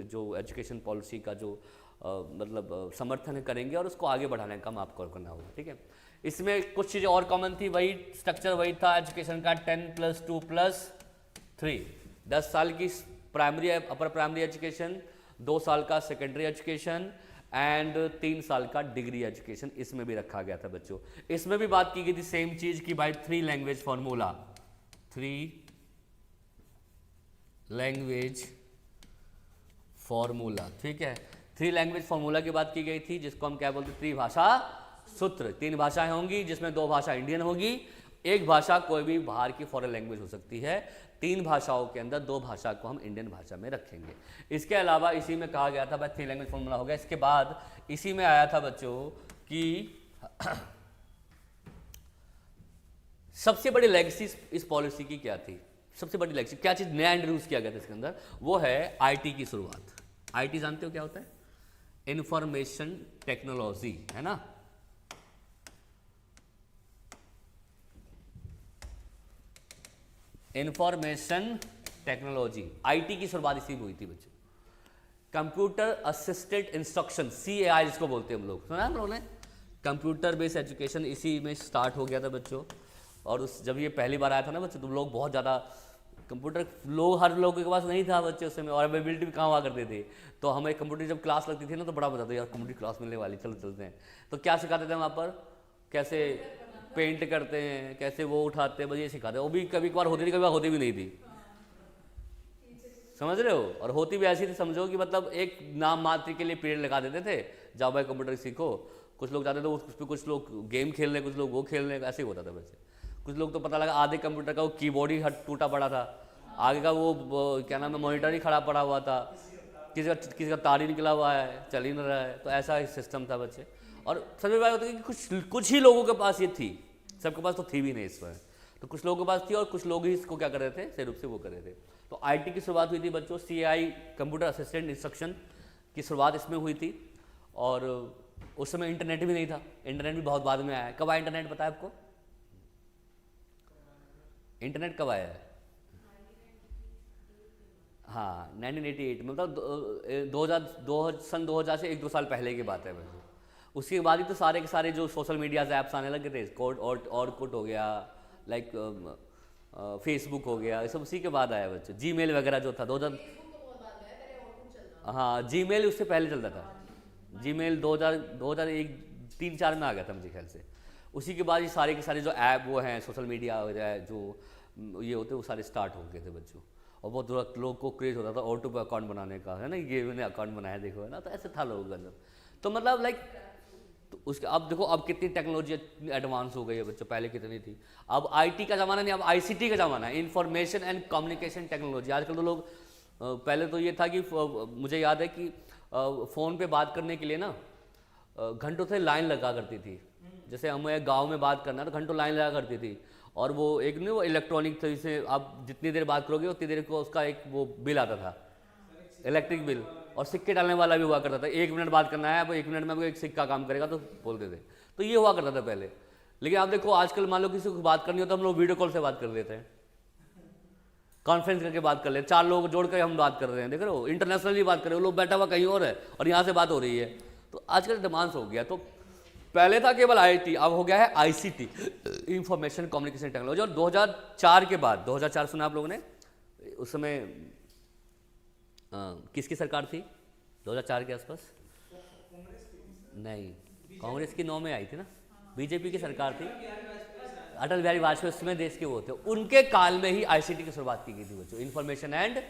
S1: जो एजुकेशन पॉलिसी का जो मतलब समर्थन करेंगे और उसको आगे बढ़ाने का काम आपको करना होगा। ठीक है। इसमें कुछ चीज़ें और कॉमन थी, वही स्ट्रक्चर वही था एजुकेशन का, 10+2+3, 10 साल की प्राइमरी अपर प्राइमरी एजुकेशन, 2 साल का सेकेंडरी एजुकेशन एंड 3 साल का डिग्री एजुकेशन, इसमें भी रखा गया था बच्चों। इसमें भी बात की गई थी सेम चीज की भाई 3 लैंग्वेज फॉर्मूला, 3 लैंग्वेज फॉर्मूला। ठीक है। 3 लैंग्वेज फॉर्मूला की बात की गई थी, जिसको हम क्या बोलते हैं? त्रिभाषा सूत्र। 3 भाषाएं होंगी जिसमें 2 भाषा इंडियन होगी एक भाषा कोई भी बाहर की फॉरेन लैंग्वेज हो सकती है, 3 भाषाओं के अंदर 2 भाषा को हम इंडियन भाषा में रखेंगे। इसके अलावा इसी में कहा गया था, भाई 3 लैंग्वेज फॉर्मूला हो गया। इसके बाद इसी में आया था बच्चों कि सबसे बड़ी लेगेसी इस पॉलिसी की क्या थी, सबसे बड़ी लेगेसी क्या चीज नया इंट्रोड्यूस किया गया था इसके अंदर, वो है आईटी की शुरुआत। आईटी जानते हो क्या होता है? इंफॉर्मेशन टेक्नोलॉजी, है ना। इंफॉर्मेशन टेक्नोलॉजी, आईटी की शुरुआत इसी में हुई थी बच्चों। कंप्यूटर असिस्टेड इंस्ट्रक्शन, CAI जिसको बोलते हैं हम लोग, सुना हम लोगों ने। कंप्यूटर बेस्ड एजुकेशन इसी में स्टार्ट हो गया था बच्चों। और उस जब ये पहली बार आया था ना बच्चों, तो लोग बहुत ज़्यादा कंप्यूटर, लोग हर लोगों के पास नहीं था बच्चे उस समय, और अवेलेबिलिटी भी कहाँ हुआ करते थे। तो हमें कंप्यूटर जब क्लास लगती थी ना, तो बड़ा मजा आता था, यार कंप्यूटर क्लास मिलने वाली, चलो चलते हैं। तो क्या सिखाते थे वहाँ पर, कैसे पेंट करते हैं, कैसे वो उठाते हैं, बस ये सिखाते हैं। वो भी कभी कभार होती थी, कभी होती भी नहीं थी, समझ रहे हो। और होती भी ऐसी थी, समझो कि मतलब एक नाम मात्र के लिए पीरियड लगा देते थे, जाओ भाई कंप्यूटर सीखो। कुछ लोग जाते थे उस पर, कुछ लोग गेम खेल रहे, कुछ लोग वो खेल रहे, ऐसे ही होता था बच्चे। कुछ लोग तो पता लगा आधे कंप्यूटर का वो कीबोर्ड ही टूटा पड़ा था, आगे का वो क्या नाम है मॉनिटर ही खराब पड़ा हुआ था, किसी का तार ही निकला हुआ है, चल ही नहीं रहा है। तो ऐसा ही सिस्टम था बच्चे। और सभी बात होती है कि कुछ ही लोगों के पास ये थी, सबके पास तो थी भी नहीं इस पर। तो कुछ लोगों के पास थी और कुछ लोग ही इसको क्या कर रहे थे, सही रूप से वो कर रहे थे। तो आईटी की शुरुआत हुई थी बच्चों, CAI कंप्यूटर असिस्टेंट इंस्ट्रक्शन की शुरुआत इसमें हुई थी। और उस समय इंटरनेट भी नहीं था, इंटरनेट भी बहुत बाद में आया है। कब आया इंटरनेट, पता है आपको? इंटरनेट कब आया है? हाँ 1988, मतलब 2000 से 1-2 साल पहले की बात है वैसे। उसके बाद ही तो सारे के सारे जो सोशल मीडिया ऐप्स आने लगे थे, कोड और कुट हो गया, लाइक फेसबुक हो गया, ये सब उसी के बाद आया बच्चों। जीमेल वगैरह जो था 2000, हाँ जीमेल उससे पहले चलता था। जीमेल 2001 3-4 में आ गया था मुझे ख्याल से। उसी के बाद ये सारे के सारे जो ऐप वो हैं सोशल मीडिया वगैरह जो ये होते वो सारे स्टार्ट हो गए थे बच्चों। और बहुत लोग को क्रेज होता था ऑटो पे अकाउंट बनाने का, है ना, ये मैंने अकाउंट बनाया देखो, है ना। तो ऐसे था लोगों के अंदर। तो मतलब लाइक तो उसके अब देखो अब कितनी टेक्नोलॉजी एडवांस हो गई है बच्चों, पहले कितनी थी। अब आईटी का ज़माना नहीं, अब आईसीटी का ज़माना है, इंफॉर्मेशन एंड कम्युनिकेशन टेक्नोलॉजी। आजकल तो लोग पहले तो ये था कि मुझे याद है कि फ़ोन पे बात करने के लिए ना घंटों से लाइन लगा करती थी। जैसे हमें गांव में बात करना तो घंटों लाइन लगा करती थी। और वो एक नहीं वो इलेक्ट्रॉनिक तरीके से आप जितनी देर बात करोगे उतनी देर को उसका एक वो बिल आता था, इलेक्ट्रिक बिल। और सिक्के डालने वाला भी हुआ करता था, 1 मिनट बात करना है, अब 1 मिनट में आपको एक सिक्का काम करेगा तो बोलते थे। तो ये हुआ करता था पहले। लेकिन आप देखो आजकल मान लो किसी को बात करनी हो तो हम लोग वीडियो कॉल से बात कर लेते हैं, कॉन्फ्रेंस करके बात कर ले, 4 लोग जोड़ कर हम बात कर रहे हैं, देख रहे हो, इंटरनेशनली बात कर रहे हो, लोग बैठा हुआ कहीं और है और यहाँ से बात हो रही है। तो आजकल एडवांस हो गया। तो पहले था केवल आईटी, अब हो गया है आईसीटी, इंफॉर्मेशन कम्युनिकेशन टेक्नोलॉजी। और 2004 के बाद, 2004 सुना आप लोगों ने, उस समय किसकी सरकार थी 2004 के आसपास? नहीं, कांग्रेस की 9 में आई थी ना, बीजेपी की सरकार थी, अटल बिहारी वाजपेयी उस समय देश के वो थे। उनके काल में ही आईसीटी की शुरुआत की गई थी बच्चों, इंफॉर्मेशन एंड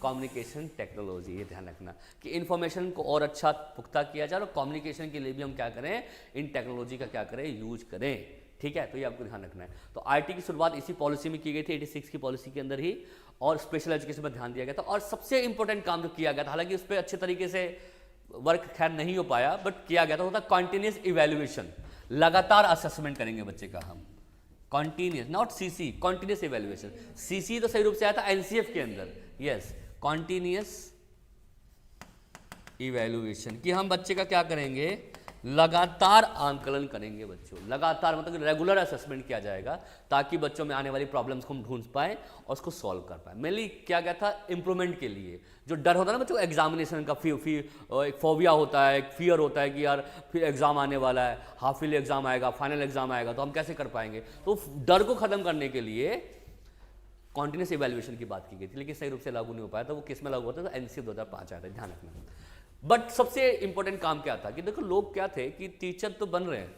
S1: कम्युनिकेशन टेक्नोलॉजी। ये ध्यान रखना कि इन्फॉर्मेशन को और अच्छा पुख्ता किया जाए और कम्युनिकेशन के लिए भी हम क्या करें, इन टेक्नोलॉजी का क्या करें, यूज करें। ठीक है, तो ये आपको ध्यान रखना है। तो आईटी की शुरुआत इसी पॉलिसी में की गई थी, 86 की पॉलिसी के अंदर ही, और स्पेशल एजुकेशन पर ध्यान दिया गया था। और सबसे इंपॉर्टेंट काम जो किया गया था, हालांकि उस पर अच्छे तरीके से वर्क खैर नहीं हो पाया, बट किया गया था, होता कॉन्टिन्यूस इवेल्युएशन। लगातार असेसमेंट करेंगे बच्चे का हम, continuous, not CC, continuous evaluation. CC तो सही रूप से आया था एनसीएफ के अंदर, यस, कॉन्टिन्यूस इवेल्युएशन, कि हम बच्चे का क्या करेंगे, लगातार आंकलन करेंगे बच्चों। लगातार मतलब रेगुलर असेसमेंट किया जाएगा ताकि बच्चों में आने वाली प्रॉब्लम्स को हम ढूंढ पाएं और उसको सॉल्व कर पाएं। मेनली क्या गया था, इंप्रूवमेंट के लिए। जो डर होता है ना बच्चों एग्जामिनेशन का, एक फोबिया होता है, एक फियर होता है कि यार फिर एग्जाम आने वाला है, हाफ ईयरली एग्जाम आएगा, फाइनल एग्जाम आएगा, तो हम कैसे कर पाएंगे। तो डर को खत्म करने के लिए कॉन्टिन्यूस इवैल्यूएशन की बात की गई थी, लेकिन सही रूप से लागू नहीं हो पाया था। वो किस में लागू होता था, एनसीएफ 2005 आया था, ध्यान रखना। बट सबसे इंपॉर्टेंट काम क्या था कि देखो लोग क्या थे कि टीचर तो बन रहे हैं,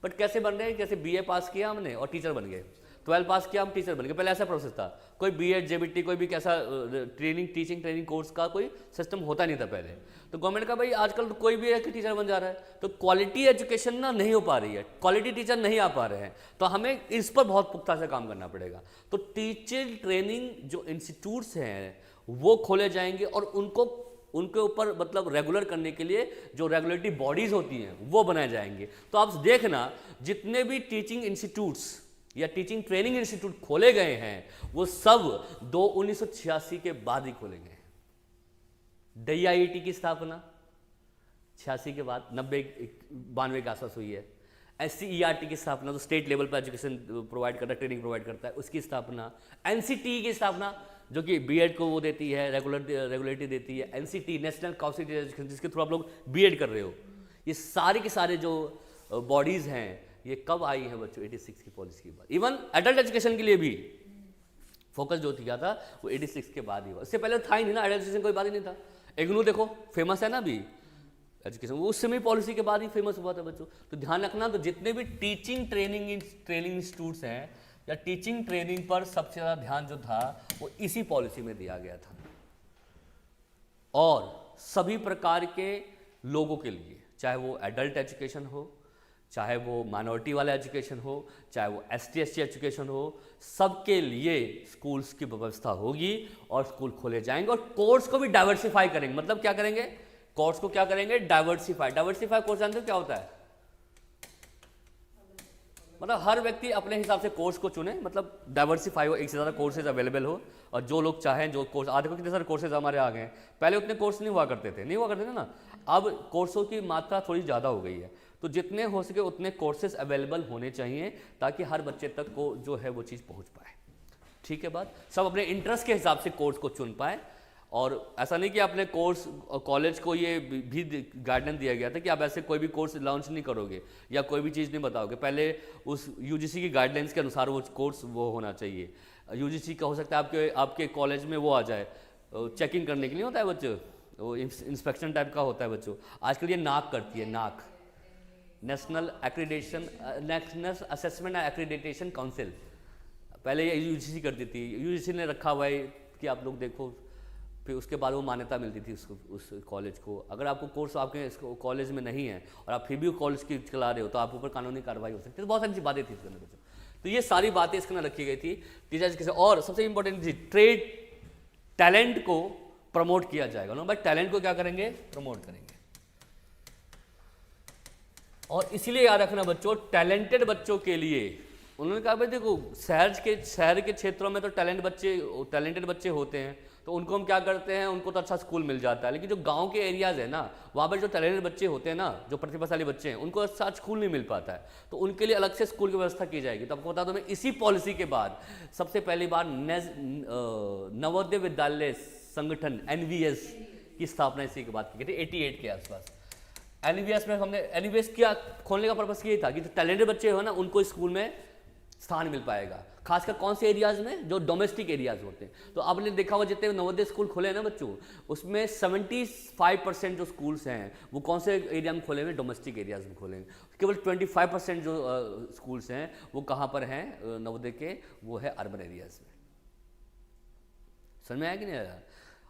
S1: बट कैसे बन रहे हैं, जैसे बीए पास किया हमने और टीचर बन गए। 12 पास किया हम टीचर बन गए, पहले ऐसा प्रोसेस था। कोई बीएड जेबीटी कोई भी कैसा टीचिंग ट्रेनिंग कोर्स का कोई सिस्टम होता नहीं था पहले। तो गवर्नमेंट का भाई आजकल तो कोई भी है कि टीचर बन जा रहा है, तो क्वालिटी एजुकेशन ना नहीं हो पा रही है, क्वालिटी टीचर नहीं आ पा रहे हैं, तो हमें इस पर बहुत पुख्ता से काम करना पड़ेगा। तो टीचर ट्रेनिंग जो इंस्टीट्यूट्स हैं वो खोले जाएंगे और उनके ऊपर मतलब रेगुलर करने के लिए जो रेगुलेटरी बॉडीज होती हैं वो बनाए जाएंगे। तो आप देखना जितने भी टीचिंग इंस्टीट्यूट्स या टीचिंग ट्रेनिंग इंस्टीट्यूट खोले गए हैं वो सब 1986 के बाद ही खोले गए हैं। DIIT की स्थापना 86 के बाद 92 के आसपास हुई है। SCERT की स्थापना जो स्टेट लेवल पर एजुकेशन प्रोवाइड करता है, ट्रेनिंग प्रोवाइड करता है, उसकी स्थापना। NCTE की स्थापना जो कि बीएड को वो देती है, रेगुलेटरी देती है। NCT नेशनल काउंसिल एजुकेशन जिसके थ्रू आप लोग बीएड कर रहे हो। ये सारे के सारे जो बॉडीज़ हैं ये कब आई हैं बच्चों? 86 की पॉलिसी के बाद। इवन एडल्ट एजुकेशन के लिए भी फोकस जो किया था वो 86 के बाद ही हुआ। इससे पहले था ही नहीं ना, एडल्ट एजुकेशन कोई बात ही नहीं था। इग्नू देखो फेमस है ना अभी एजुकेशन, वो उस समय पॉलिसी के बाद ही फेमस हुआ था बच्चों। तो ध्यान रखना, तो जितने भी टीचिंग ट्रेनिंग इंस्टीट्यूट्स हैं या टीचिंग ट्रेनिंग पर सबसे ज़्यादा ध्यान जो था वो इसी पॉलिसी में दिया गया था। और सभी प्रकार के लोगों के लिए, चाहे वो एडल्ट एजुकेशन हो, चाहे वो माइनॉरिटी वाला एजुकेशन हो, चाहे वो ST/SC एजुकेशन हो, सबके लिए स्कूल्स की व्यवस्था होगी और स्कूल खोले जाएंगे। और कोर्स को भी डाइवर्सिफाई करेंगे। मतलब क्या करेंगे? कोर्स को क्या करेंगे? डाइवर्सिफाई कोर्स जानते हो क्या होता है? मतलब हर व्यक्ति अपने हिसाब से कोर्स को चुने, मतलब डाइवर्सिफाई हो, एक से ज़्यादा कोर्सेज अवेलेबल हो और जो लोग चाहें जो कोर्स। आज देखो कितने सारे कोर्सेज हमारे आ गए हैं, पहले उतने कोर्स नहीं हुआ करते थे ना। अब कोर्सों की मात्रा थोड़ी ज़्यादा हो गई है, तो जितने हो सके उतने कोर्सेज अवेलेबल होने चाहिए ताकि हर बच्चे तक को जो है वो चीज़ पहुँच पाए। ठीक है बात, सब अपने इंटरेस्ट के हिसाब से कोर्स को चुन पाए। और ऐसा नहीं कि अपने कोर्स कॉलेज को ये भी गाइडलाइन दिया गया था कि आप ऐसे कोई भी कोर्स लॉन्च नहीं करोगे या कोई भी चीज़ नहीं बताओगे, पहले उस UGC की गाइडलाइंस के अनुसार वो कोर्स वो होना चाहिए। UGC का हो सकता है आपके कॉलेज में वो आ जाए, चेकिंग करने के लिए होता है बच्चों, वो इंस्पेक्शन टाइप का होता है बच्चों। आजकल ये नाक करती है, नाक national assessment and accreditation council, पहले ये UGC करती थी। UGC ने रखा हुआ है कि आप लोग देखो, फिर उसके बाद वो मान्यता मिलती थी उस कॉलेज को। अगर आपको कोर्स आपके कॉलेज में नहीं है और आप फिर भी कॉलेज की चला रहे हो तो आप ऊपर कानूनी कार्रवाई हो सकती है। तो बहुत सारी बातें थी इसके अंदर बच्चों। तो ये सारी बातें इसके अंदर रखी गई थी टीचर एजुकेशन। और सबसे इंपॉर्टेंट चीज, ट्रेड टैलेंट को प्रमोट किया जाएगा ना भाई। टैलेंट को क्या करेंगे? प्रमोट करेंगे। और इसीलिए याद रखना बच्चों, टैलेंटेड बच्चों के लिए उन्होंने कहा भाई देखो शहर के क्षेत्रों में तो टैलेंटेड बच्चे होते हैं, तो उनको हम क्या करते हैं, उनको तो अच्छा स्कूल मिल जाता है। लेकिन जो गांव के एरियाज़ है ना, वहाँ पर जो टैलेंटेड बच्चे होते हैं ना, जो प्रतिभाशाली बच्चे हैं, उनको अच्छा स्कूल नहीं मिल पाता है, तो उनके लिए अलग से स्कूल की व्यवस्था की जाएगी। तो आपको बता दो, मैं इसी पॉलिसी के बाद सबसे पहली बार नवोदय विद्यालय संगठन NVS की स्थापना इसी के बाद की गई थी 88 के आसपास। NVS में हमने NVS किया खोलने का पर्पस ये था कि जो टैलेंटेड बच्चे हो ना उनको स्कूल में स्थान मिल पाएगा, खासकर कौन से एरियाज में? जो डोमेस्टिक एरियाज होते हैं। तो आपने देखा होगा जितने नवोदय स्कूल खोले हैं ना बच्चों, उसमें 75% जो स्कूल्स हैं वो कौन से एरिया में खोले हुए? डोमेस्टिक एरियाज में खोले हैं। केवल 25% जो स्कूल्स हैं वो कहाँ पर हैं नवोदय के? वो है अर्बन एरियाज में। समझ में आया कि नहीं आया?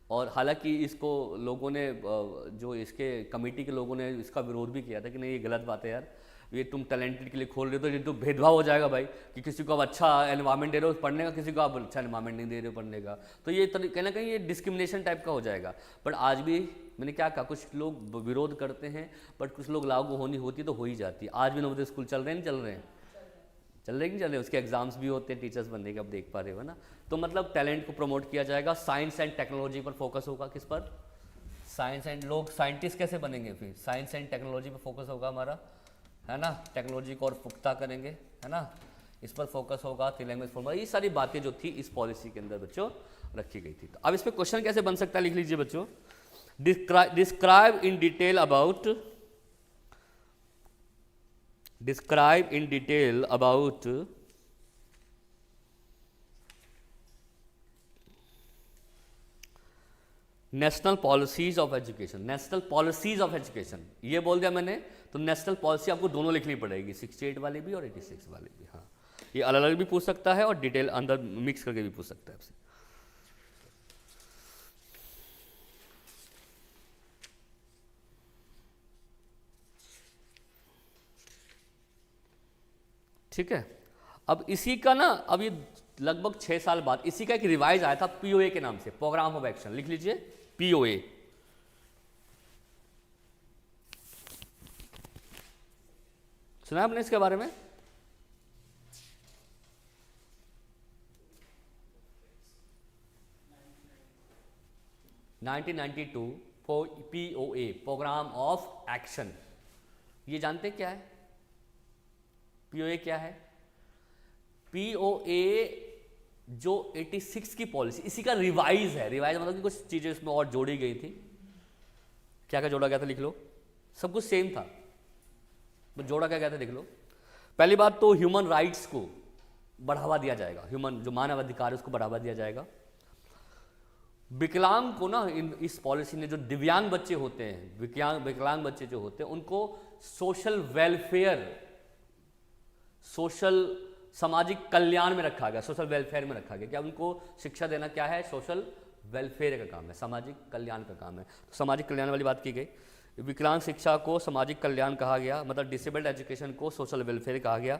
S1: और हालांकि इसको लोगों ने जो इसके कमेटी के लोगों ने इसका विरोध भी किया था कि नहीं ये गलत बात है यार, ये तुम टैलेंटेड के लिए खोल रहे हो तो ये तो भेदभाव हो जाएगा भाई, कि किसी को आप अच्छा एनवायरनमेंट दे रहे हो पढ़ने का, किसी को आप अच्छा एनवायरनमेंट नहीं दे रहे हो पढ़ने का, तो ये कहीं ना कहीं ये डिस्क्रिमिनेशन टाइप का हो जाएगा। बट आज भी मैंने क्या कहा, कुछ लोग विरोध करते हैं बट कुछ लोग लागू होनी होती तो हो ही जाती है। आज भी नवोदय स्कूल चल रहे हैं, नहीं चल रहे हैं? चल रहे कि चल रहे? उसके एग्जाम्स भी होते हैं टीचर्स बनने के, आप देख पा रहे हो ना। तो मतलब टैलेंट को प्रमोट किया जाएगा। साइंस एंड टेक्नोलॉजी पर फोकस होगा। किस पर? साइंस एंड, लोग साइंटिस्ट कैसे बनेंगे? फिर साइंस एंड टेक्नोलॉजी पर फोकस होगा हमारा, है ना। टेक्नोलॉजी को और पुख्ता करेंगे, है ना, इस पर फोकस होगा। लैंग्वेज फॉर्मूला, ये सारी बातें जो थी इस पॉलिसी के अंदर बच्चों रखी गई थी। तो अब इस पर क्वेश्चन कैसे बन सकता है, लिख लीजिए बच्चों। Describe in detail about national policies of education. National policies of education ये बोल दिया मैंने, तो नेशनल पॉलिसी आपको दोनों लिखनी पड़ेगी, 68 वाली भी और 86 वाली भी। हाँ, ये अलग अलग भी पूछ सकता है और डिटेल अंदर मिक्स करके भी पूछ सकता है आपसे। ठीक है, अब इसी का ना, अब ये लगभग 6 साल बाद इसी का एक रिवाइज आया था पीओए के नाम से, प्रोग्राम ऑफ एक्शन, लिख लीजिए पीओए। सुना आपने इसके बारे में? (1992) पीओए, प्रोग्राम ऑफ एक्शन। ये जानते क्या है पीओए क्या है? पीओए जो 86 की पॉलिसी, इसी का रिवाइज है। रिवाइज मतलब कि कुछ चीजें इसमें और जोड़ी गई थी। क्या क्या जोड़ा गया था लिख लो, सब कुछ सेम था, जोड़ा क्या गया था लिख लो। पहली बात तो ह्यूमन राइट्स को बढ़ावा दिया जाएगा, ह्यूमन जो मानव अधिकार है उसको बढ़ावा दिया जाएगा। विकलांग को ना, इस पॉलिसी ने जो दिव्यांग बच्चे होते हैं, विकलांग बच्चे जो होते हैं, उनको सोशल वेलफेयर, सोशल सामाजिक कल्याण में रखा गया, सोशल वेलफेयर में रखा गया। क्या उनको शिक्षा देना क्या है? सोशल वेलफेयर का काम है, सामाजिक कल्याण का काम है। तो सामाजिक कल्याण वाली बात की गई। विकलांग शिक्षा को सामाजिक कल्याण कहा गया, मतलब डिसेबल्ड एजुकेशन को सोशल वेलफेयर कहा गया।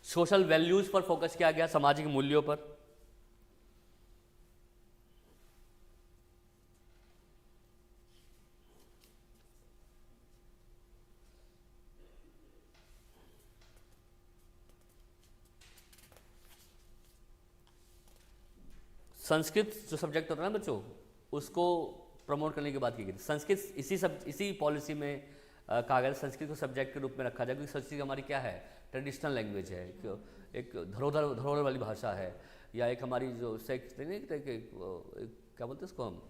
S1: सोशल वैल्यूज पर फोकस किया गया, सामाजिक मूल्यों पर। संस्कृत जो सब्जेक्ट होता है ना बच्चों, उसको प्रमोट करने की बात की गई थी। संस्कृत इसी पॉलिसी में कहा गया संस्कृत को सब्जेक्ट के रूप में रखा जाए, क्योंकि संस्कृत हमारी क्या है? ट्रेडिशनल लैंग्वेज है, एक धरोहर वाली भाषा है, या एक हमारी जो क्या बोलते हैं उसको हम,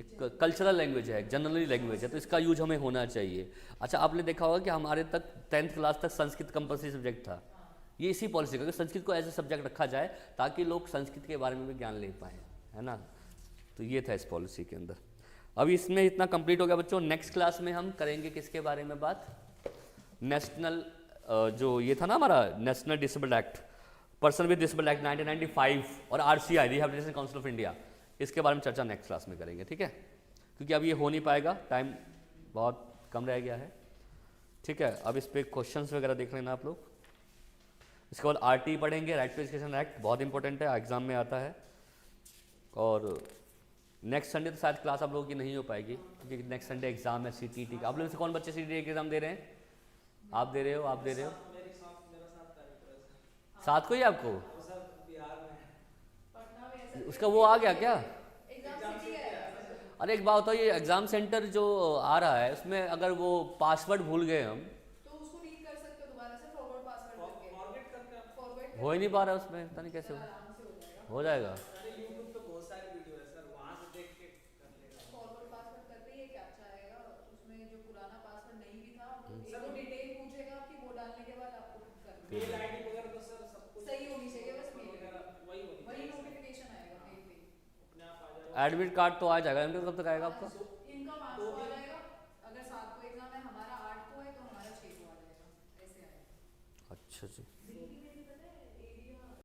S1: एक कल्चरल लैंग्वेज है, जनरली लैंग्वेज है, तो इसका यूज हमें होना चाहिए। अच्छा, आपने देखा होगा कि हमारे तक 10th क्लास तक संस्कृत कंपल्सरी सब्जेक्ट था। ये इसी पॉलिसी का कि संस्कृत को एज ए सब्जेक्ट रखा जाए ताकि लोग संस्कृत के बारे में भी ज्ञान ले पाएँ, है ना। तो ये था इस पॉलिसी के अंदर। अभी इसमें इतना कंप्लीट हो गया बच्चों। नेक्स्ट क्लास में हम करेंगे किसके बारे में बात? नेशनल जो ये था ना हमारा national disabled act, person with disabled act 1995 और RCI, rehabilitation council of India, इसके बारे में चर्चा नेक्स्ट क्लास में करेंगे, ठीक है। क्योंकि अब ये हो नहीं पाएगा, टाइम बहुत कम रह गया है, ठीक है। अब इस पर क्वेश्चंस वगैरह देख लेना आप लोग। इसके बाद RT पढ़ेंगे, राइट टू एजुकेशन एक्ट, बहुत इंपॉर्टेंट है, एग्जाम में आता है। और नेक्स्ट संडे तो शायद क्लास आप लोगों की नहीं हो पाएगी, क्योंकि नेक्स्ट संडे एग्जाम है CTT का। आप लोगों से कौन बच्चे CTT के एग्जाम दे रहे हैं? आप दे रहे हो? आप दे रहे हो? साथ को ही आपको उसका वो आ गया क्या? अरे एक बात बताओ, ये एग्जाम सेंटर जो आ रहा है उसमें अगर वो पासवर्ड भूल गए हम
S2: तो उसको रीड कर सकते हो दोबारा से, फॉरवर्ड पासवर्ड करके, फॉरवर्ड करके, फॉरवर्ड
S1: हो ही नहीं पा रहा उसमें, पता नहीं कैसे
S2: आराम से
S1: हो जाएगा।
S3: अरे YouTube पे बहुत सारे वीडियो है सर, वहां से देख के कर लेगा।
S2: फॉरवर्ड पासवर्ड करते ही एक कैप्चा आएगा, उसमें जो पुराना पासवर्ड नहीं भी था वो डिटेल पूछेगा कि वो डालने के बाद आपको करना है।
S3: मेल आईडी वगैरह तो सर सब कुछ
S2: सही होनी चाहिए, बस मेल
S3: वगैरह वही
S2: नोटिफिकेशन आएगा मेल पे,
S3: अपने आप आ जाएगा।
S1: एडमिट कार्ड तो आ जाएगा, एडमिट कब तक आएगा आपका?
S2: इनका 5 को आ जाएगा, अगर 7 को एग्जाम है, हमारा 8 को है तो हमारा 6 को आ जाएगा, ऐसे आएगा।
S1: अच्छा जी।